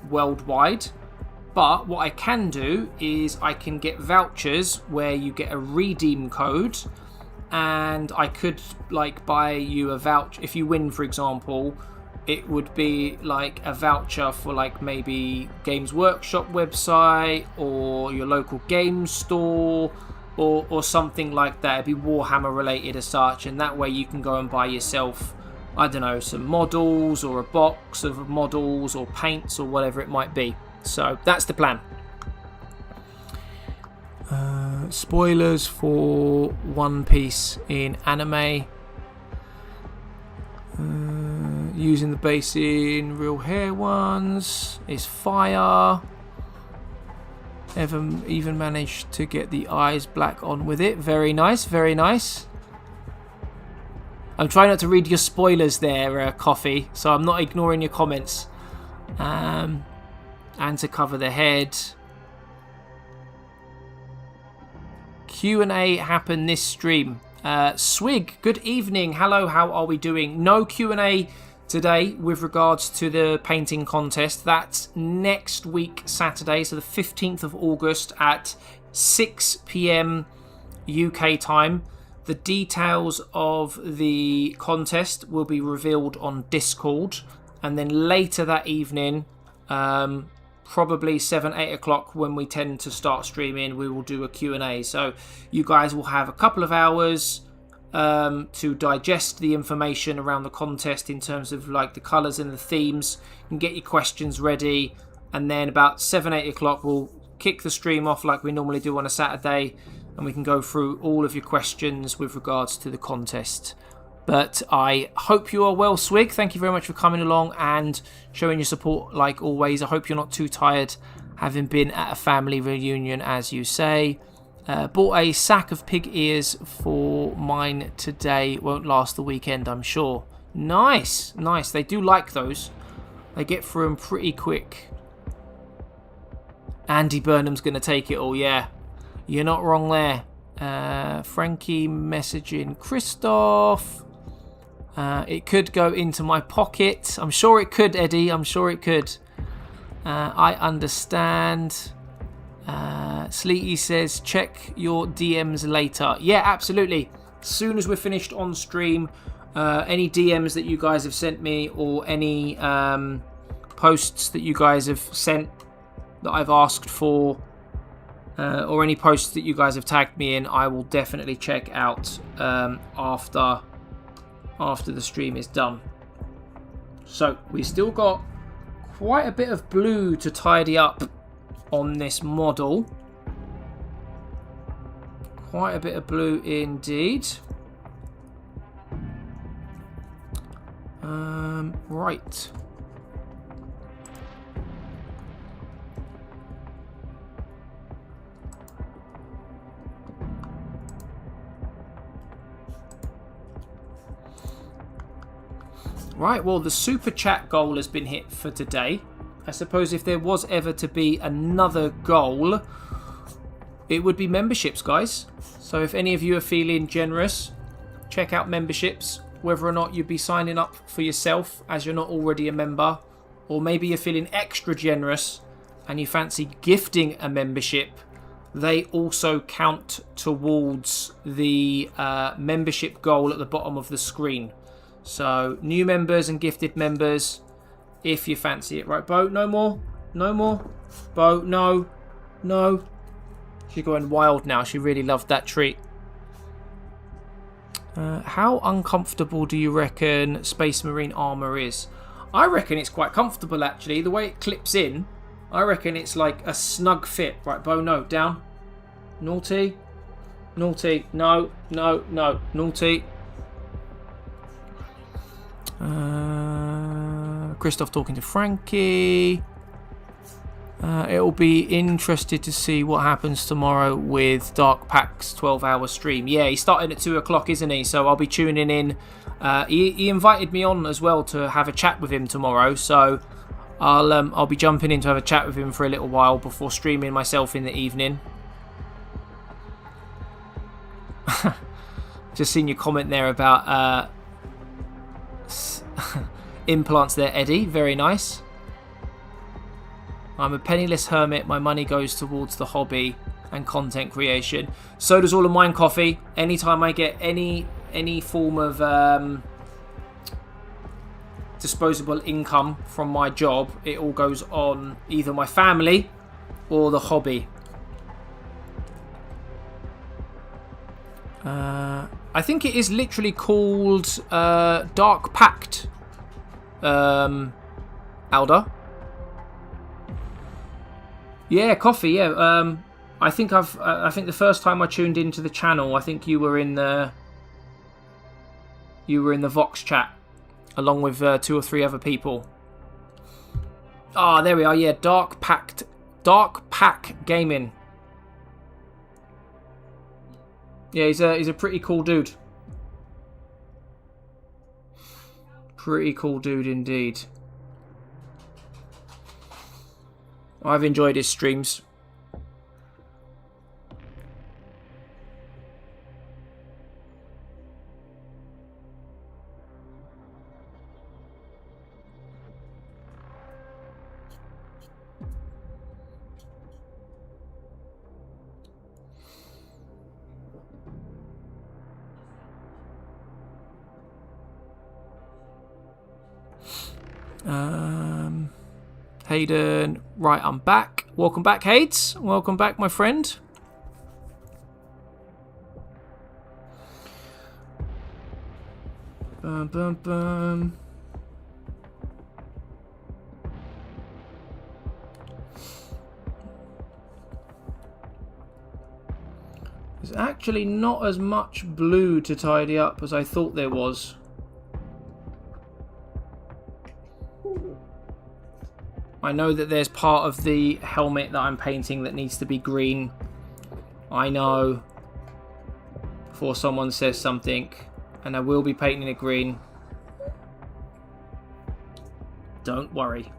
worldwide. But what I can do is I can get vouchers where you get a redeem code, and I could like buy you a voucher. If you win, for example, it would be like a voucher for like maybe Games Workshop website or your local game store or something like that. It'd be Warhammer related as such, and that way you can go and buy yourself, I don't know, some models or a box of models or paints or whatever it might be. So that's the plan. Spoilers for One Piece in anime. Using the base in real hair ones is fire. Even managed to get the eyes black on with it. Very nice, very nice. I'm trying not to read your spoilers there, Coffee, so I'm not ignoring your comments. And to cover the head. Q&A happened this stream. Swig, good evening. Hello, how are we doing? No Q&A today with regards to the painting contest. That's next week, Saturday, so the 15th of August at 6 p.m. UK time. The details of the contest will be revealed on Discord, and then later that evening, probably 7-8 o'clock when we tend to start streaming, we will do a Q&A. So you guys will have a couple of hours to digest the information around the contest in terms of like the colours and the themes, and get your questions ready. And then about 7-8 o'clock we'll kick the stream off like we normally do on a Saturday, and we can go through all of your questions with regards to the contest. But I hope you are well, Swig. Thank you very much for coming along and showing your support like always. I hope you're not too tired, having been at a family reunion, as you say. Bought a sack of pig ears for mine today. Won't last the weekend, I'm sure. Nice, nice. They do like those. They get through them pretty quick. Andy Burnham's going to take it all, yeah. You're not wrong there. Frankie messaging Christoph. It could go into my pocket. I'm sure it could, Eddie. I'm sure it could. I understand. Sleety says, check your DMs later. Yeah, absolutely. As soon as we're finished on stream, any DMs that you guys have sent me or any posts that you guys have sent that I've asked for, or any posts that you guys have tagged me in, I will definitely check out after the stream is done. So we still got quite a bit of blue to tidy up on this model. Quite a bit of blue indeed. Right. Right, well, the super chat goal has been hit for today. I suppose if there was ever to be another goal, it would be memberships, guys. So if any of you are feeling generous, check out memberships. Whether or not you'd be signing up for yourself as you're not already a member, or maybe you're feeling extra generous and you fancy gifting a membership, they also count towards the membership goal at the bottom of the screen. So new members and gifted members, if you fancy it. Right, Bo, no more? No more? Bo, no. No. She's going wild now. She really loved that treat. How uncomfortable do you reckon Space Marine armor is? I reckon it's quite comfortable, actually. The way it clips in, I reckon it's like a snug fit. Right, Bo, no. Down. Naughty. Naughty. No. No. No. Naughty. Christoph talking to Frankie. It'll be interesting to see what happens tomorrow with Dark Pack's 12-hour stream. Yeah, he's starting at 2 o'clock, isn't he? So I'll be tuning in. He invited me on as well to have a chat with him tomorrow. So I'll be jumping in to have a chat with him for a little while before streaming myself in the evening. Just seen your comment there about implants there, Eddie. Very nice. I'm a penniless hermit. My money goes towards the hobby and content creation. So does all of mine, Coffee. Anytime I get any form of disposable income from my job, it all goes on either my family or the hobby. I think it is literally called Dark Pact, Alda. Yeah, Coffee. Yeah, I think the first time I tuned into the channel, I think you were in the Vox chat, along with 2 or 3 other people. Ah, there we are. Yeah, Dark Pack Gaming. Yeah, he's a pretty cool dude. Pretty cool dude indeed. I've enjoyed his streams. Hayden, right, I'm back. Welcome back, Hades. Welcome back, my friend. Bum, bum, bum. There's actually not as much blue to tidy up as I thought there was. I know that there's part of the helmet that I'm painting that needs to be green. I know. Before someone says something. And I will be painting it green. Don't worry.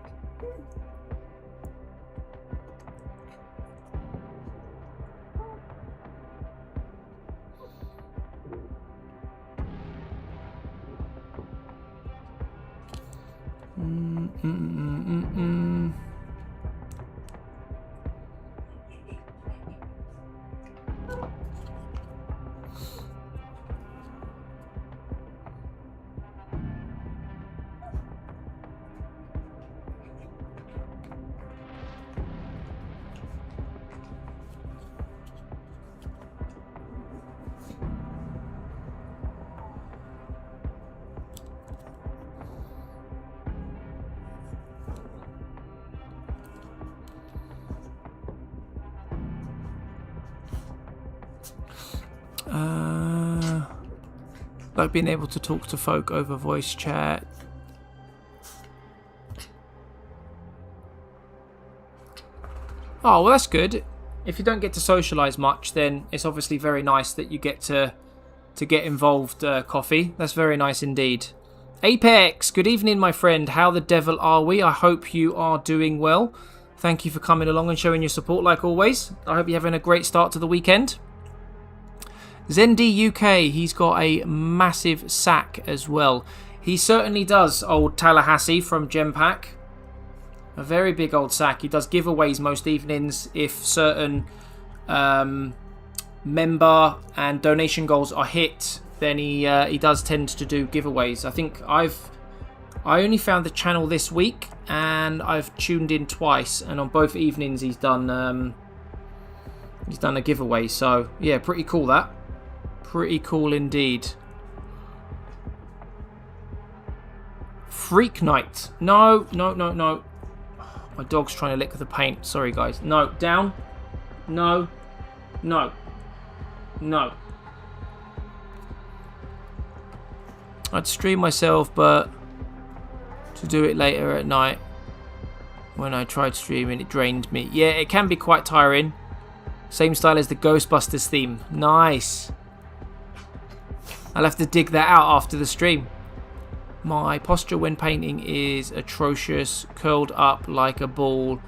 Like being able to talk to folk over voice chat. Oh, well, that's good. If you don't get to socialise much, then it's obviously very nice that you get to get involved, Coffee. That's very nice indeed. Apex, good evening, my friend. How the devil are we? I hope you are doing well. Thank you for coming along and showing your support like always. I hope you're having a great start to the weekend. Zendi UK, he's got a massive sack as well. He certainly does, old Tallahassee from Gempack. A very big old sack. He does giveaways most evenings if certain member and donation goals are hit. Then he does tend to do giveaways. I think I only found the channel this week and I've tuned in twice, and on both evenings he's done a giveaway. So yeah, pretty cool that. Pretty cool indeed. Freak Night. No. My dog's trying to lick the paint. Sorry, guys. No. Down. No. I'd stream myself, but to do it later at night. When I tried streaming, it drained me. Yeah, it can be quite tiring. Same style as the Ghostbusters theme. Nice. I'll have to dig that out after the stream. My posture when painting is atrocious, curled up like a ball.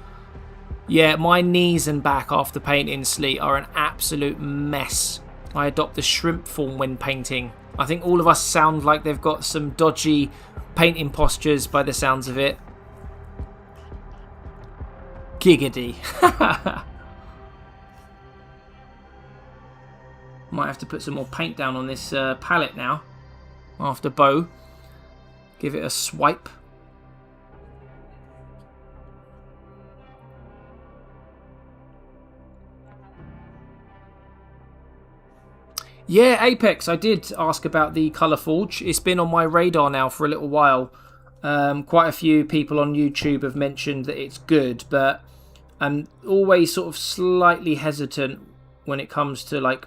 Yeah, my knees and back after painting Sleet are an absolute mess. I adopt the shrimp form when painting. I think all of us sound like they've got some dodgy painting postures by the sounds of it. Giggity. Might have to put some more paint down on this palette now. After Bo. Give it a swipe. Yeah, Apex, I did ask about the Colour Forge. It's been on my radar now for a little while. Quite a few people on YouTube have mentioned that it's good, but I'm always sort of slightly hesitant when it comes to like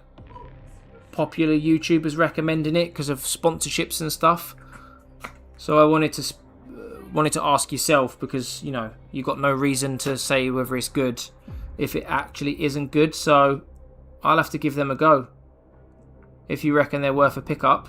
popular YouTubers recommending it because of sponsorships and stuff. So I wanted to ask yourself, because you know you got no reason to say whether it's good if it actually isn't good. So I'll have to give them a go if you reckon they're worth a pickup.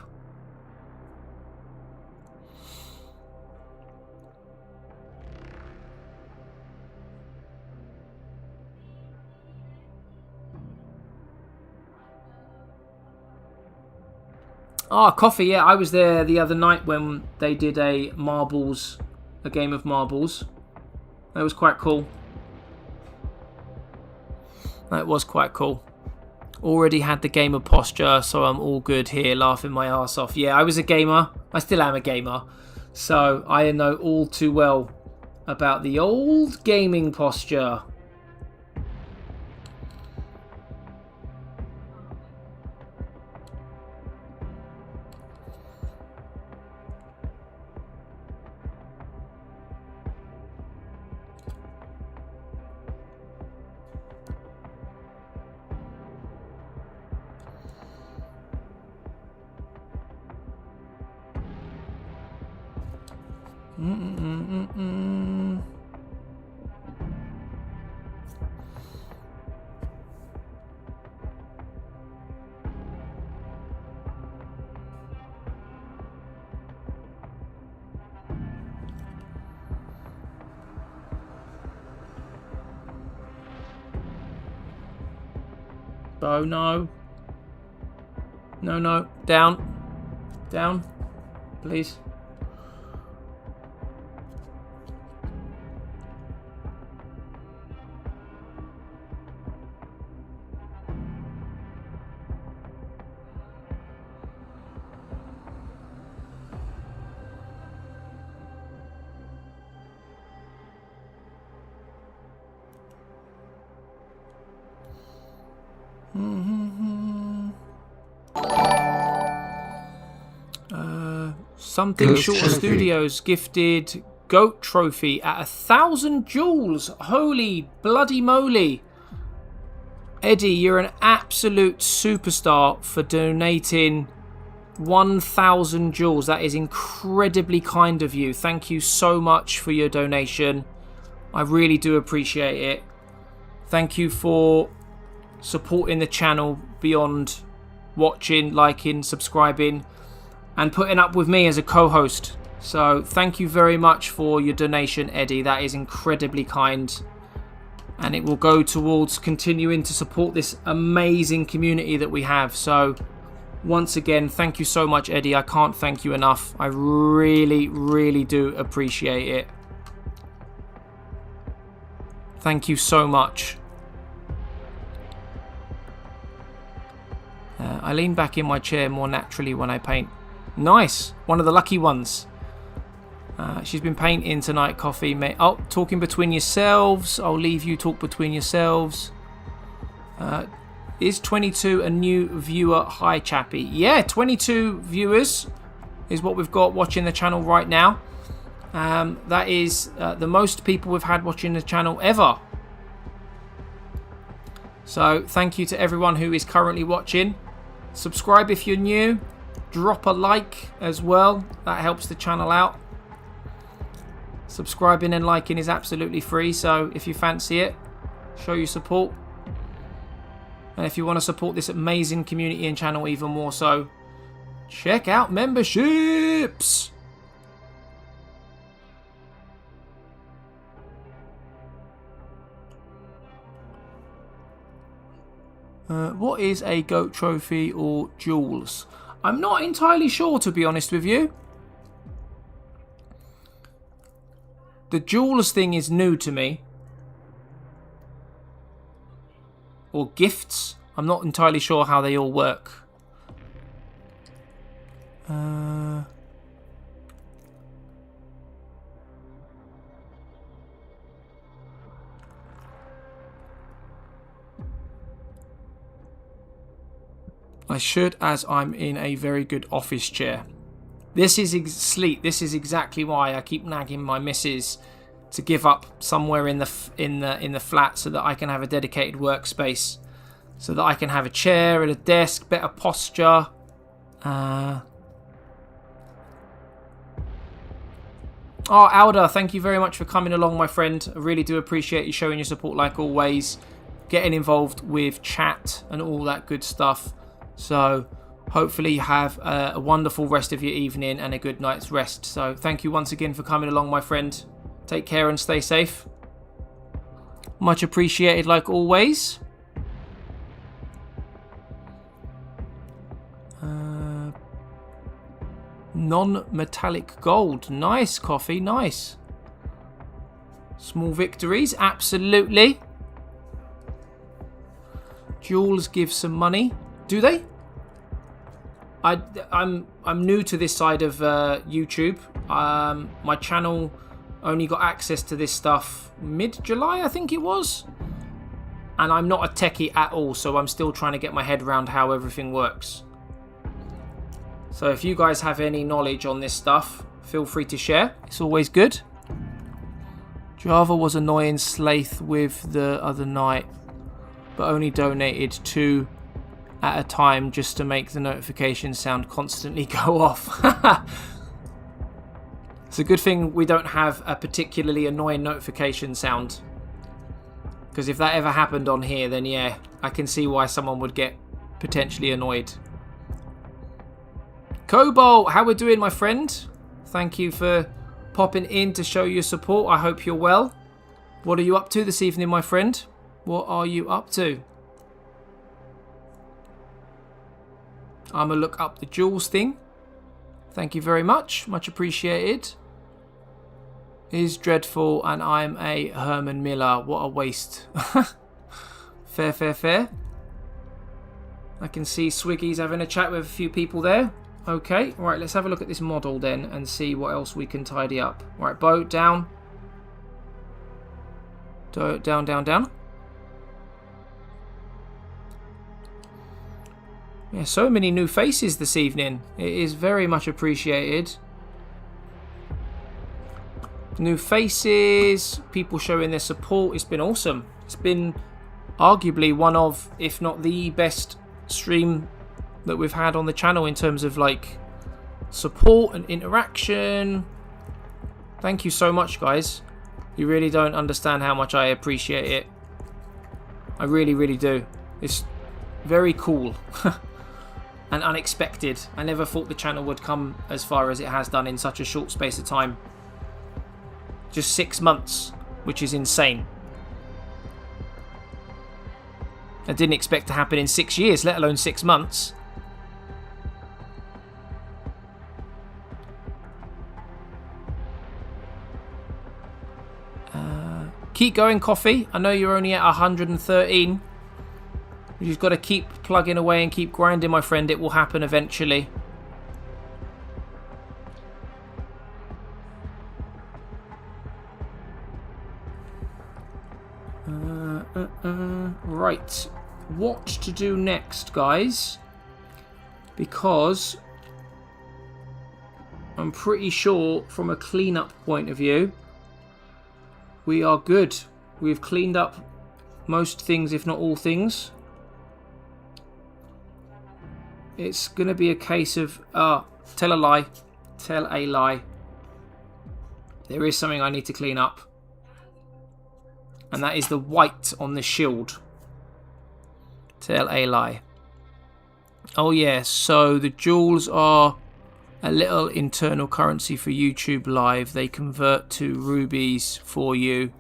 Ah, Coffee, yeah, I was there the other night when they did a game of marbles. That was quite cool. That was quite cool. Already had the gamer posture, so I'm all good here, laughing my arse off. Yeah, I was a gamer. I still am a gamer. So I know all too well about the old gaming posture. Oh no. No. Down. Please. Something Short Studios gifted Goat Trophy at 1,000 joules. Holy bloody moly. Eddie, you're an absolute superstar for donating 1,000 jewels. That is incredibly kind of you. Thank you so much for your donation. I really do appreciate it. Thank you for supporting the channel beyond watching, liking, subscribing, and putting up with me as a co-host. So thank you very much for your donation, Eddie. That is incredibly kind. And it will go towards continuing to support this amazing community that we have. So once again, thank you so much, Eddie. I can't thank you enough. I really, really do appreciate it. Thank you so much. I lean back in my chair more naturally when I paint. Nice. One of the lucky ones. She's been painting tonight, Coffee, mate. Oh, talking between yourselves. I'll leave you talk between yourselves. Is 22 a new viewer? Hi, Chappy. Yeah, 22 viewers is what we've got watching the channel right now. That is the most people we've had watching the channel ever. So thank you to everyone who is currently watching. Subscribe if you're new. Drop a like as well. That helps the channel out. Subscribing and liking is absolutely free. So if you fancy it, show your support. And if you want to support this amazing community and channel even more so, check out memberships. What is a goat trophy or jewels? I'm not entirely sure, to be honest with you. The jewels thing is new to me. Or gifts. I'm not entirely sure how they all work. I should, as I'm in a very good office chair. This is sleep. This is exactly why I keep nagging my missus to give up somewhere in the flat so that I can have a dedicated workspace, so that I can have a chair and a desk, better posture. Oh, Alda, thank you very much for coming along, my friend. I really do appreciate you showing your support like always, getting involved with chat and all that good stuff. So hopefully you have a wonderful rest of your evening and a good night's rest. So thank you once again for coming along, my friend. Take care and stay safe. Much appreciated like always. Non-metallic gold. Nice, Coffee. Nice. Small victories. Absolutely. Jewels give some money. Do they? I'm new to this side of YouTube. My channel only got access to this stuff mid-July, I think it was. And I'm not a techie at all, so I'm still trying to get my head around how everything works. So if you guys have any knowledge on this stuff, feel free to share. It's always good. Java was annoying Slaith with the other night, but only donated 2 at a time just to make the notification sound constantly go off. It's a good thing we don't have a particularly annoying notification sound, because if that ever happened on here, then yeah, I can see why someone would get potentially annoyed. Cobalt, how we're doing, my friend? Thank you for popping in to show your support. I hope you're well. What are you up to this evening, my friend? What are you up to? I'm going to look up the jewels thing. Thank you very much. Much appreciated. Is dreadful and I'm a Herman Miller. What a waste. Fair, fair, fair. I can see Swiggy's having a chat with a few people there. Okay, right, let's have a look at this model then and see what else we can tidy up. Right, boat down. Down, down, down. Yeah, so many new faces this evening. It is very much appreciated. New faces, people showing their support. It's been awesome. It's been arguably one of, if not the best stream that we've had on the channel in terms of like support and interaction. Thank you so much, guys. You really don't understand how much I appreciate it. I really, really do. It's very cool and unexpected. I never thought the channel would come as far as it has done in such a short space of time. Just 6 months, which is insane. I didn't expect to happen in 6 years, let alone 6 months. Keep going, Coffee. I know you're only at 113. You just got to keep plugging away and keep grinding, my friend. It will happen eventually. Right. What to do next, guys? Because I'm pretty sure from a cleanup point of view, we are good. We've cleaned up most things, if not all things. It's going to be a case of... tell a lie. Tell a lie. There is something I need to clean up. And that is the white on the shield. Tell a lie. Oh yes, so the jewels are a little internal currency for YouTube Live. They convert to rubies for you.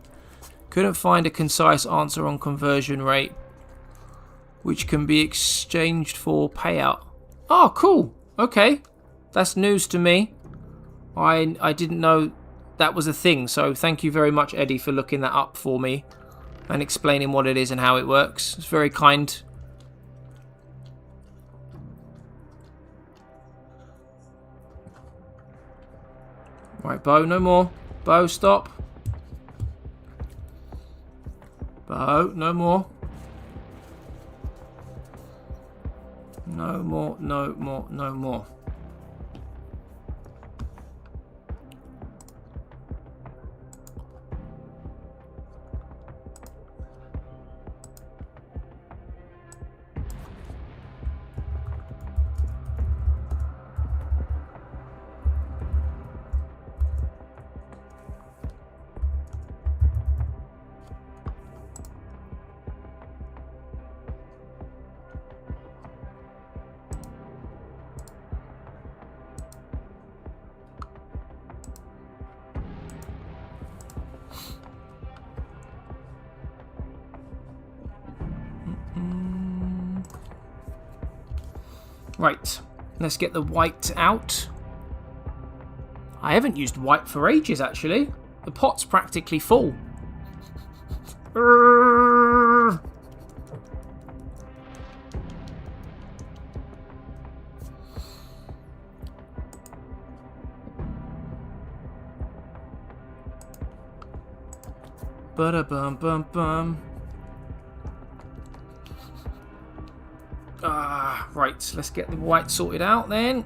Couldn't find a concise answer on conversion rate, which can be exchanged for payout. Oh, cool. Okay. That's news to me. I didn't know that was a thing, so thank you very much, Eddie, for looking that up for me and explaining what it is and how it works. It's very kind. Right, Bo, no more. Bo, stop. Bo, no more. No more, no more, no more. Right, let's get the white out. I haven't used white for ages, actually. The pot's practically full. Ba-da-bum-bum-bum. Right, let's get the white sorted out then.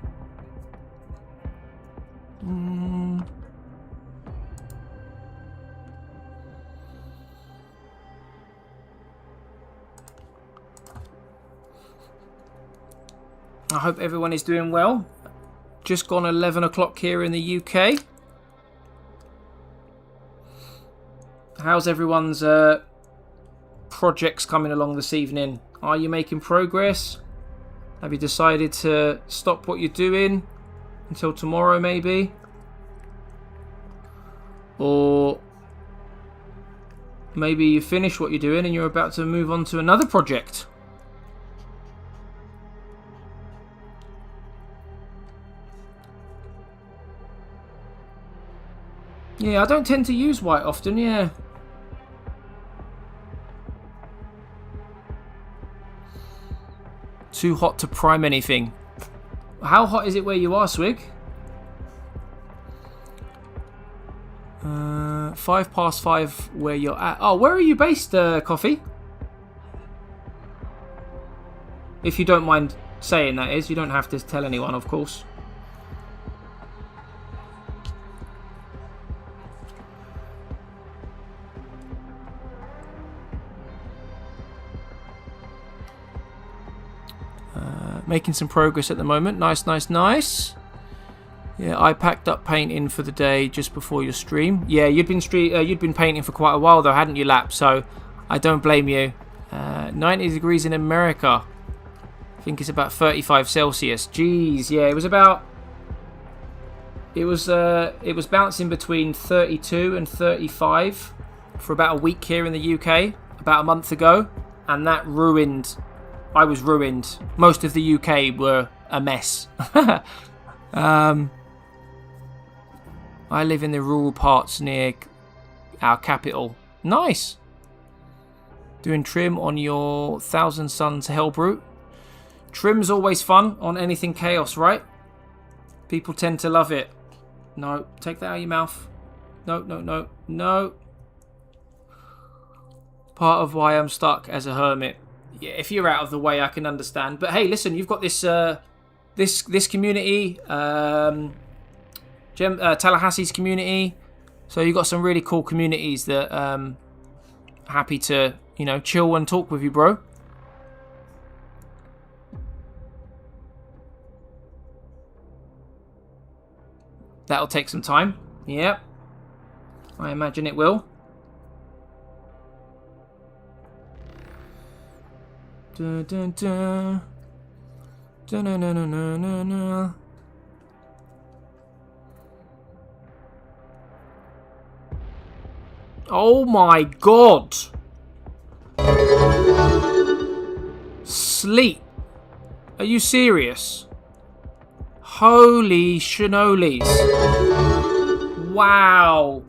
I hope everyone is doing well. Just gone 11 o'clock here in the UK. How's everyone's projects coming along this evening? Are you making progress? Have you decided to stop what you're doing until tomorrow maybe? Or maybe you finish what you're doing and you're about to move on to another project? Yeah, I don't tend to use white often, yeah. Too hot to prime anything. How hot is it where you are, Swig? 5:05 where you're at. Oh, where are you based, Coffee? If you don't mind saying, that is. You don't have to tell anyone, of course. Making some progress at the moment. Nice, nice, nice. Yeah, I packed up painting for the day just before your stream. Yeah, you'd been painting for quite a while though, hadn't you, Lap? So I don't blame you. 90 degrees in America. I think it's about 35 Celsius. Jeez, yeah, it was bouncing between 32 and 35 for about a week here in the UK about a month ago, and that I was ruined. Most of the UK were a mess. I live in the rural parts near our capital. Nice. Doing trim on your Thousand Suns Hellbrute. Trim's always fun on anything Chaos, right? People tend to love it. No, take that out of your mouth. No, no, no, no. Part of why I'm stuck as a hermit. Yeah, if you're out of the way, I can understand. But hey, listen, you've got this this community, Tallahassee's community. So you've got some really cool communities that happy to, chill and talk with you, bro. That'll take some time. Yep. I imagine it will. Dun, dun, dun. Dun, dun, dun, dun, dun, dun, dun. Oh my god! Sleep. Are you serious? Holy shinolis. Wow.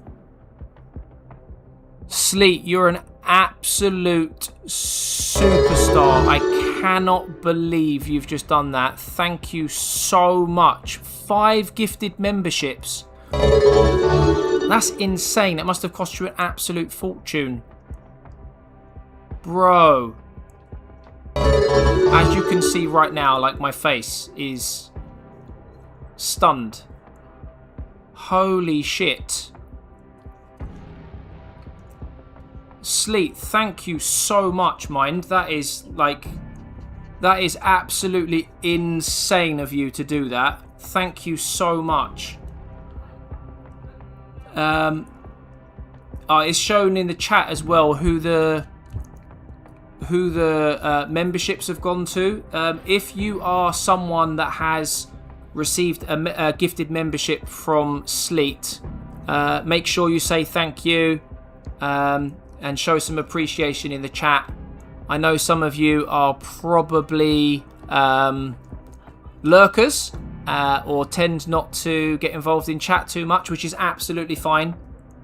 Sleet, you're an absolute superstar. I cannot believe you've just done that. Thank you so much. 5 gifted memberships. That's insane. That must have cost you an absolute fortune. Bro. As you can see right now, like, my face is stunned. Holy shit. Sleet, thank you so much, Mind. That is absolutely insane of you to do that. Thank you so much. It's shown in the chat as well who the memberships have gone to. If you are someone that has received a gifted membership from Sleet, make sure you say thank you and show some appreciation in the chat. I know some of you are probably lurkers or tend not to get involved in chat too much, which is absolutely fine.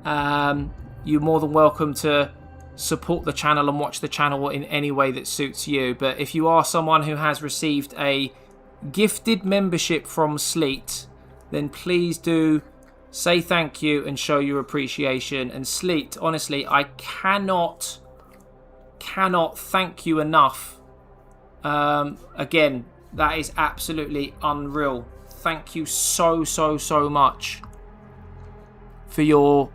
You're more than welcome to support the channel and watch the channel in any way that suits you. But if you are someone who has received a gifted membership from Sleet, then please do say thank you and show your appreciation. And Sleet, honestly, I cannot thank you enough. Again, that is absolutely unreal. Thank you so much for your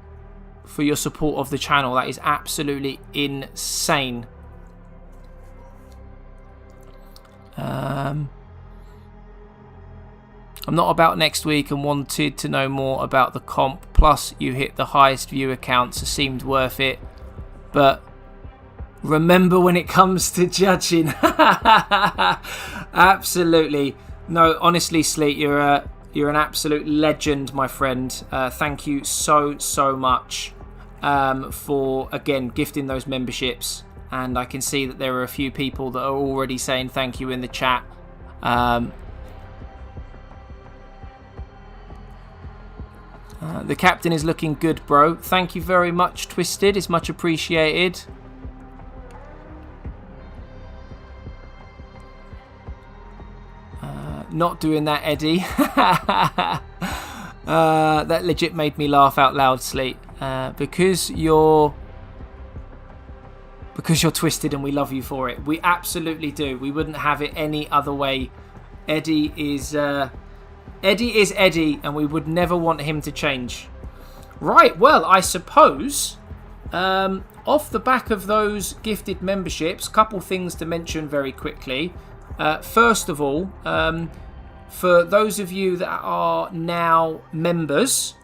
support of the channel. That is absolutely insane. I'm not about next week and wanted to know more about the comp. Plus, you hit the highest viewer counts, so seemed worth it. But remember when it comes to judging. Absolutely. No, honestly, Sleet, you're an absolute legend, my friend. Thank you so much for, again, gifting those memberships. And I can see that there are a few people that are already saying thank you in the chat. The captain is looking good, bro. Thank you very much, Twisted. It's much appreciated. Not doing that, Eddie. That legit made me laugh out loud, Sleet. Because you're Twisted and we love you for it. We absolutely do. We wouldn't have it any other way. Eddie is Eddie, and we would never want him to change. Right, well, I suppose off the back of those gifted memberships, couple things to mention very quickly. First of all, for those of you that are now members,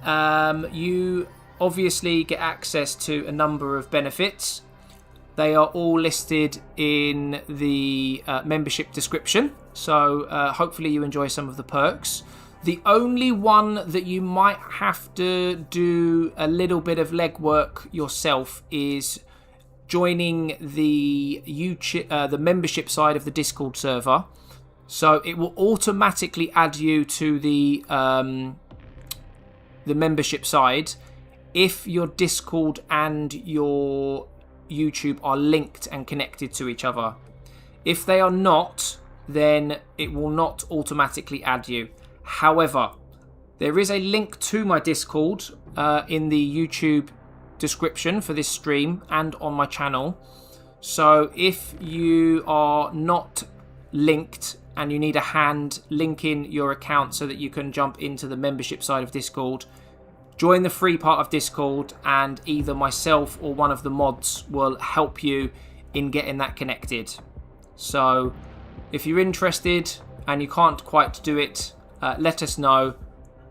you obviously get access to a number of benefits. They are all listed in the membership description, so hopefully you enjoy some of the perks. The only one that you might have to do a little bit of legwork yourself is joining the the membership side of the Discord server. So it will automatically add you to the membership side if your Discord and your YouTube are linked and connected to each other. If they are not, then it will not automatically add you. However, there is a link to my Discord in the YouTube description for this stream and on my channel. So if you are not linked and you need a hand linking your account so that you can jump into the membership side of Discord, join the free part of Discord and either myself or one of the mods will help you in getting that connected. So if you're interested and you can't quite do it, let us know.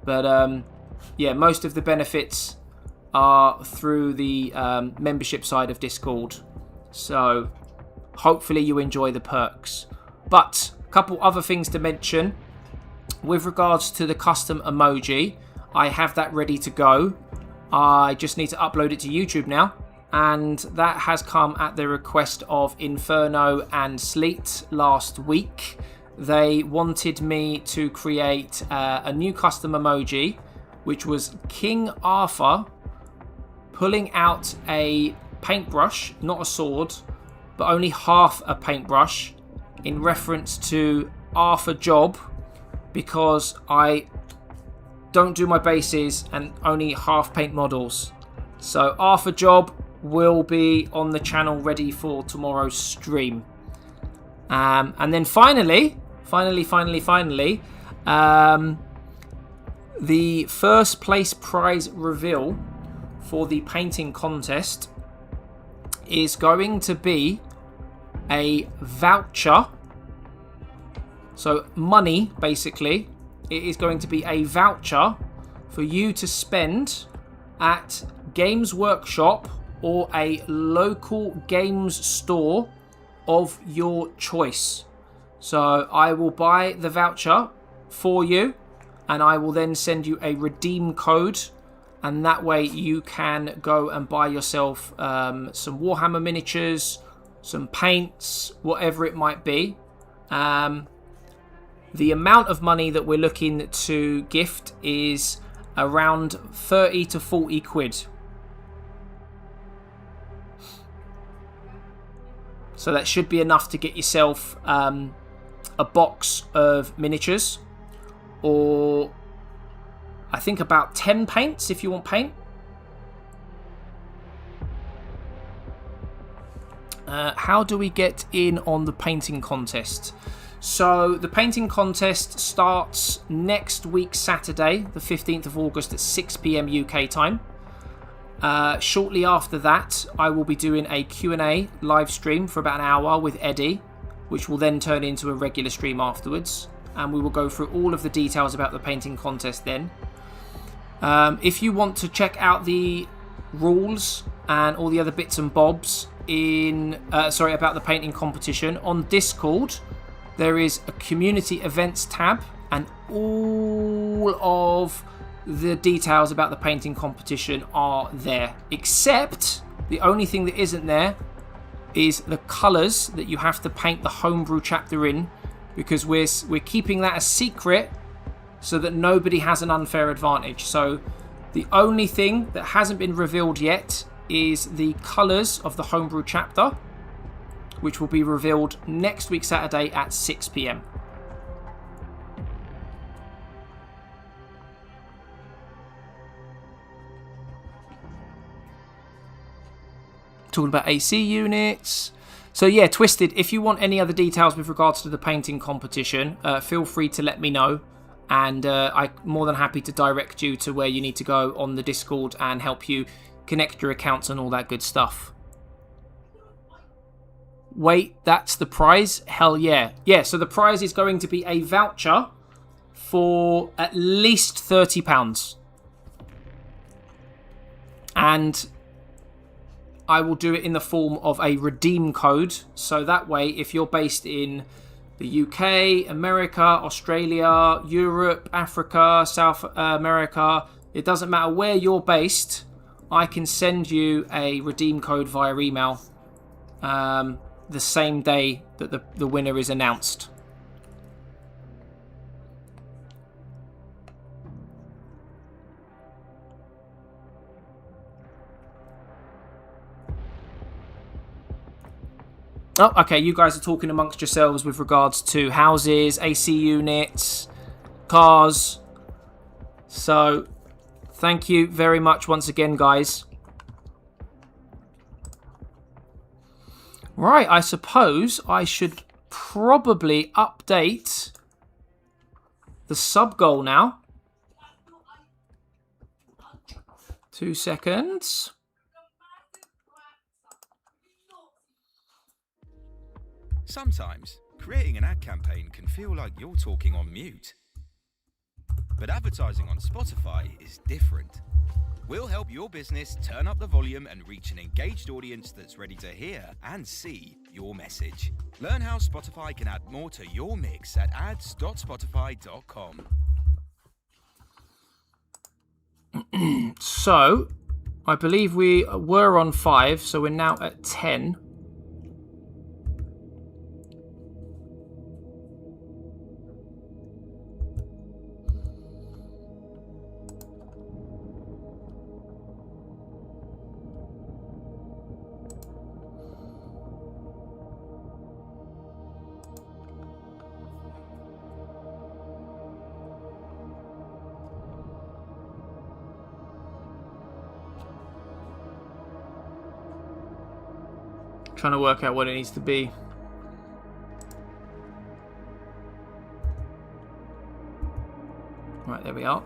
But yeah, most of the benefits are through the membership side of Discord. So hopefully you enjoy the perks. But a couple other things to mention. With regards to the custom emoji, I have that ready to go. I just need to upload it to YouTube now. And that has come at the request of Inferno and Sleet last week. They wanted me to create a new custom emoji, which was King Arthur pulling out a paintbrush, not a sword, but only half a paintbrush, in reference to Arthur Job, because I don't do my bases and only half paint models. So Arthur Job will be on the channel ready for tomorrow's stream. And then finally, the first place prize reveal for the painting contest is going to be a voucher. So money, basically. It is going to be a voucher for you to spend at Games Workshop or a local games store of your choice. So I will buy the voucher for you and I will then send you a redeem code, and that way you can go and buy yourself some Warhammer miniatures, some paints, whatever it might be. The amount of money that we're looking to gift is around 30 to 40 quid. So that should be enough to get yourself a box of miniatures, or I think about 10 paints if you want paint. How do we get in on the painting contest? So the painting contest starts next week Saturday, the 15th of August at 6 PM UK time. Shortly after that, I will be doing a Q&A live stream for about an hour with Eddie, which will then turn into a regular stream afterwards. And we will go through all of the details about the painting contest then. If you want to check out the rules and all the other bits and bobs about the painting competition, on Discord, there is a community events tab, and all of the details about the painting competition are there, except the only thing that isn't there is the colours that you have to paint the homebrew chapter in, because we're keeping that a secret so that nobody has an unfair advantage. So the only thing that hasn't been revealed yet is the colours of the homebrew chapter, which will be revealed next week Saturday at 6 PM. Talking about AC units. So yeah, Twisted, if you want any other details with regards to the painting competition, feel free to let me know, and I'm more than happy to direct you to where you need to go on the Discord and help you connect your accounts and all that good stuff. wait, that's the prize? Hell yeah. Yeah, so the prize is going to be a voucher for at least £30. And I will do it in the form of a redeem code. So that way, if you're based in the UK, America, Australia, Europe, Africa, South America, it doesn't matter where you're based, I can send you a redeem code via email the same day that the winner is announced. Oh, okay, you guys are talking amongst yourselves with regards to houses, AC units, cars. So, thank you very much once again, guys. Right, I suppose I should probably update the sub goal now. 2 seconds. Sometimes, creating an ad campaign can feel like you're talking on mute. But advertising on Spotify is different. We'll help your business turn up the volume and reach an engaged audience that's ready to hear and see your message. Learn how Spotify can add more to your mix at ads.spotify.com. So, I believe we were on 5, so we're now at 10. Trying to work out what it needs to be. Right, there we are.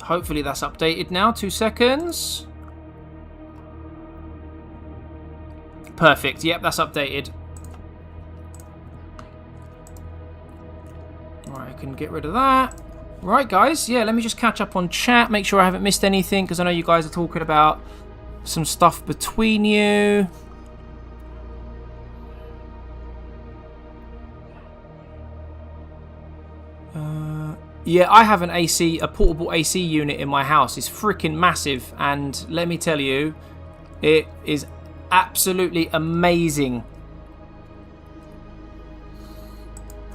Hopefully that's updated now. 2 seconds. Perfect. Yep, that's updated. Right, I can get rid of that. Right, guys. Yeah, let me just catch up on chat. Make sure I haven't missed anything, because I know you guys are talking about some stuff between you. Yeah, I have a portable AC unit in my house. It's freaking massive, and let me tell you, it is absolutely amazing.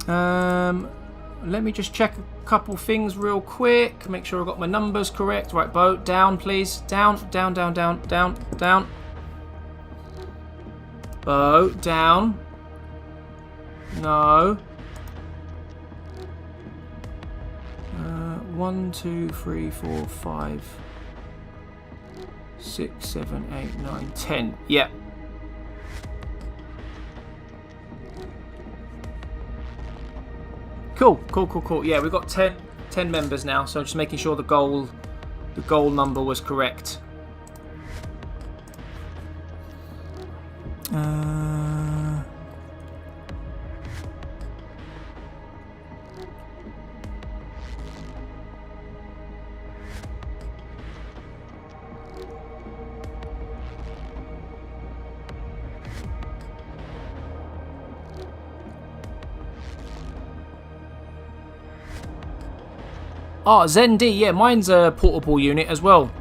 Let me just check a couple things real quick. Make sure I've got my numbers correct. Right, boat, down, please. Down, down, down, down, down, down. Boat, down. No. 1, 2, 3, 4, 5, 6, 7, 8, 9, 10. Yep. Cool, cool, cool, cool. Yeah, we've got 10 members now, so just making sure the goal number was correct. Oh, Zen D, yeah, mine's a portable unit as well.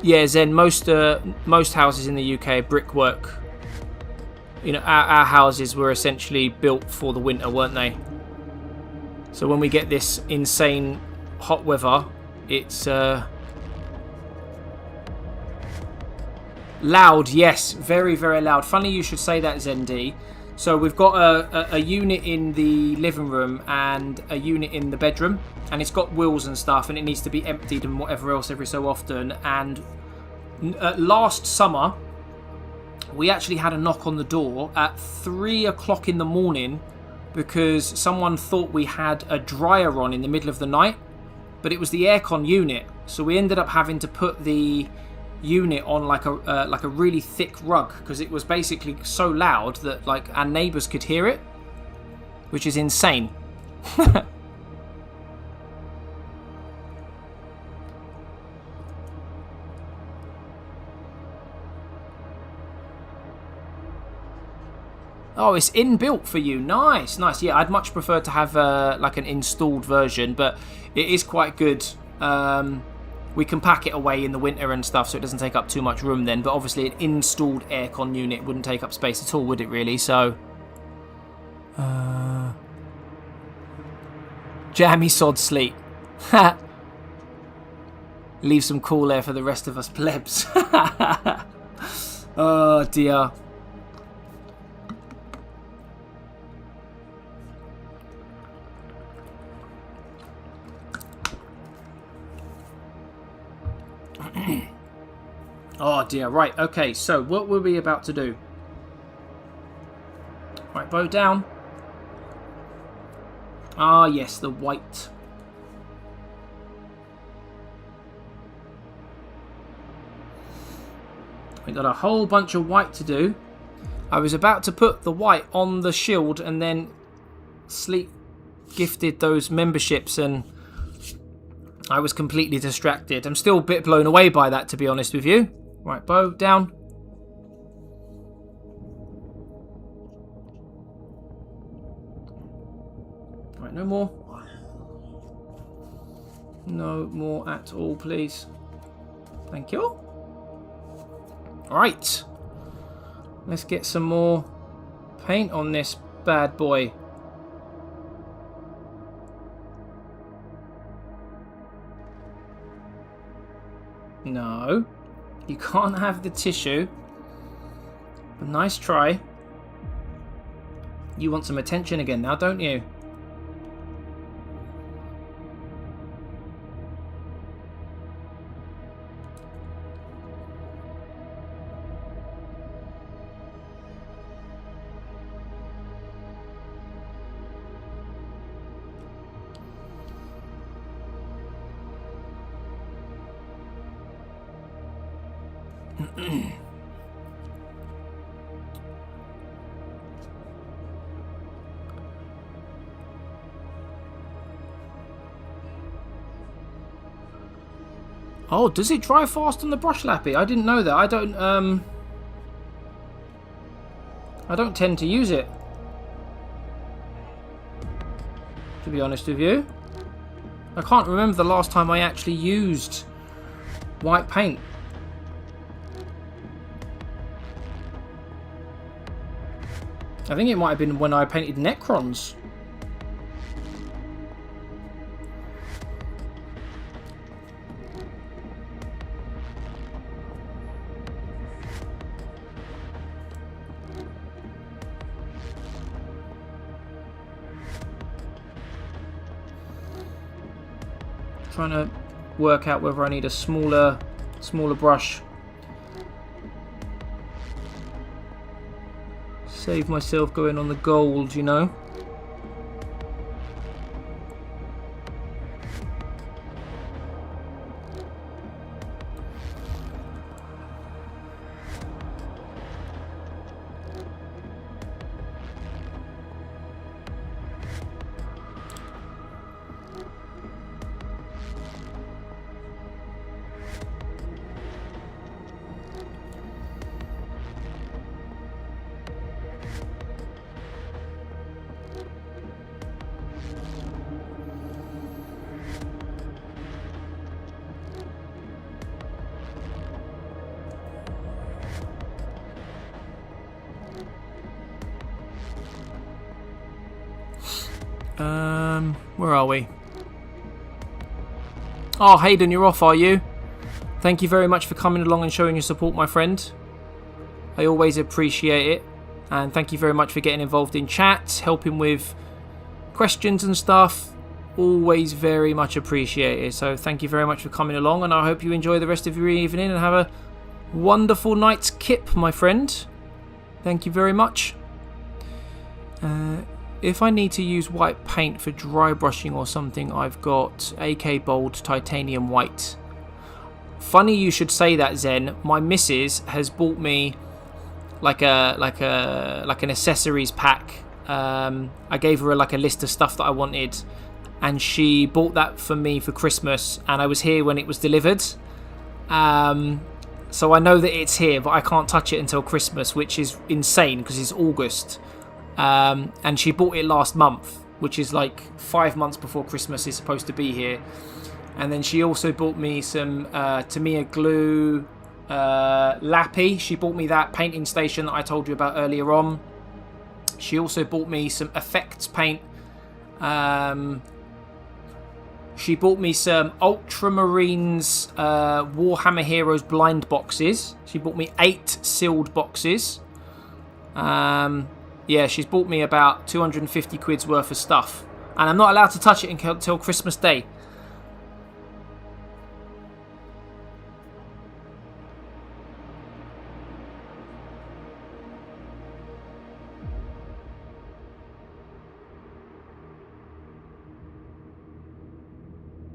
Yeah, Zen, most houses in the UK, brickwork. You know, our houses were essentially built for the winter, weren't they? So when we get this insane hot weather, it's loud, yes, very, very loud. Funny you should say that, Zendi. So we've got a unit in the living room and a unit in the bedroom, and it's got wheels and stuff, and it needs to be emptied and whatever else every so often. And last summer, we actually had a knock on the door at 3 o'clock in the morning because someone thought we had a dryer on in the middle of the night, but it was the aircon unit. So we ended up having to put the unit on like a really thick rug, because it was basically so loud that like our neighbours could hear it, which is insane. Oh, it's inbuilt for you. Nice, nice. Yeah, I'd much prefer to have like an installed version, but it is quite good. We can pack it away in the winter and stuff, so it doesn't take up too much room then. But obviously an installed aircon unit wouldn't take up space at all, would it really? So, jammy sod sleep. Leave some cool air for the rest of us plebs. Oh dear. Oh dear, right, okay, so what were we about to do? Right, bow down. Ah, yes, the white. We got a whole bunch of white to do. I was about to put the white on the shield and then Sleep gifted those memberships and I was completely distracted. I'm still a bit blown away by that, to be honest with you. Right, bow down. Right, no more. No more at all, please. Thank you. Right. Let's get some more paint on this bad boy. No, you can't have the tissue. But nice try. You want some attention again now, don't you? Oh, does it dry fast on the brush lappy? I didn't know that. I don't tend to use it, to be honest with you. I can't remember the last time I actually used white paint. I think it might have been when I painted Necrons. Trying to work out whether I need a smaller brush. Save myself going on the gold, you know. Where are we? Oh, Hayden, you're off, are you? Thank you very much for coming along and showing your support, my friend. I always appreciate it. And thank you very much for getting involved in chat, helping with questions and stuff. Always very much appreciated. So thank you very much for coming along, and I hope you enjoy the rest of your evening and have a wonderful night's kip, my friend. Thank you very much. if I need to use white paint for dry brushing or something, I've got AK Bold Titanium White. Funny you should say that, Zen. My missus has bought me like an accessories pack. I gave her like a list of stuff that I wanted, and she bought that for me for Christmas, and I was here when it was delivered. So I know that it's here, but I can't touch it until Christmas, which is insane because it's August. And she bought it last month, which is like 5 months before Christmas is supposed to be here. And then she also bought me some Tamiya glue Lappy. She bought me that painting station that I told you about earlier on. She also bought me some effects paint. She bought me some Ultramarines Warhammer Heroes blind boxes. She bought me 8 sealed boxes. Yeah, she's bought me about 250 quid's worth of stuff. And I'm not allowed to touch it until Christmas Day.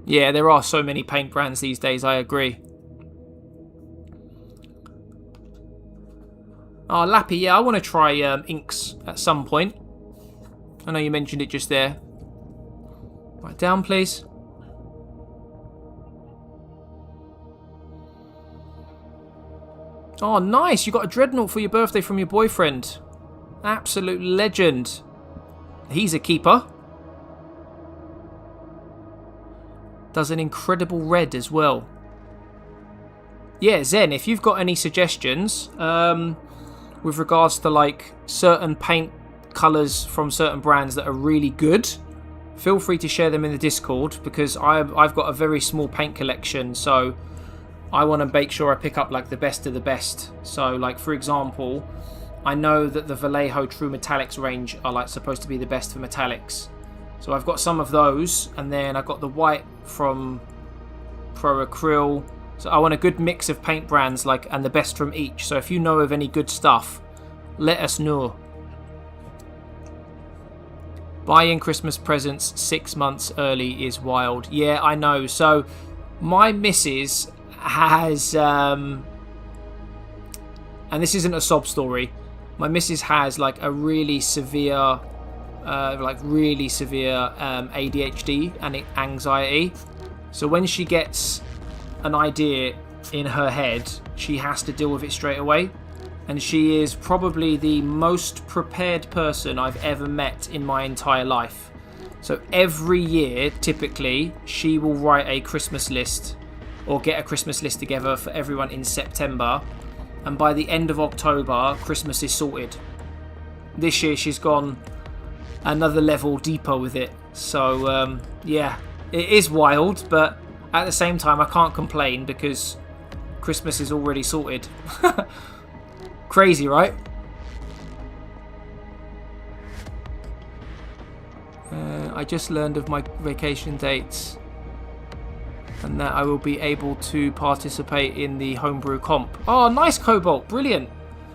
Yeah, there are so many paint brands these days, I agree. Oh, Lappy, yeah, I want to try inks at some point. I know you mentioned it just there. Right, down, please. Oh, nice. You got a Dreadnought for your birthday from your boyfriend. Absolute legend. He's a keeper. Does an incredible red as well. Yeah, Zen, if you've got any suggestions with regards to like certain paint colours from certain brands that are really good, feel free to share them in the Discord, because I've got a very small paint collection, so I want to make sure I pick up like the best of the best. So like, for example, I know that the Vallejo True Metallics range are like supposed to be the best for metallics. So I've got some of those, and then I've got the white from Pro Acryl. So I want a good mix of paint brands, like, and the best from each. So if you know of any good stuff, let us know. Buying Christmas presents 6 months early is wild. Yeah, I know. So my missus has, and this isn't a sob story, my missus has like a really severe ADHD and anxiety. So when she gets an idea in her head, she has to deal with it straight away. And she is probably the most prepared person I've ever met in my entire life. So every year, typically, she will write a Christmas list or get a Christmas list together for everyone in September. And by the end of October, Christmas is sorted. This year, she's gone another level deeper with it. So yeah, it is wild, but at the same time I can't complain because Christmas is already sorted. Crazy, right? I just learned of my vacation dates and that I will be able to participate in the homebrew comp. Oh, nice, Cobalt, brilliant.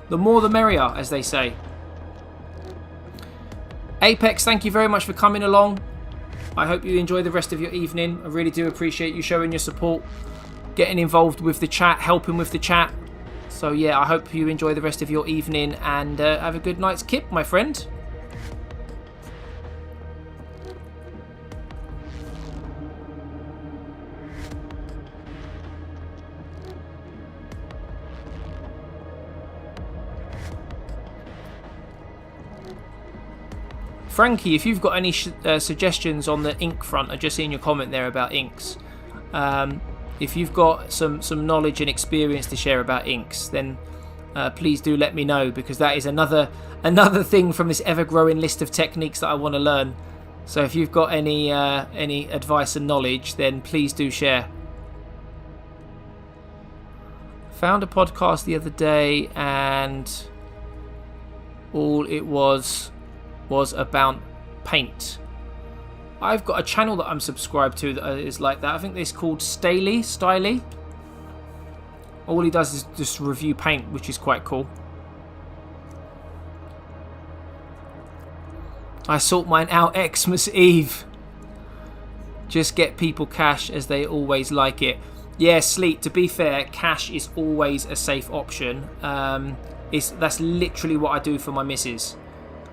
The more the merrier, as they say. Apex, thank you very much for coming along. I hope you enjoy the rest of your evening. I really do appreciate you showing your support, getting involved with the chat, helping with the chat. So yeah, I hope you enjoy the rest of your evening and have a good night's kip, my friend. Frankie, if you've got any suggestions on the ink front, I just seen your comment there about inks. If you've got some knowledge and experience to share about inks, then please do let me know, because that is another thing from this ever-growing list of techniques that I want to learn. So if you've got any advice and knowledge, then please do share. Found a podcast the other day, and all it was about paint. I've got a channel that I'm subscribed to that is like that. I think it's called Stiley. All he does is just review paint, which is quite cool. I sort mine out Xmas Eve. Just get people cash as they always like it. Yeah, Sleet, to be fair, cash is always a safe option. That's literally what I do for my missus.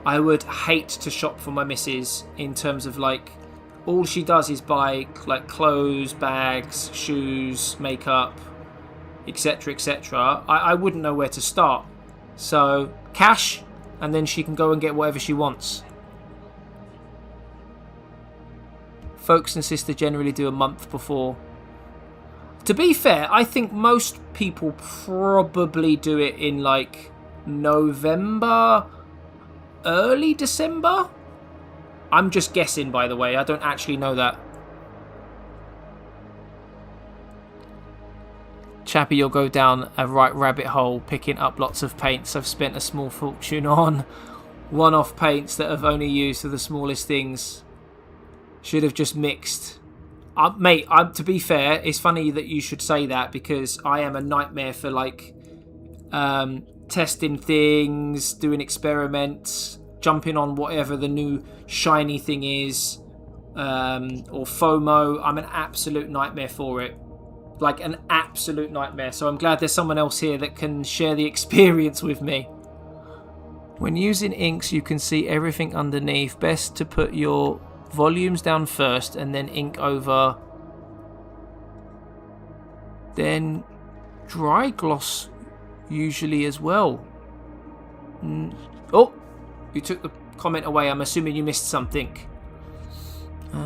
I would hate to shop for my missus in terms of like, all she does is buy like clothes, bags, shoes, makeup, etc, etc. I wouldn't know where to start. So cash, and then she can go and get whatever she wants. Folks and sister generally do a month before. To be fair, I think most people probably do it in like November, early December. I'm just guessing, by the way. I don't actually know that. Chappie, you'll go down a right rabbit hole picking up lots of paints I've spent a small fortune on. One-off paints that I've only used for the smallest things. Should have just mixed. Mate, to be fair, it's funny that you should say that, because I am a nightmare for like testing things, doing experiments, jumping on whatever the new shiny thing is, or FOMO. I'm an absolute nightmare for it. Like an absolute nightmare. So I'm glad there's someone else here that can share the experience with me. When using inks, you can see everything underneath. Best to put your volumes down first and then ink over. Then dry gloss usually as well. Oh, you took the comment away. I'm assuming you missed something.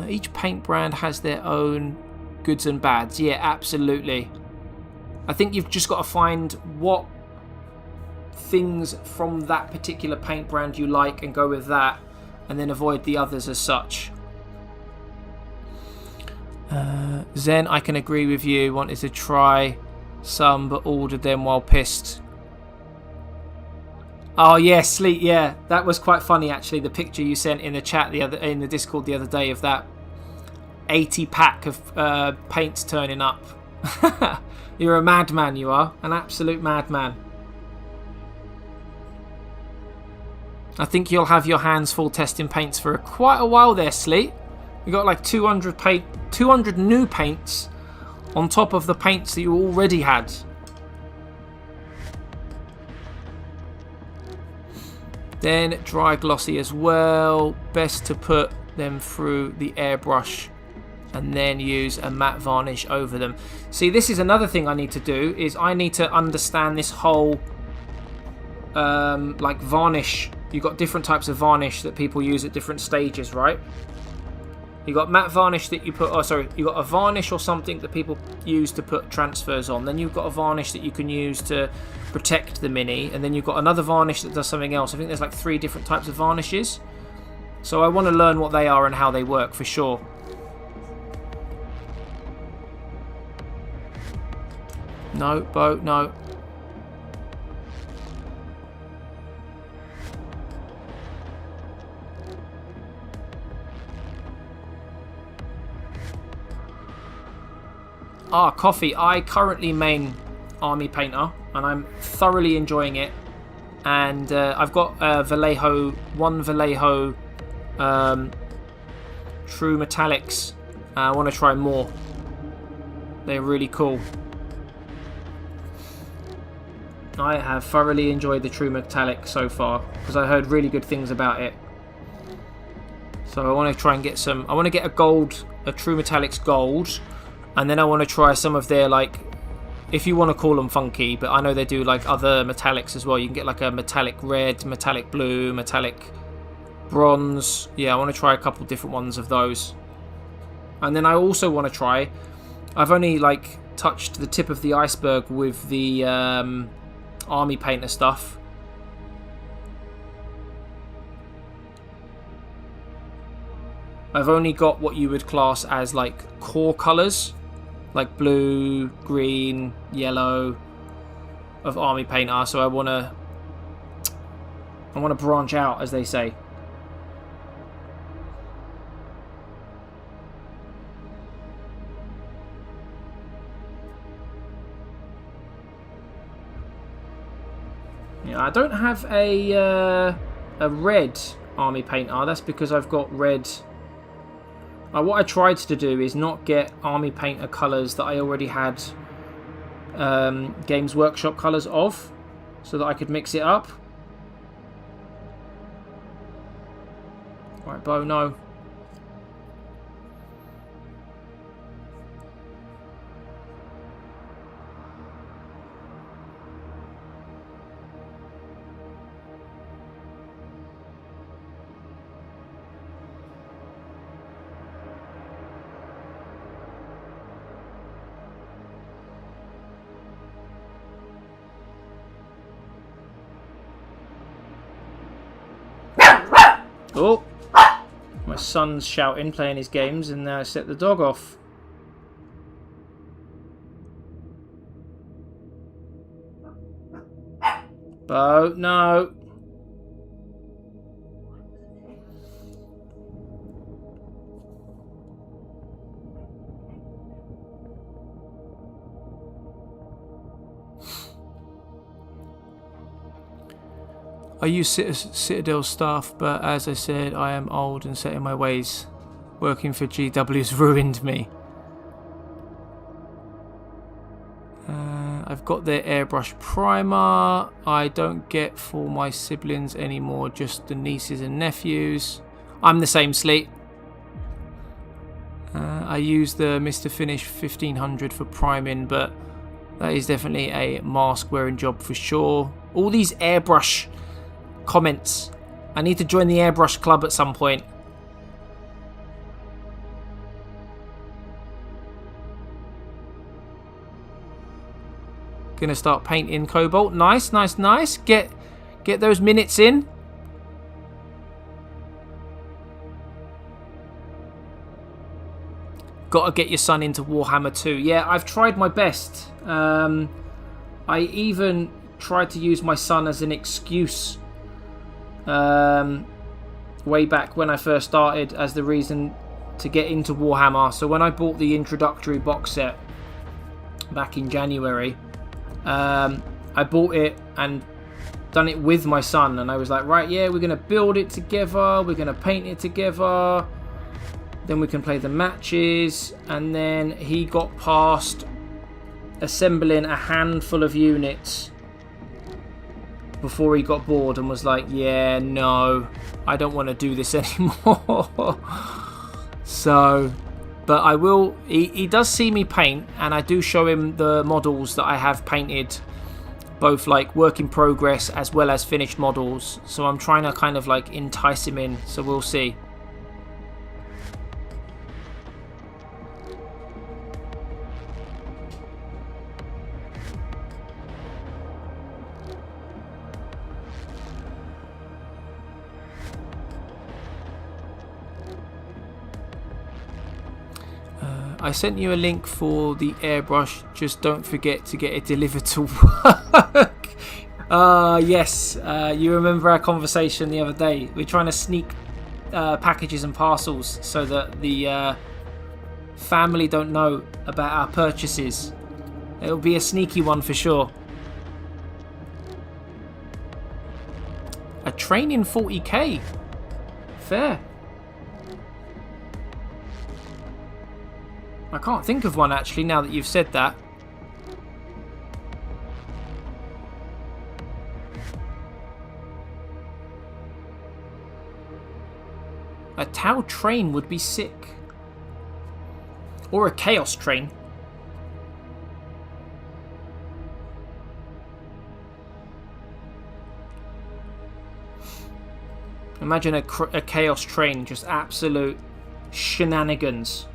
Each paint brand has their own goods and bads. Yeah, absolutely. I think you've just got to find what things from that particular paint brand you like and go with that, and then avoid the others as such. Zen, I can agree with you. Wanted to try some but ordered them while pissed. Oh yeah, Sleet, yeah. That was quite funny actually, the picture you sent in the chat in the Discord the other day of that 80 pack of paints turning up. You're a madman, you are. An absolute madman. I think you'll have your hands full testing paints for quite a while there, Sleet. You got like 200 new paints on top of the paints that you already had. Then dry glossy as well. Best to put them through the airbrush and then use a matte varnish over them. See, this is another thing I need to do, is I need to understand this whole like varnish. You've got different types of varnish that people use at different stages, right? You got matte varnish that you put, you got a varnish or something that people use to put transfers on. Then you've got a varnish that you can use to protect the mini, and then you've got another varnish that does something else. I think there's like 3 different types of varnishes. So I want to learn what they are and how they work for sure. No, Bo, no. Coffee. I currently main Army Painter and I'm thoroughly enjoying it. And I've got one Vallejo True Metallics. I want to try more. They're really cool. I have thoroughly enjoyed the True Metallic so far because I heard really good things about it. So I want to try and get some. I want to get a True Metallics Gold. And then I want to try some of their, like, if you want to call them funky, but I know they do like other metallics as well. You can get like a metallic red, metallic blue, metallic bronze. Yeah, I want to try a couple different ones of those. And then I also want to try, I've only like touched the tip of the iceberg with the Army Painter stuff. I've only got what you would class as like core colours, like blue, green, yellow of Army Painter. So I want to branch out, as they say. Yeah, I don't have a red army paint are. That's because I've got red. What I tried to do is not get army painter colours that I already had Games Workshop colours of, so that I could mix it up. Right, Bo, no. Oh, my son's shouting, playing his games, and I set the dog off. Bo, no. I use Citadel staff, but as I said, I am old and set in my ways. Working for GW has ruined me. I've got their airbrush primer. I don't get for my siblings anymore, just the nieces and nephews. I'm the same, Sleet. I use the Mr. Finish 1500 for priming, but that is definitely a mask wearing job for sure. All these airbrush comments. I need to join the airbrush club at some point. Gonna start painting Cobalt. Nice, nice, nice. Get those minutes in. Gotta get your son into Warhammer 2. Yeah, I've tried my best. I even tried to use my son as an excuse way back when I first started as the reason to get into Warhammer. So when I bought the introductory box set back in January, I bought it and done it with my son, and I was like, right, yeah, we're going to build it together, we're going to paint it together, then we can play the matches. And then he got past assembling a handful of units before he got bored and was like, yeah, no, I don't want to do this anymore. So, but I will, he does see me paint, and I do show him the models that I have painted, both like work in progress as well as finished models. So I'm trying to kind of like entice him in, so we'll see. I sent you a link for the airbrush, just don't forget to get it delivered to work. Yes, you remember our conversation the other day. We're trying to sneak packages and parcels so that the family don't know about our purchases. It'll be a sneaky one for sure. A train in 40k. Fair. I can't think of one actually now that you've said that. A Tau train would be sick. Or a Chaos train. Imagine a Chaos train, just absolute shenanigans.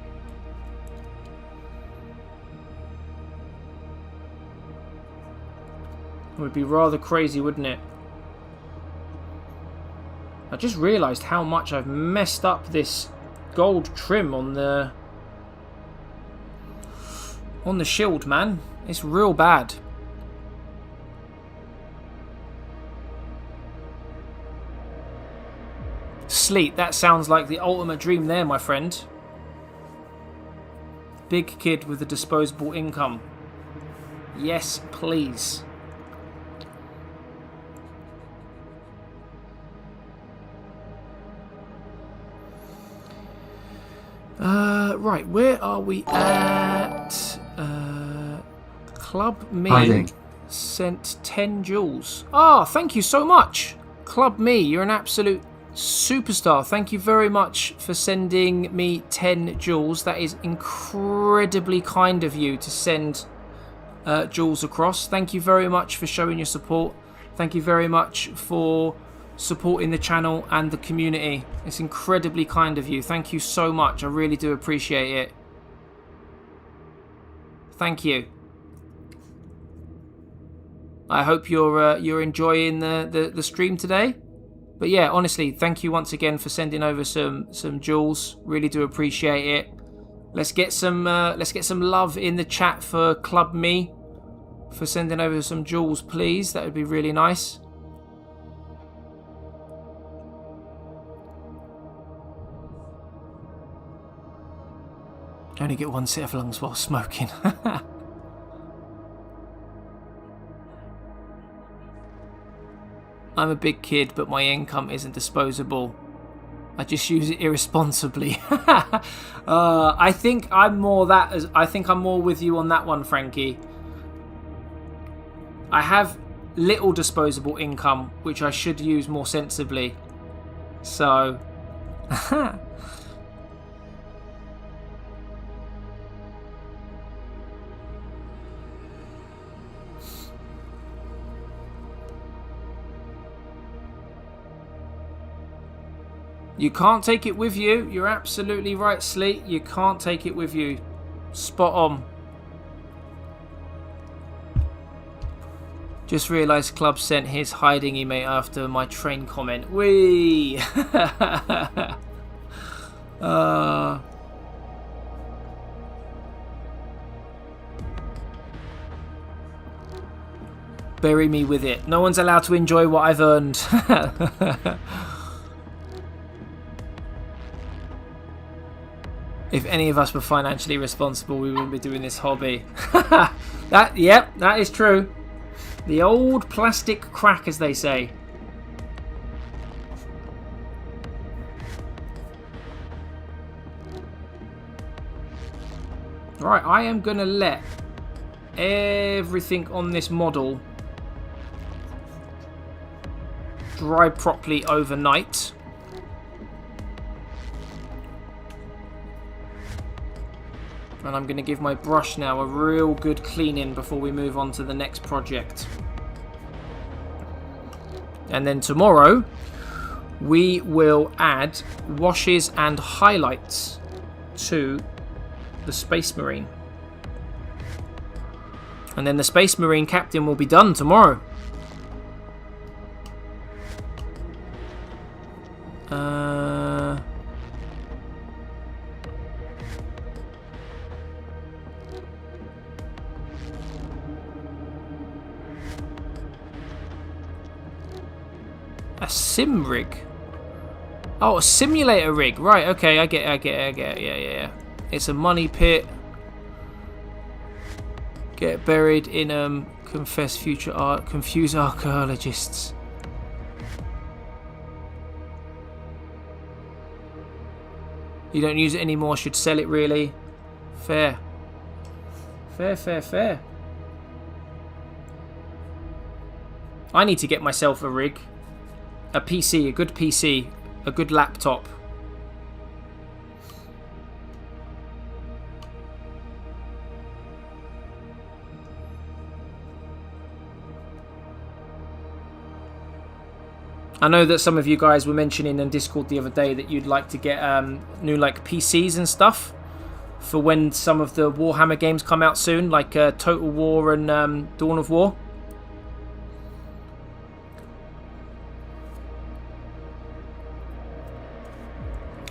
It would be rather crazy, wouldn't it? I just realised how much I've messed up this gold trim on the shield, man. It's real bad. Sleep, that sounds like the ultimate dream there, my friend. Big kid with a disposable income. Yes, please. Right, where are we at? Club Me Hiding. sent 10 jewels. Ah, thank you so much. Club Me, you're an absolute superstar. Thank you very much for sending me 10 jewels. That is incredibly kind of you to send jewels across. Thank you very much for showing your support. Thank you very much for supporting the channel and the community. It's incredibly kind of you. Thank you so much. I really do appreciate it. Thank you. I hope you're enjoying the stream today. But yeah, honestly, thank you once again for sending over some jewels. Really do appreciate it. Let's get some love in the chat for Club Me for sending over some jewels, please. That would be really nice. Only get one set of lungs while smoking. I'm a big kid, but my income isn't disposable. I just use it irresponsibly. I think I'm more with you on that one, Frankie. I have little disposable income, which I should use more sensibly. So, you can't take it with you. You're absolutely right, Sleet. You can't take it with you. Spot on. Just realised Club sent his hiding emote after my train comment. Whee! Bury me with it. No one's allowed to enjoy what I've earned. If any of us were financially responsible, we wouldn't be doing this hobby. That is true. The old plastic crack, as they say. Right, I am going to let everything on this model dry properly overnight. And I'm going to give my brush now a real good cleaning before we move on to the next project. And then tomorrow, we will add washes and highlights to the Space Marine. And then the Space Marine Captain will be done tomorrow. A sim rig. Oh, a simulator rig. Right, okay, I get it. Yeah. It's a money pit. Get buried in confess future art, confuse archaeologists. You don't use it anymore, should sell it really. Fair. Fair. I need to get myself a rig. A PC, a good PC, a good laptop. I know that some of you guys were mentioning in Discord the other day that you'd like to get new like PCs and stuff for when some of the Warhammer games come out soon, like Total War and Dawn of War.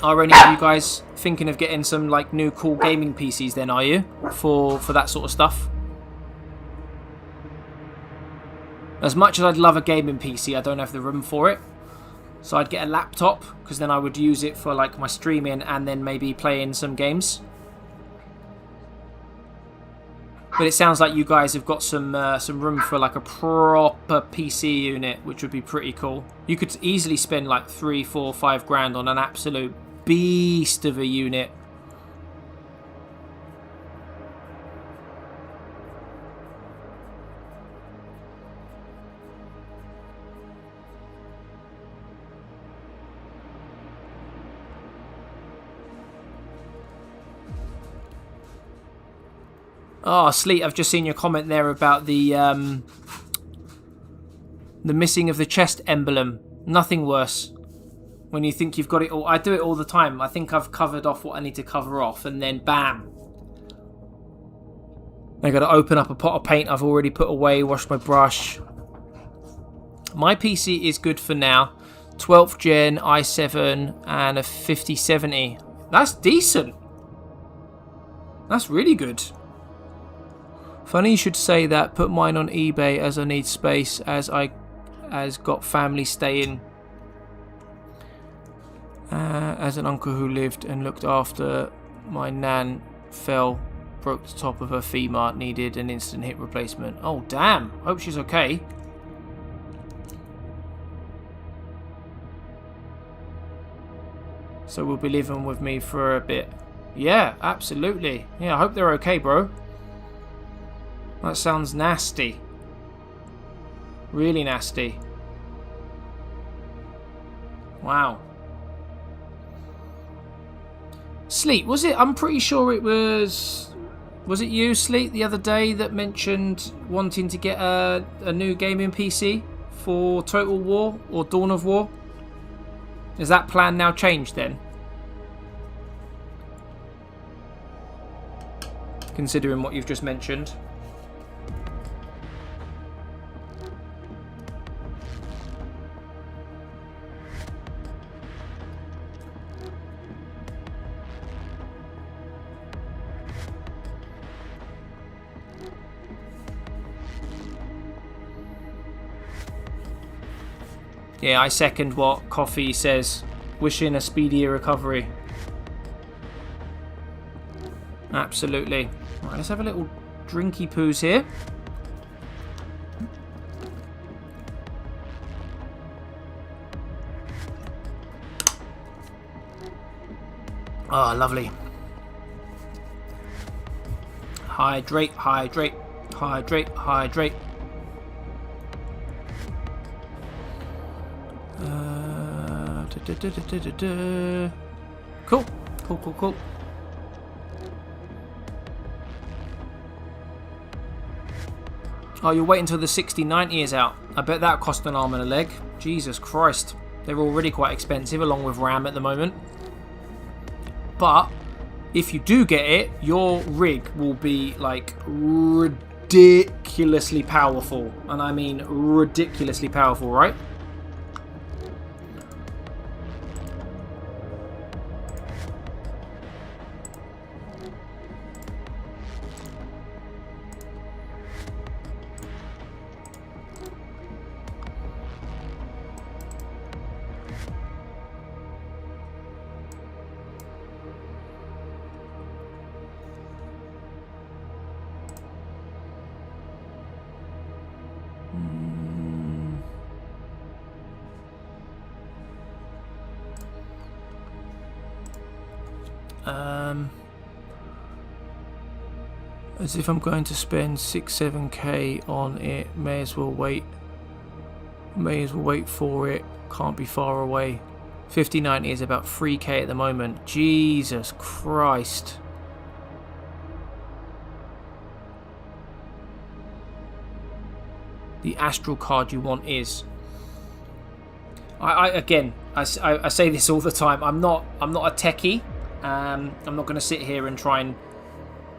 Are any of you guys thinking of getting some like new cool gaming PCs then, are you? For that sort of stuff? As much as I'd love a gaming PC, I don't have the room for it. So I'd get a laptop, because then I would use it for like my streaming and then maybe playing some games. But it sounds like you guys have got some room for like a proper PC unit, which would be pretty cool. You could easily spend like 3, 4, 5 grand on an absolute beast of a unit. Oh, Sleet, I've just seen your comment there about the missing of the chest emblem. Nothing worse. When you think you've got it all. I do it all the time. I think I've covered off what I need to cover off, and then bam. I got to open up a pot of paint I've already put away, wash my brush. My PC is good for now. 12th gen, i7, and a 5070. That's decent. That's really good. Funny you should say that. Put mine on eBay as I need space, as got family staying. As an uncle who lived and looked after my nan fell, broke the top of her femur, needed an instant hip replacement. Oh damn, hope she's okay. So will be living with me for a bit. Yeah, absolutely. Yeah, I hope they're okay, bro. That sounds nasty. Really nasty. Wow. Sleet, was it? I'm pretty sure it was... Was it you, Sleet, the other day that mentioned wanting to get a new gaming PC for Total War or Dawn of War? Has that plan now changed then? Considering what you've just mentioned. Yeah, I second what Coffee says. Wishing a speedier recovery. Absolutely. Right, let's have a little drinky poos here. Ah, lovely. Hydrate, hydrate, hydrate, hydrate. Cool, cool, cool, cool. Oh, you're waiting until the 6090 is out. I bet that cost an arm and a leg. Jesus Christ. They're already quite expensive along with RAM at the moment. But if you do get it, your rig will be like ridiculously powerful. And I mean ridiculously powerful, right? As if I'm going to spend 6-7k on it, may as well wait for it, can't be far away. 5090 is about 3k at the moment. Jesus Christ. The Astral card you want is... I say this all the time. I'm not a techie. I'm not going to sit here and try and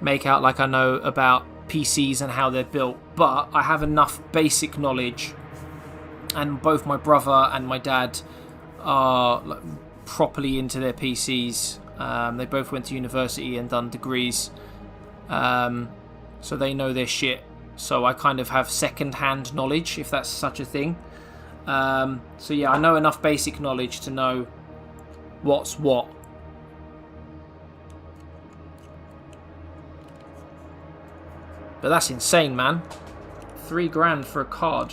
make out like I know about PCs and how they're built, but I have enough basic knowledge, and both my brother and my dad are like, properly into their PCs. They both went to university and done degrees, so they know their shit. So I kind of have second-hand knowledge, if that's such a thing. So yeah, I know enough basic knowledge to know what's what. But that's insane, man. $3,000 for a card.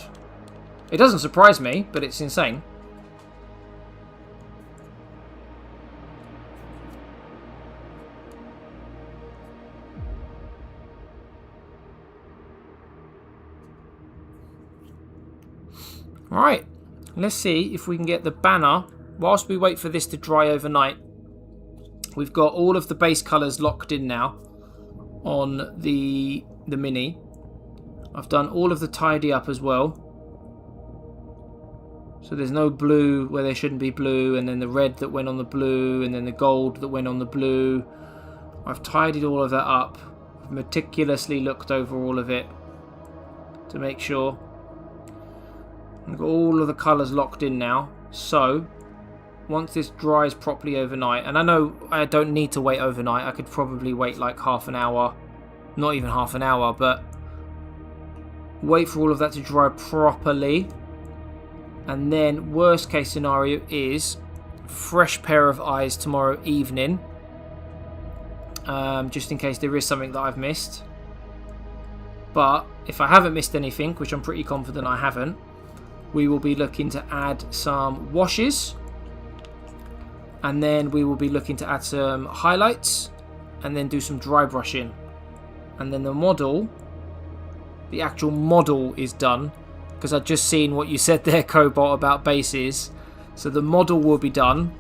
It doesn't surprise me, but it's insane. Right, let's see if we can get the banner. Whilst we wait for this to dry overnight, we've got all of the base colours locked in now. on the mini. I've done all of the tidy up as well. So there's no blue where there shouldn't be blue, and then the red that went on the blue, and then the gold that went on the blue. I've tidied all of that up. I've meticulously looked over all of it to make sure. I've got all of the colours locked in now. So once this dries properly overnight, and I know I don't need to wait overnight, I could probably wait like half an hour, not even half an hour, but wait for all of that to dry properly. And then worst case scenario is fresh pair of eyes tomorrow evening, just in case there is something that I've missed. But if I haven't missed anything, which I'm pretty confident I haven't, we will be looking to add some washes, and then we will be looking to add some highlights, and then do some dry brushing. And then the actual model is done, because I've just seen what you said there, Cobalt, about bases. So the model will be done.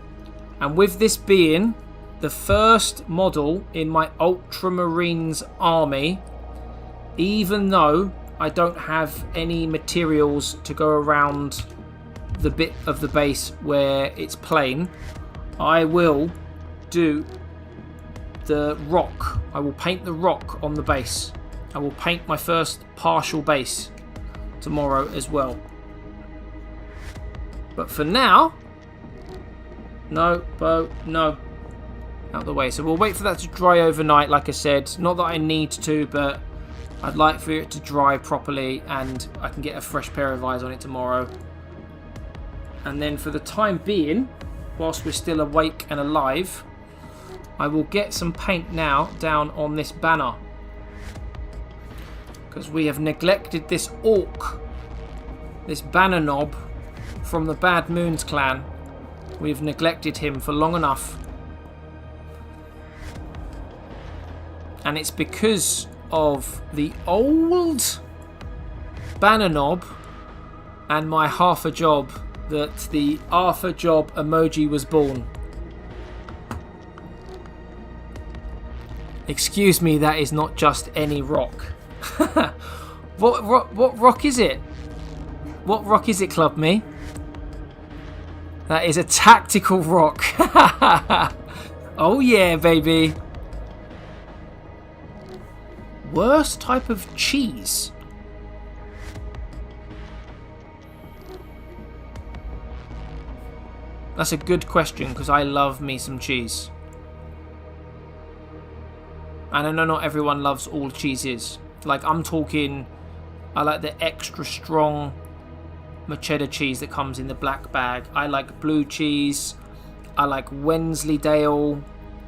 And with this being the first model in my Ultramarines army, even though I don't have any materials to go around the bit of the base where it's plain, I will do the rock. I will paint the rock on the base. I will paint my first partial base tomorrow as well. But for now, no, Bo, no. Out the way. So we'll wait for that to dry overnight, like I said. Not that I need to, but I'd like for it to dry properly and I can get a fresh pair of eyes on it tomorrow. And then for the time being, whilst we're still awake and alive, I will get some paint now down on this banner. Because we have neglected this orc, this banner knob from the Bad Moons clan. We've neglected him for long enough. And it's because of the old banner knob and my half a job that the half a job emoji was born. Excuse me, that is not just any rock. What rock is it? What rock is it, Club Me? That is a tactical rock. Oh yeah, baby. Worst type of cheese? That's a good question, because I love me some cheese. And I know not everyone loves all cheeses. Like, I'm talking, I like the extra strong cheddar cheese that comes in the black bag. I like blue cheese. I like Wensleydale.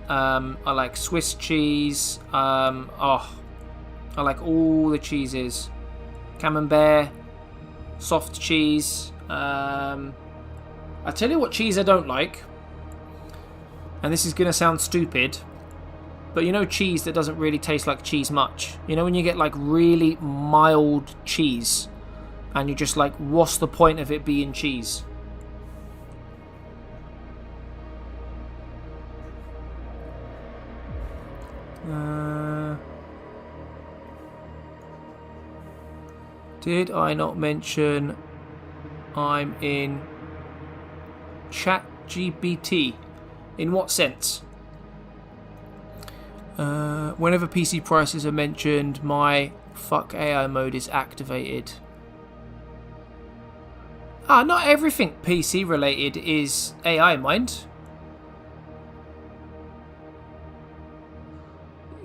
I like Swiss cheese. I like all the cheeses. Camembert, soft cheese. I tell you what cheese I don't like. And this is going to sound stupid. But you know cheese that doesn't really taste like cheese much? You know when you get like really mild cheese and you're just like, what's the point of it being cheese? Did I not mention I'm in ChatGPT? In what sense? Whenever PC prices are mentioned, my fuck AI mode is activated. Not everything PC related is AI, mind.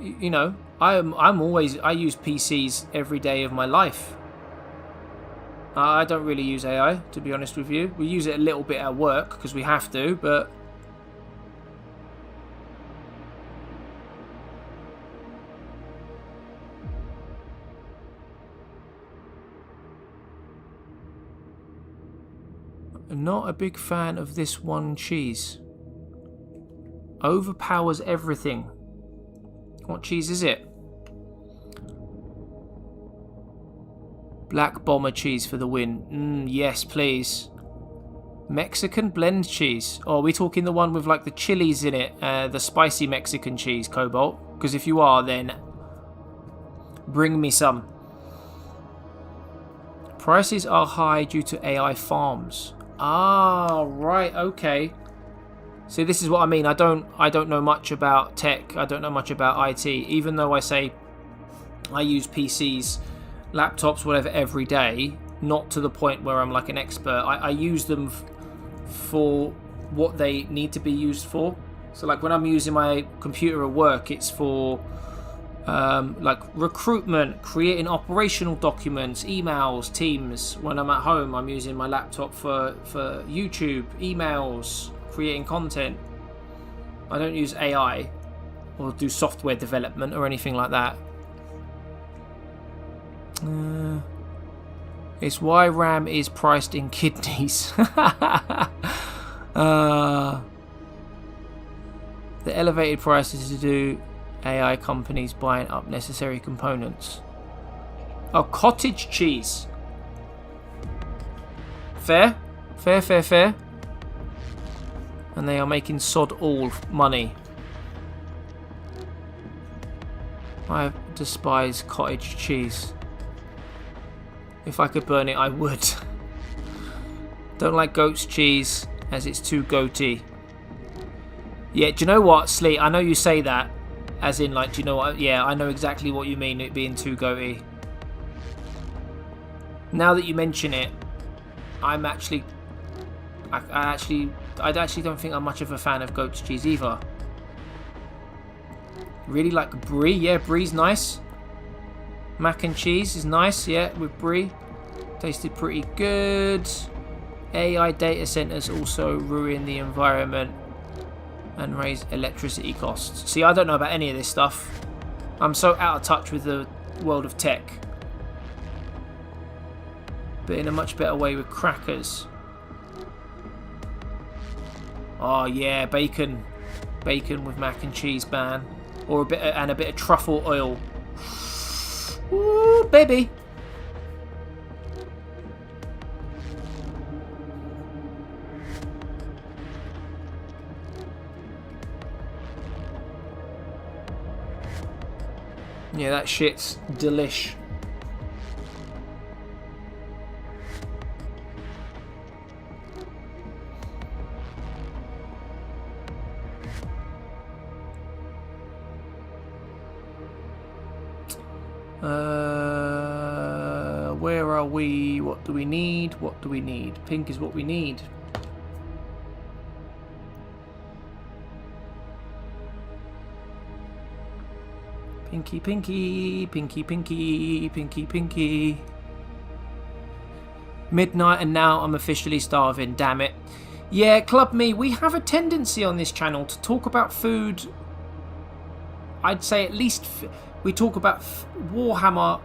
You know, I use PCs every day of my life. I don't really use AI, to be honest with you. We use it a little bit at work because we have to, but not a big fan of this one cheese. Overpowers everything. What cheese is it? Black Bomber cheese for the win. Yes, please. Mexican blend cheese. Oh, are we talking the one with like the chilies in it? The spicy Mexican cheese, Cobalt? Because if you are, then Bring me some. Prices are high due to AI farms. Ah, right, okay. See, this is what I mean. I don't know much about tech. I don't know much about IT. Even though I say I use PCs, laptops, whatever, every day, not to the point where I'm like an expert. I use them for what they need to be used for. So like when I'm using my computer at work, it's for like recruitment, creating operational documents, emails, Teams. When I'm at home, I'm using my laptop for YouTube, emails, creating content. I don't use AI or do software development or anything like that. It's why RAM is priced in kidneys. The elevated prices to do AI companies buying up necessary components. Oh, cottage cheese. Fair. And they are making sod all money. I despise cottage cheese. If I could burn it, I would. Don't like goat's cheese as it's too goaty. Yeah, do you know what, Sleet? I know you say that, as in, like, do you know what? Yeah, I know exactly what you mean, it being too goaty. Now that you mention it, I actually don't think I'm much of a fan of goat's cheese either. Really like brie. Yeah, brie's nice. Mac and cheese is nice, yeah, with brie. Tasted pretty good. AI data centers also ruin the environment and raise electricity costs. See, I don't know about any of this stuff. I'm so out of touch with the world of tech. But in a much better way with crackers. Oh yeah, bacon. Bacon with mac and cheese, man. Or a bit of truffle oil. Ooh, baby. Yeah, that shit's delish. Where are we? What do we need? What do we need? Pink is what we need. Pinky, pinky, pinky, pinky, pinky, pinky. Midnight and now I'm officially starving, damn it. Yeah, Club Me, we have a tendency on this channel to talk about food. I'd say at least we talk about Warhammer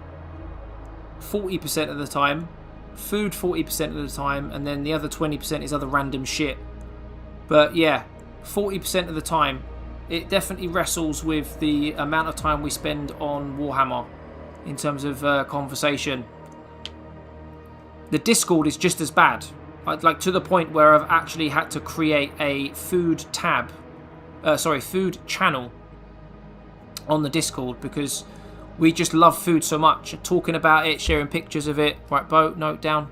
40% of the time, food 40% of the time, and then the other 20% is other random shit. But yeah, 40% of the time, it definitely wrestles with the amount of time we spend on Warhammer in terms of conversation. The Discord is just as bad, like to the point where I've actually had to create a food tab, food channel on the Discord because we just love food so much, talking about it, sharing pictures of it. Right, Bo, note down.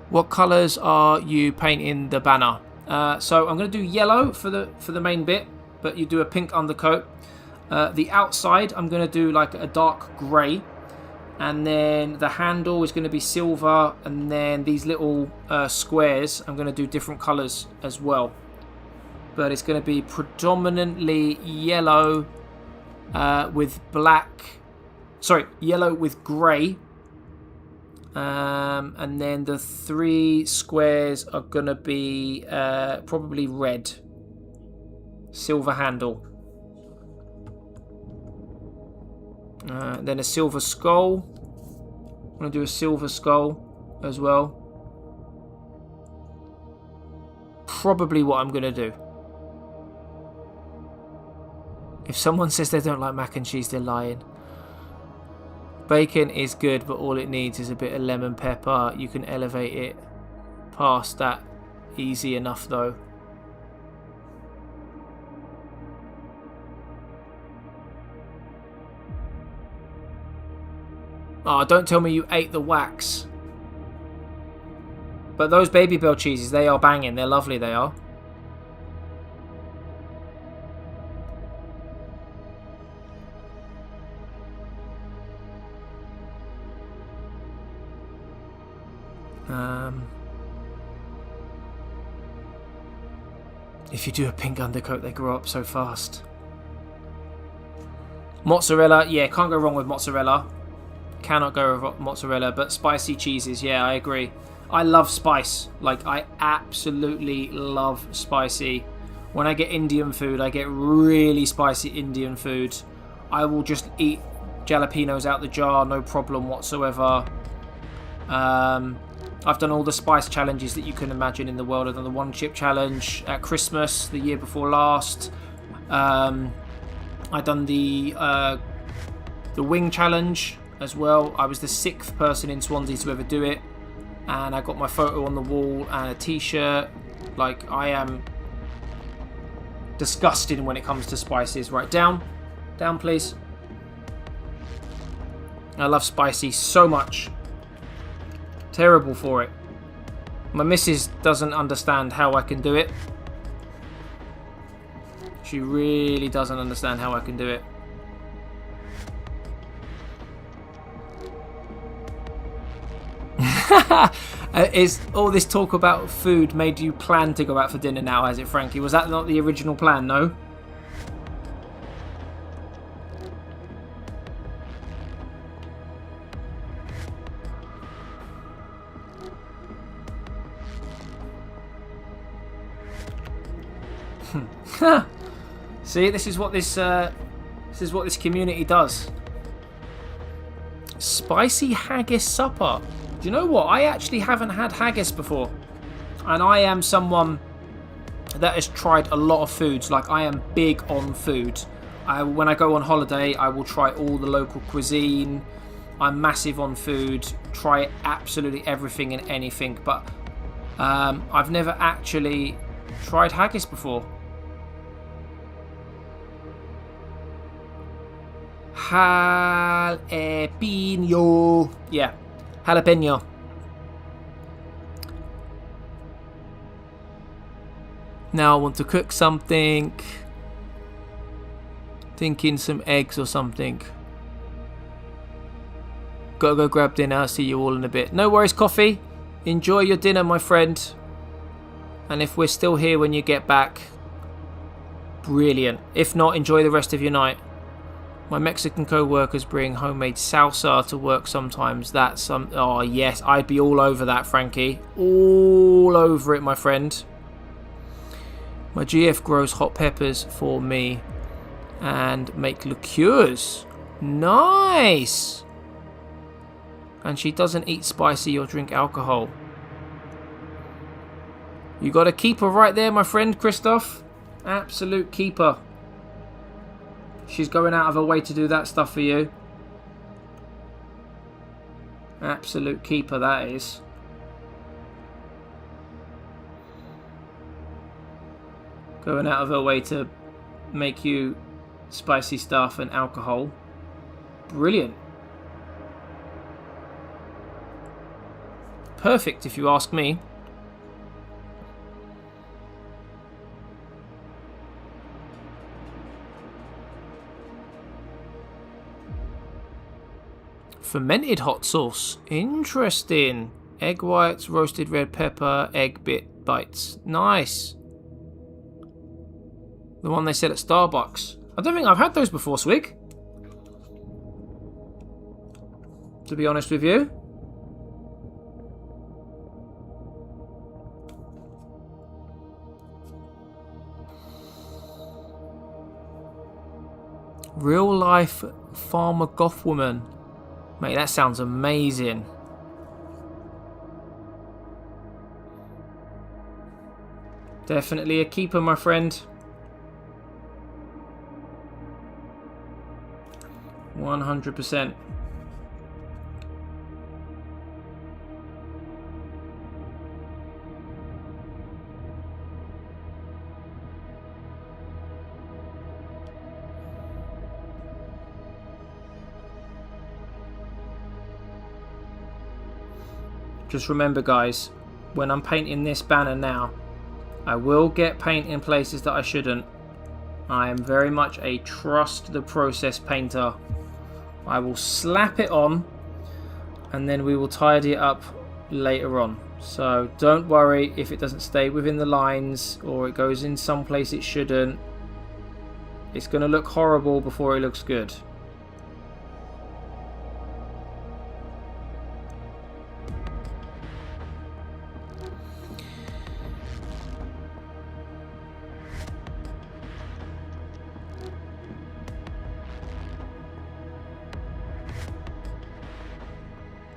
What colours are you painting the banner? So I'm going to do yellow for the main bit, but you do a pink undercoat. The outside, I'm going to do like a dark grey, and then the handle is going to be silver, and then these little squares, I'm going to do different colours as well. But it's going to be predominantly yellow with black. Sorry, yellow with grey. And then the 3 squares are going to be probably red. Silver handle. Then a silver skull. I'm going to do a silver skull as well. Probably what I'm going to do. If someone says they don't like mac and cheese, they're lying. Bacon is good, but all it needs is a bit of lemon pepper. You can elevate it past that easy enough, though. Oh, don't tell me you ate the wax. But those Baby Bell cheeses, they are banging. They're lovely, they are. If you do a pink undercoat, they grow up so fast. Mozzarella, yeah, can't go wrong with mozzarella. Cannot go with mozzarella, but spicy cheeses, yeah, I agree. I love spice. Like, I absolutely love spicy. When I get Indian food, I get really spicy Indian food. I will just eat jalapenos out the jar, no problem whatsoever. I've done all the spice challenges that you can imagine in the world. I've done the one chip challenge at Christmas the year before last. I've done the wing challenge as well. I was the 6th person in Swansea to ever do it, and I got my photo on the wall and a t-shirt. Like, I am disgusting when it comes to spices. Right, down please. I love spicy so much. Terrible for it. My missus doesn't understand how I can do it. She really doesn't understand how I can do it. Is all this talk about food made you plan to go out for dinner now, has it, Frankie? Was that not the original plan, no? See, this is what this community does. Spicy haggis supper. Do you know what? I actually haven't had haggis before, and I am someone that has tried a lot of foods. Like, I am big on food. When I go on holiday, I will try all the local cuisine. I'm massive on food. Try absolutely everything and anything, but I've never actually tried haggis before. Jalapeno. Yeah, jalapeno. Now I want to cook something. Thinking some eggs or something. Gotta go grab dinner. I'll see you all in a bit. No worries, Coffee. Enjoy your dinner, my friend. And if we're still here when you get back, brilliant. If not, enjoy the rest of your night. My Mexican co-workers bring homemade salsa to work sometimes. That's oh yes, I'd be all over that, Frankie. All over it, my friend. My GF grows hot peppers for me and make liqueurs. Nice. And she doesn't eat spicy or drink alcohol. You got a keeper right there, my friend, Christoph. Absolute keeper. She's going out of her way to do that stuff for you. Absolute keeper, that is. Going out of her way to make you spicy stuff and alcohol. Brilliant. Perfect, if you ask me. Fermented hot sauce. Interesting. Egg whites, roasted red pepper, egg bit bites. Nice. The one they sell at Starbucks. I don't think I've had those before, Swig. To be honest with you. Real life farmer goth woman. Mate, that sounds amazing. Definitely a keeper, my friend. 100%. just remember, guys, when I'm painting this banner now, I will get paint in places that I shouldn't. I am very much a trust the process painter. I will slap it on and then we will tidy it up later on. So don't worry if it doesn't stay within the lines or it goes in some place it shouldn't. It's going to look horrible before it looks good.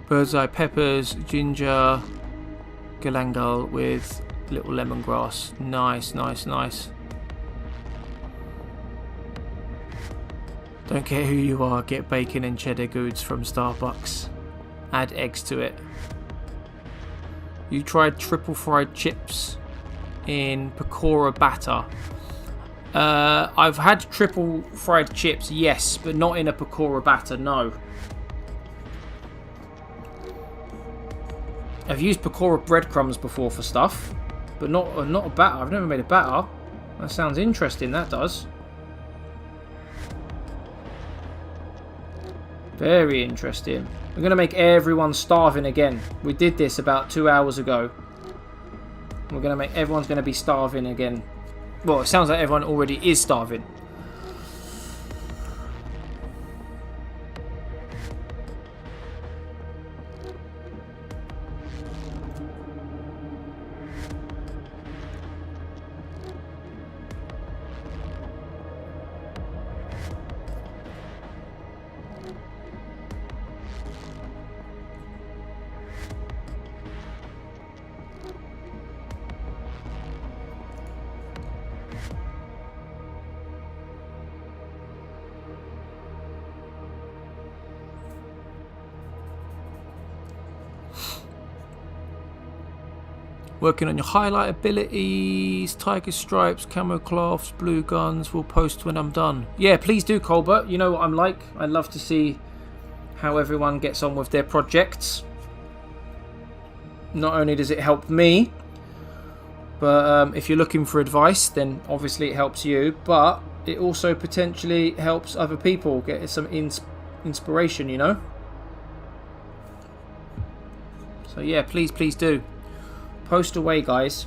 Bird's eye peppers, ginger, galangal with little lemongrass. Nice, nice, nice. Don't care who you are, get bacon and cheddar goods from Starbucks. Add eggs to it. You tried triple fried chips in pakora batter. I've had triple fried chips, yes, but not in a pakora batter, no. I've used pakora breadcrumbs before for stuff, but not a batter. I've never made a batter. That sounds interesting, that does. Very interesting. We're going to make everyone starving again. We did this about 2 hours ago. We're going to make everyone's going to be starving again. Well, it sounds like everyone already is starving. Working on your highlight abilities, tiger stripes, camo cloths, blue guns. We'll post when I'm done. Yeah, please do, Colbert. You know what I'm like. I love to see how everyone gets on with their projects. Not only does it help me, but if you're looking for advice, then obviously it helps you. But it also potentially helps other people get some inspiration, you know. So yeah, please do. Post away, guys.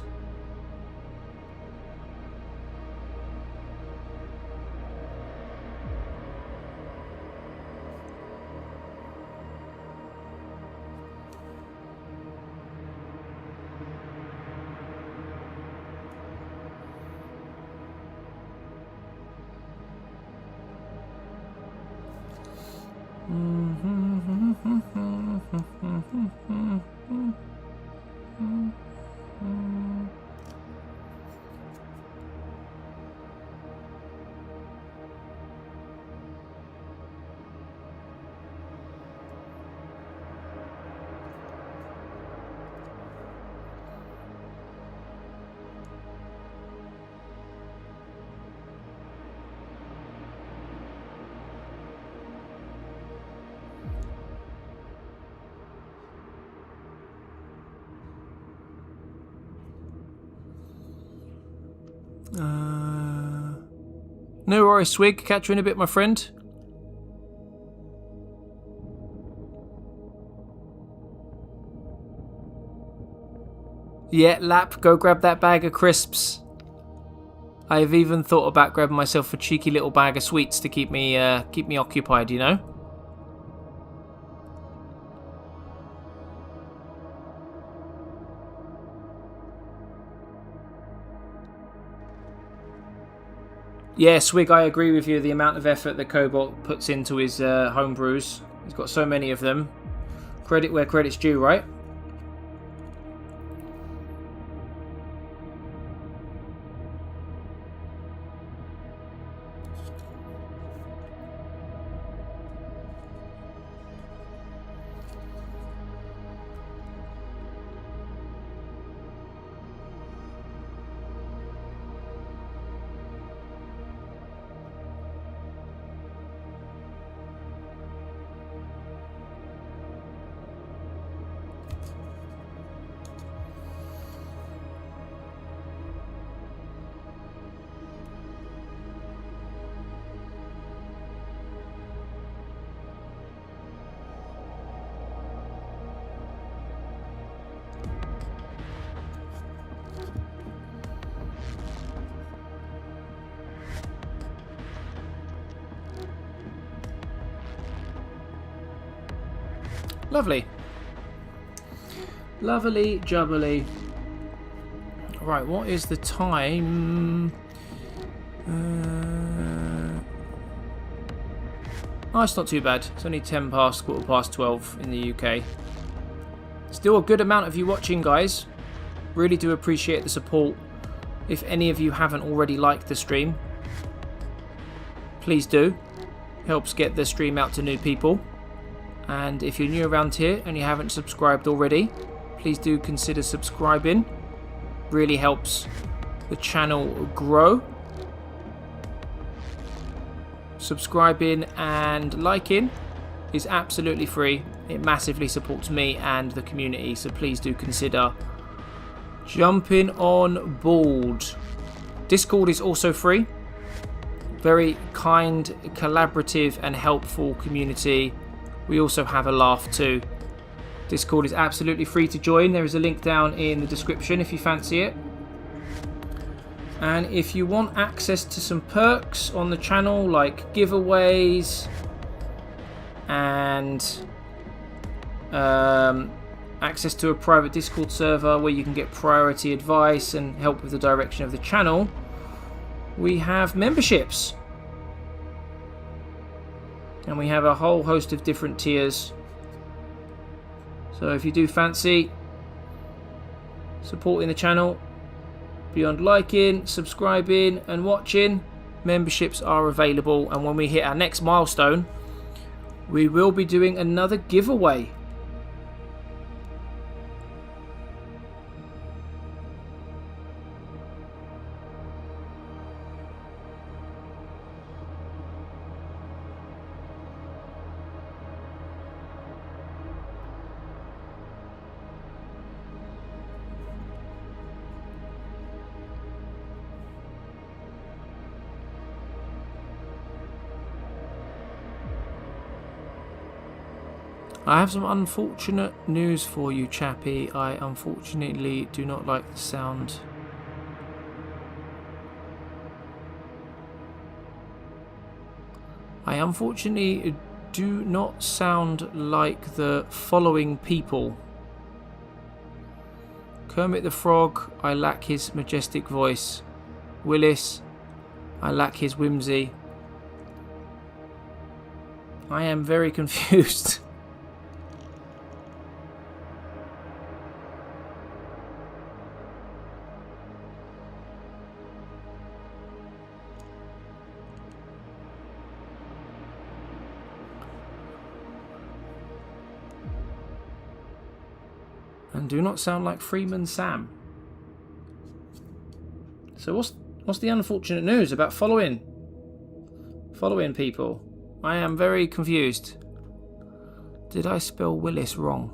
No worries, Swig. Catch you in a bit, my friend. Yeah, Lap, go grab that bag of crisps. I've even thought about grabbing myself a cheeky little bag of sweets to keep me occupied, you know? Yeah, Swig, I agree with you. The amount of effort that Cobalt puts into his homebrews. He's got so many of them. Credit where credit's due, right? Lovely. Lovely jubbly. Right, what is the time? Oh, it's not too bad. It's only 10 past, quarter past 12 in the UK. Still a good amount of you watching, guys. Really do appreciate the support. If any of you haven't already liked the stream, please do. Helps get the stream out to new people. And if you're new around here and you haven't subscribed already, please do consider subscribing. Really helps the channel grow. Subscribing and liking is absolutely free. It massively supports me and the community, so please do consider jumping on board. Discord is also free. Very kind, collaborative and helpful community. We also have a laugh too. Discord is absolutely free to join. There is a link down in the description if you fancy it. And if you want access to some perks on the channel, like giveaways and access to a private Discord server where you can get priority advice and help with the direction of the channel, we have memberships. And we have a whole host of different tiers. So if you do fancy supporting the channel, beyond liking, subscribing and watching, memberships are available. And when we hit our next milestone, we will be doing another giveaway. I have some unfortunate news for you, Chappie. I unfortunately do not like the sound. I unfortunately do not sound like the following people. Kermit the Frog, I lack his majestic voice. Willis, I lack his whimsy. I am very confused. And do not sound like Freeman Sam. So what's the unfortunate news about following people? I am very confused. Did I spell Willis wrong?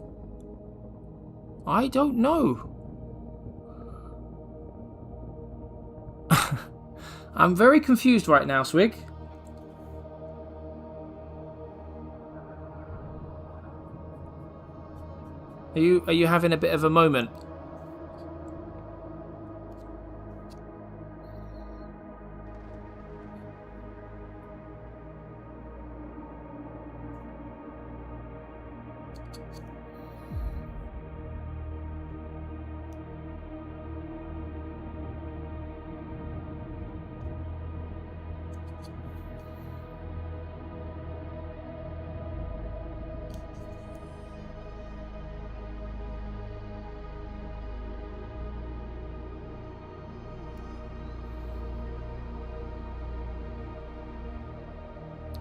I don't know. I'm very confused right now, Swig. Are you having a bit of a moment?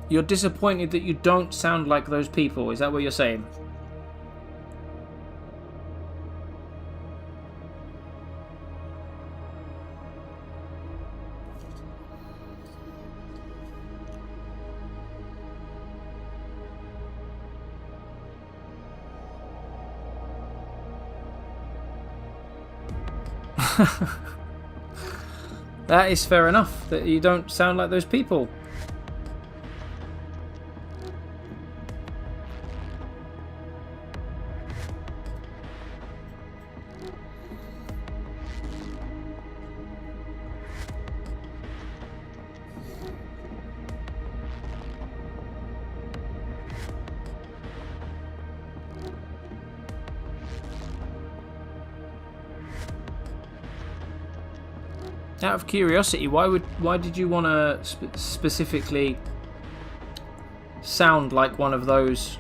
You're disappointed that you don't sound like those people. Is that what you're saying? That is fair enough, that you don't sound like those people. Out of curiosity, why did you want to specifically sound like one of those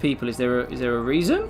people? Is there a reason?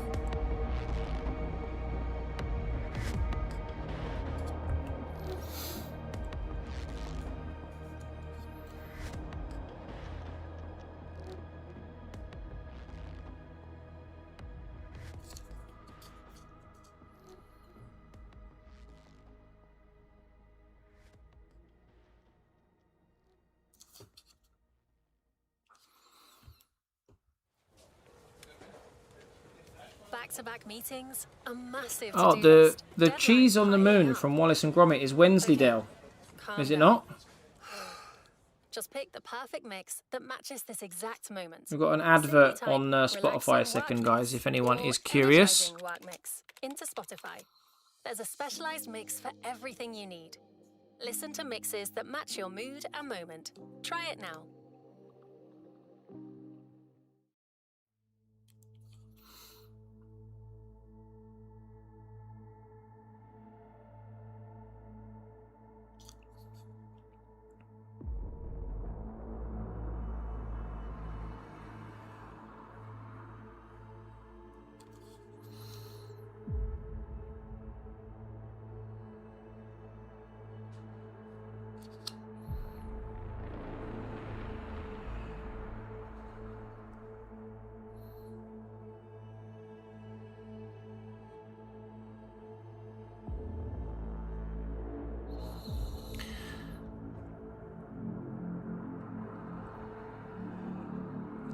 Back-to-back meetings, a massive Oh, to-do list, the deadlines cheese on the piling moon up. from Wallace and Gromit is Wensleydale. Calm Is it down. not? Just pick the perfect mix that matches this exact moment. We've got an Simply advert type on Spotify a relaxing second, work guys, mix if anyone or is curious. energizing work mix into Spotify. There's a specialized mix for everything you need. Listen to mixes that match your mood and moment. Try it now.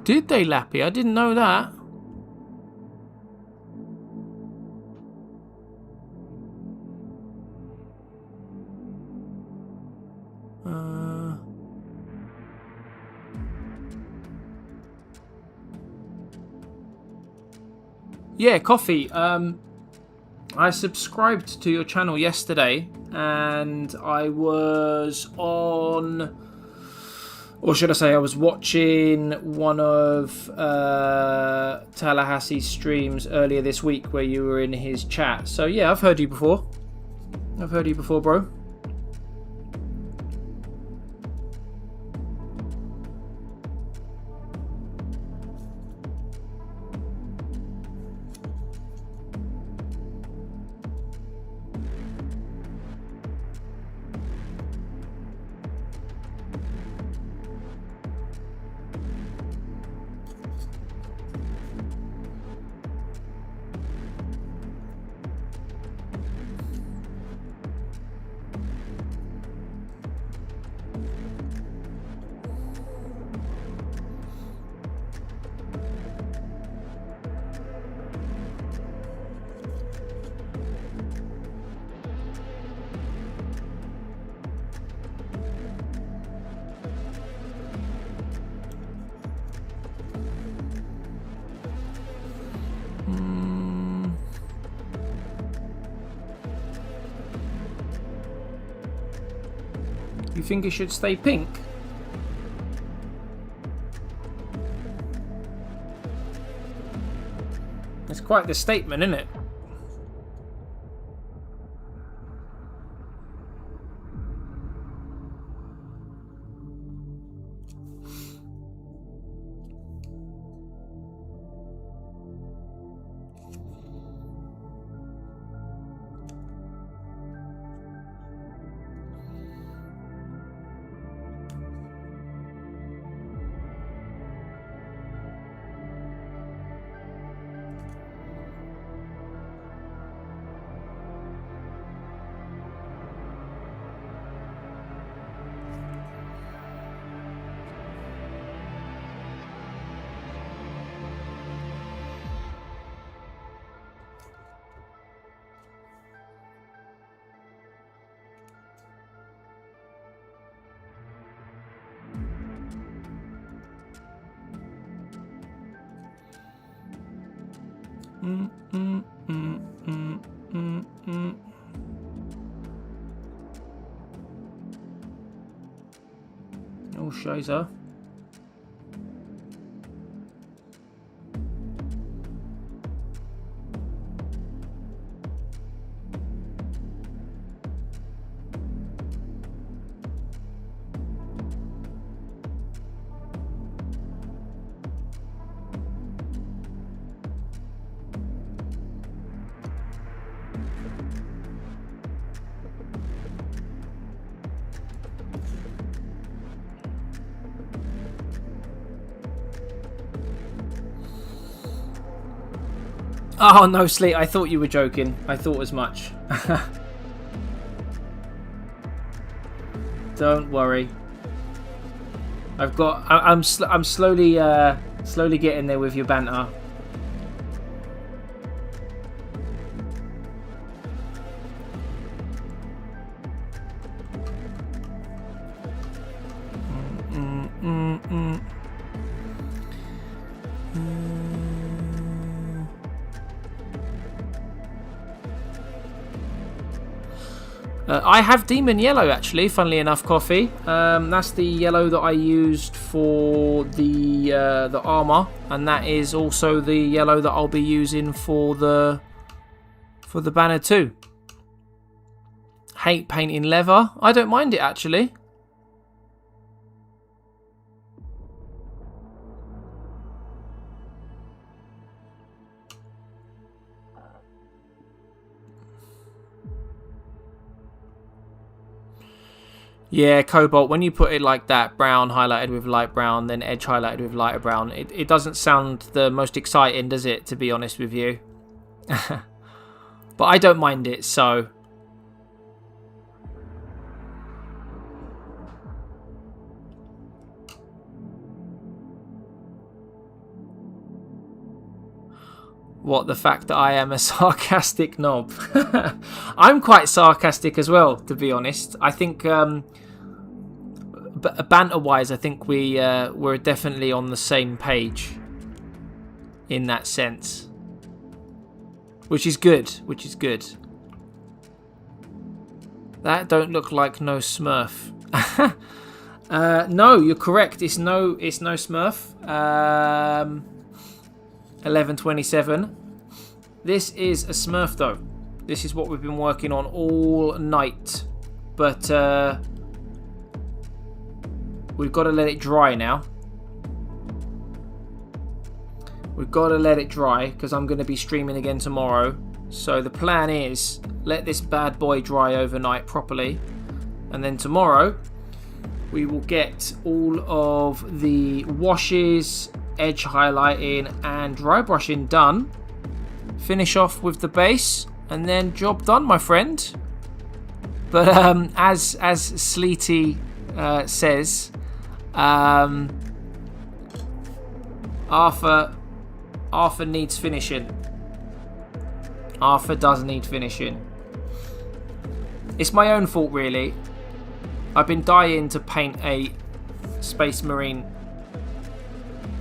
Did they, Lappy? I didn't know that. Yeah, Coffee. I subscribed to your channel yesterday, and I was on, or should I say, I was watching one of Tallahassee's streams earlier this week where you were in his chat. So yeah, I've heard you before. I've heard you before, bro. You think it should stay pink? It's quite the statement, isn't it? Oh, Shiza. Oh, no, Sleet, I thought you were joking. I thought as much. Don't worry. I'm slowly getting there with your banter. I have Demon Yellow, actually, funnily enough, Coffee. That's the yellow that I used for the armor, and that is also the yellow that I'll be using for the banner too. Hate painting leather. I don't mind it, actually. Yeah, Cobalt, when you put it like that, brown highlighted with light brown, then edge highlighted with lighter brown, it doesn't sound the most exciting, does it, to be honest with you? But I don't mind it, so... What, the fact that I am a sarcastic knob? I'm quite sarcastic as well, to be honest. I think... banter-wise, I think we're definitely on the same page in that sense, which is good. That don't look like no Smurf. No, you're correct. It's no Smurf. 1127. This is a Smurf though. This is what we've been working on all night, but. We've got to let it dry now. We've got to let it dry because I'm going to be streaming again tomorrow. So the plan is let this bad boy dry overnight properly. And then tomorrow we will get all of the washes, edge highlighting and dry brushing done. Finish off with the base and then job done, my friend. But as Sleety says... Arthur needs finishing. Arthur does need finishing. It's my own fault, really. I've been dying to paint a Space Marine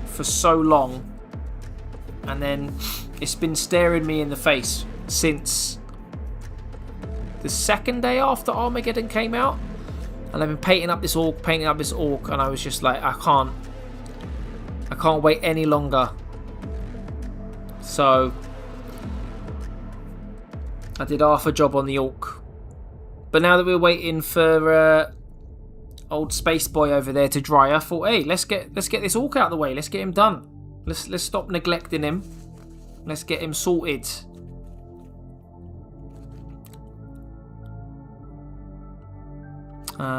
for so long, and then it's been staring me in the face since the second day after Armageddon came out. And I've been painting up this orc, and I was just like, I can't wait any longer. So I did half a job on the orc. But now that we're waiting for old space boy over there to dry, I thought, hey, let's get this orc out of the way. Let's get him done. Let's stop neglecting him. Let's get him sorted.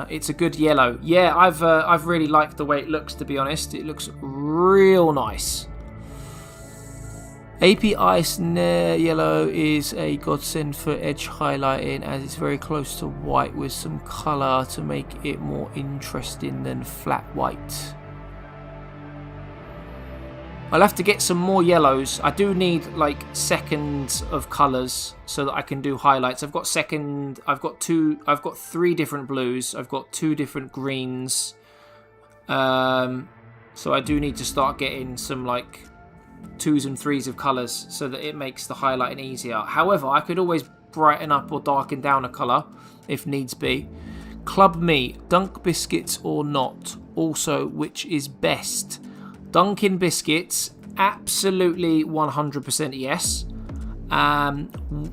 It's a good yellow. Yeah, I've really liked the way it looks, to be honest. It looks real nice. AP Ice Yellow is a godsend for edge highlighting, as it's very close to white with some colour to make it more interesting than flat white. I'll have to get some more yellows. I do need like seconds of colours so that I can do highlights. I've got 3 different blues. I've got 2 different greens. So I do need to start getting some like 2s and 3s of colours so that it makes the highlighting easier. However, I could always brighten up or darken down a colour if needs be. Club me, dunk biscuits or not? Also, which is best? Dunkin' biscuits, absolutely 100% yes.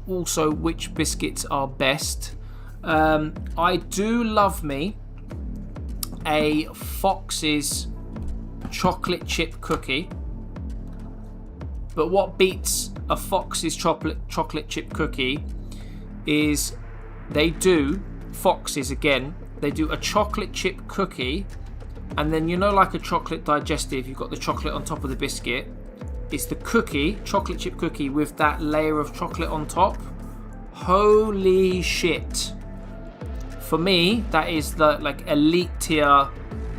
Also, which biscuits are best? I do love me a Fox's chocolate chip cookie. But what beats a Fox's chocolate chip cookie is Fox's again, they do a chocolate chip cookie. And then, you know, like a chocolate digestive, you've got the chocolate on top of the biscuit. It's the cookie, chocolate chip cookie with that layer of chocolate on top. Holy shit. For me, that is the like elite tier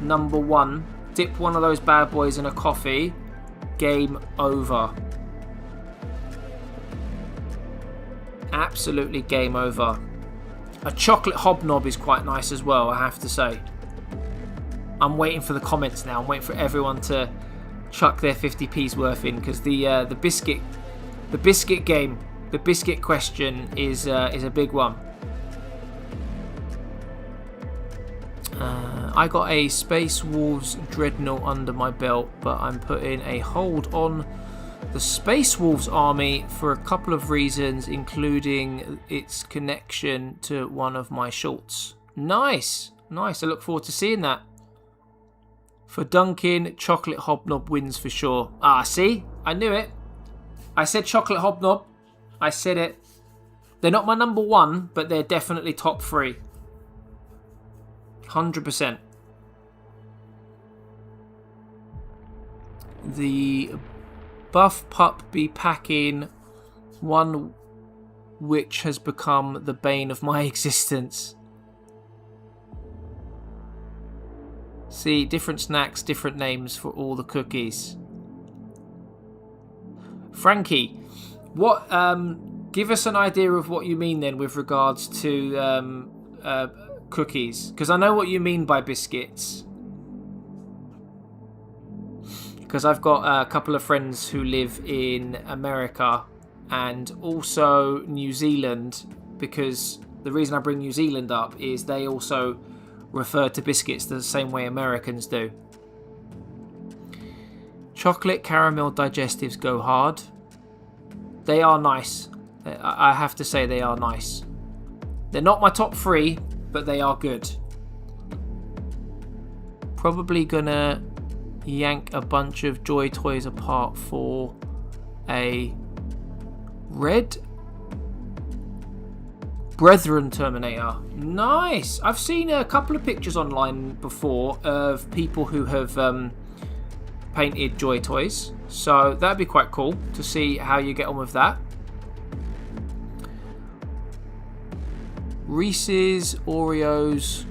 number 1. Dip one of those bad boys in a coffee. Game over. Absolutely game over. A chocolate hobnob is quite nice as well, I have to say. I'm waiting for the comments now. I'm waiting for everyone to chuck their 50p's worth in, because the biscuit game, the biscuit question is a big one. I got a Space Wolves Dreadnought under my belt, but I'm putting a hold on the Space Wolves army for a couple of reasons, including its connection to one of my shorts. Nice. I look forward to seeing that. For Duncan, chocolate hobnob wins for sure. Ah, see? I knew it. I said chocolate hobnob. I said it. They're not my number 1, but they're definitely top 3. 100%. The buff pup be packing, one which has become the bane of my existence. See, different snacks, different names for all the cookies. Frankie, what? Give us an idea of what you mean then with regards to cookies, because I know what you mean by biscuits. Because I've got a couple of friends who live in America and also New Zealand, because the reason I bring New Zealand up is they also refer to biscuits the same way Americans do. Chocolate caramel digestives go hard. They are nice. I have to say they are nice. They're not my top 3, but they are good. Probably gonna yank a bunch of Joy Toys apart for a red Brethren Terminator. Nice. I've seen a couple of pictures online before of people who have painted Joy Toys, so that'd be quite cool to see how you get on with that. Reese's, Oreos,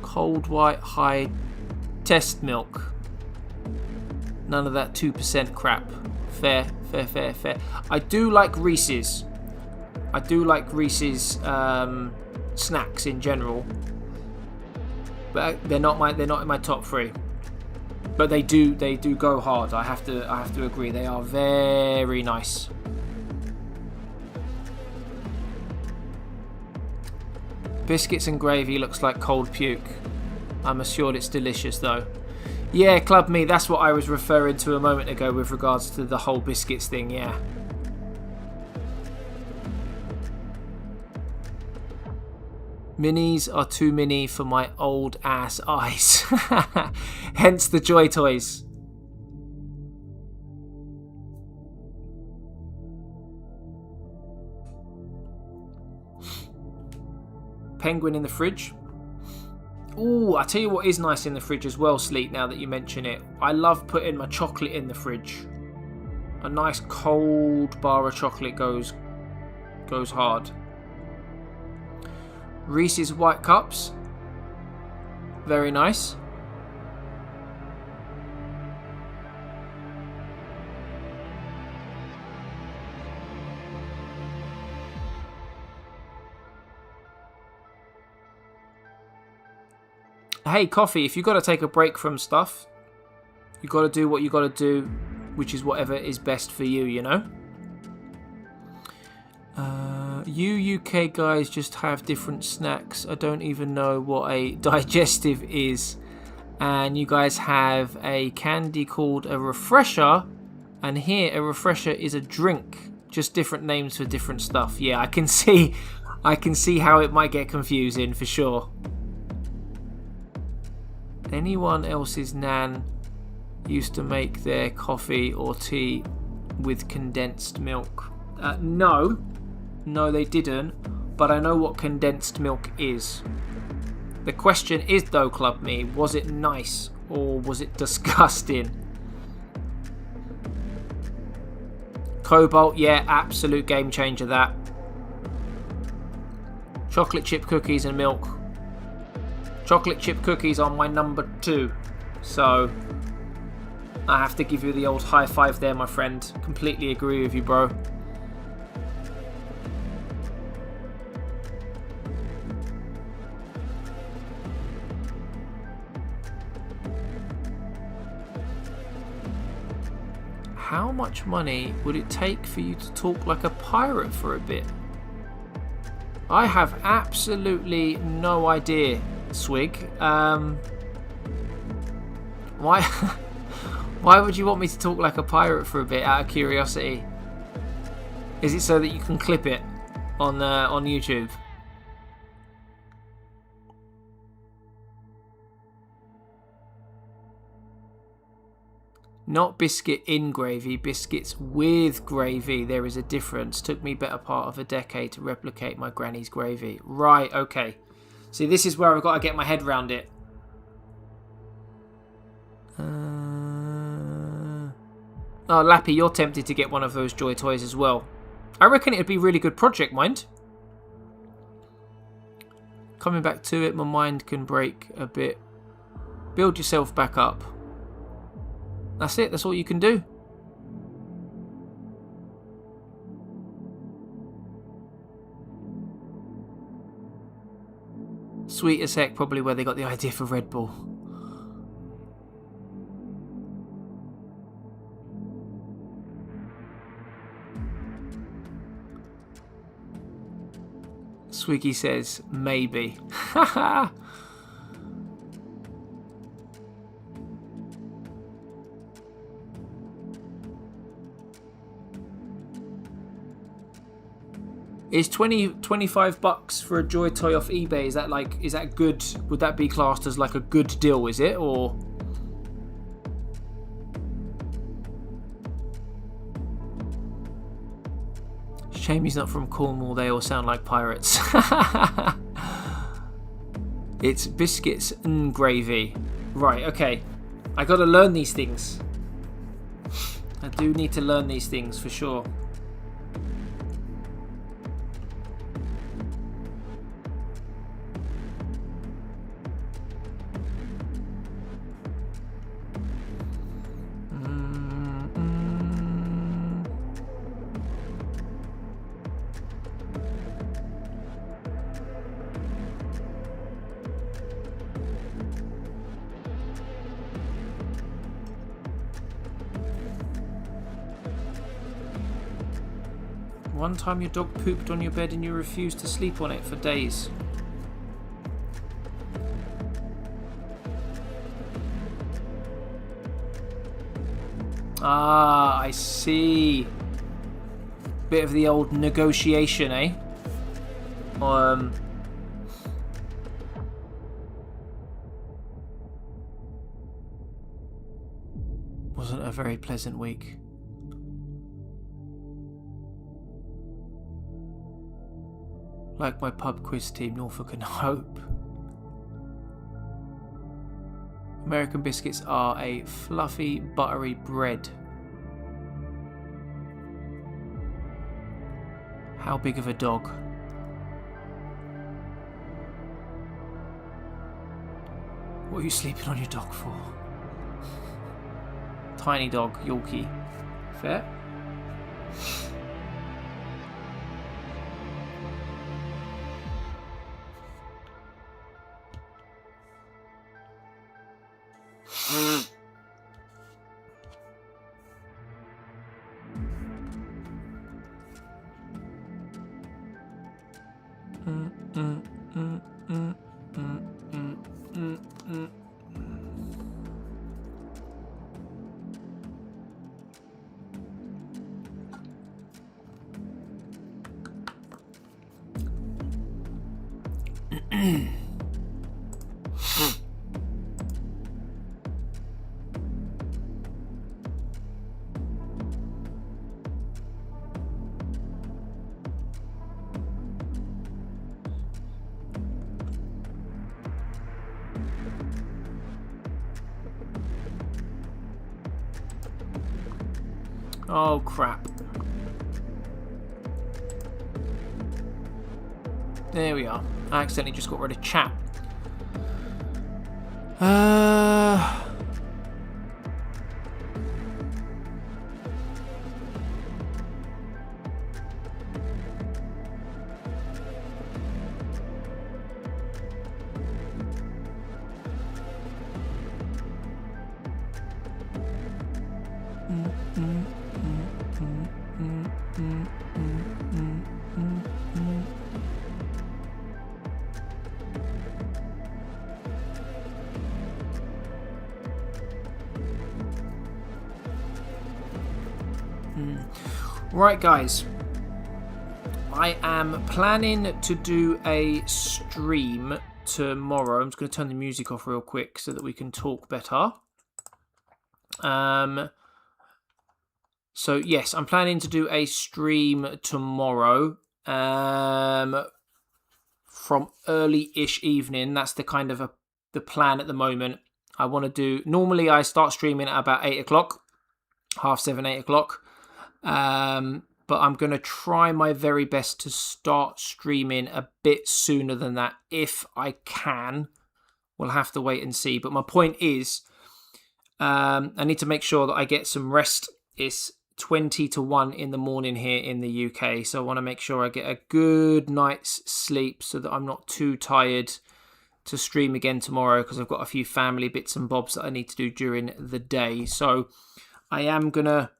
cold white high test milk. None of that 2% crap. Fair. I do like Reese's. I do like Reese's snacks in general, but they're not in my top 3. But they do go hard. I have to agree. They are very nice. Biscuits and gravy looks like cold puke. I'm assured it's delicious though. Yeah, Club Me, that's what I was referring to a moment ago with regards to the whole biscuits thing, yeah. Minis are too mini for my old ass eyes. Hence the Joy Toys. Penguin in the fridge. Ooh, I tell you what is nice in the fridge as well, Sleet, now that you mention it. I love putting my chocolate in the fridge. A nice cold bar of chocolate goes hard. Reese's White Cups. Very nice. Hey, Coffee, if you got to take a break from stuff, you got to do what you got to do, which is whatever is best for you, you know? You UK guys just have different snacks. I don't even know what a digestive is. And you guys have a candy called a refresher. And here, a refresher is a drink. Just different names for different stuff. Yeah, I can see how it might get confusing for sure. Anyone else's nan used to make their coffee or tea with condensed milk? No, they didn't, but I know what condensed milk is. The question is though, Club Me, was it nice or was it disgusting? Cobalt, yeah, absolute game changer that. Chocolate chip cookies and milk. Chocolate chip cookies are my number 2. So, I have to give you the old high five there, my friend. Completely agree with you, bro. How much money would it take for you to talk like a pirate for a bit? I have absolutely no idea, Swig. Why? Why would you want me to talk like a pirate for a bit? Out of curiosity, is it so that you can clip it on YouTube? Not biscuit in gravy, biscuits with gravy. There is a difference. Took me better part of a decade to replicate my granny's gravy. Right, okay. See, this is where I've got to get my head around it. Oh, Lappy, you're tempted to get one of those Joy Toys as well. I reckon it'd be a really good project, mind. Coming back to it, my mind can break a bit. Build yourself back up. That's it, that's all you can do. Sweet as heck, probably where they got the idea for Red Bull. Swiggy says, maybe. Haha. Is 25 bucks for a Joy Toy off eBay, is that good? Would that be classed as like a good deal, is it? Or shame he's not from Cornwall, they all sound like pirates. It's biscuits and gravy. Right, okay. I gotta learn these things. I do need to learn these things for sure. One time your dog pooped on your bed and you refused to sleep on it for days. Ah, I see. Bit of the old negotiation, eh? Wasn't a very pleasant week. Like my pub quiz team, Norfolk and Hope. American biscuits are a fluffy, buttery bread. How big of a dog? What are you sleeping on your dog for? Tiny dog, Yorkie. Fair? Oh crap. There we are. I accidentally just got rid of chat. Right, guys. I am planning to do a stream tomorrow. I'm just going to turn the music off real quick so that we can talk better. So yes, I'm planning to do a stream tomorrow from early-ish evening. That's the kind of the plan at the moment. I want to do... Normally, I start streaming at about 8 o'clock. 7:30, 8 o'clock. But I'm going to try my very best to start streaming a bit sooner than that if I can. We'll have to wait and see. But my point is, I need to make sure that I get some rest. It's 20 to 1 in the morning here in the UK. So I want to make sure I get a good night's sleep so that I'm not too tired to stream again tomorrow, because I've got a few family bits and bobs that I need to do during the day. So I am gonna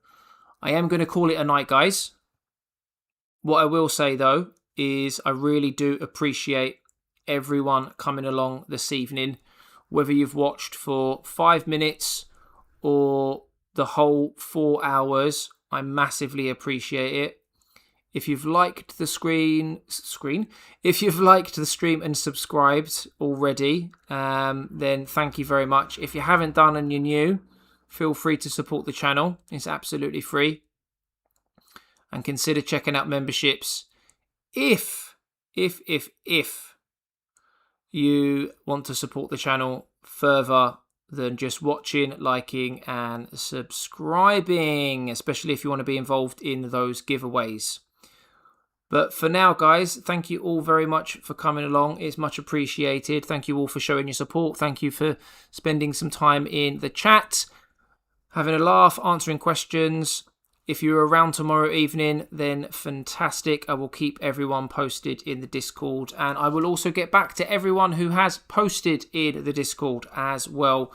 call it a night, guys. What I will say, though, is I really do appreciate everyone coming along this evening. Whether you've watched for 5 minutes or the whole 4 hours, I massively appreciate it. If you've liked the if you've liked the stream and subscribed already, then thank you very much. If you haven't done and you're new, feel free to support the channel. It's absolutely free. And consider checking out memberships if you want to support the channel further than just watching, liking and subscribing, especially if you want to be involved in those giveaways. But for now, guys, thank you all very much for coming along. It's much appreciated. Thank you all for showing your support. Thank you for spending some time in the chat, having a laugh, answering questions. If you're around tomorrow evening, then fantastic. I will keep everyone posted in the Discord. And I will also get back to everyone who has posted in the Discord as well.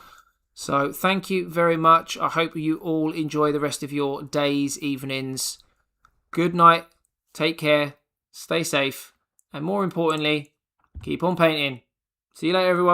So thank you very much. I hope you all enjoy the rest of your days, evenings. Good night. Take care. Stay safe. And more importantly, keep on painting. See you later, everyone.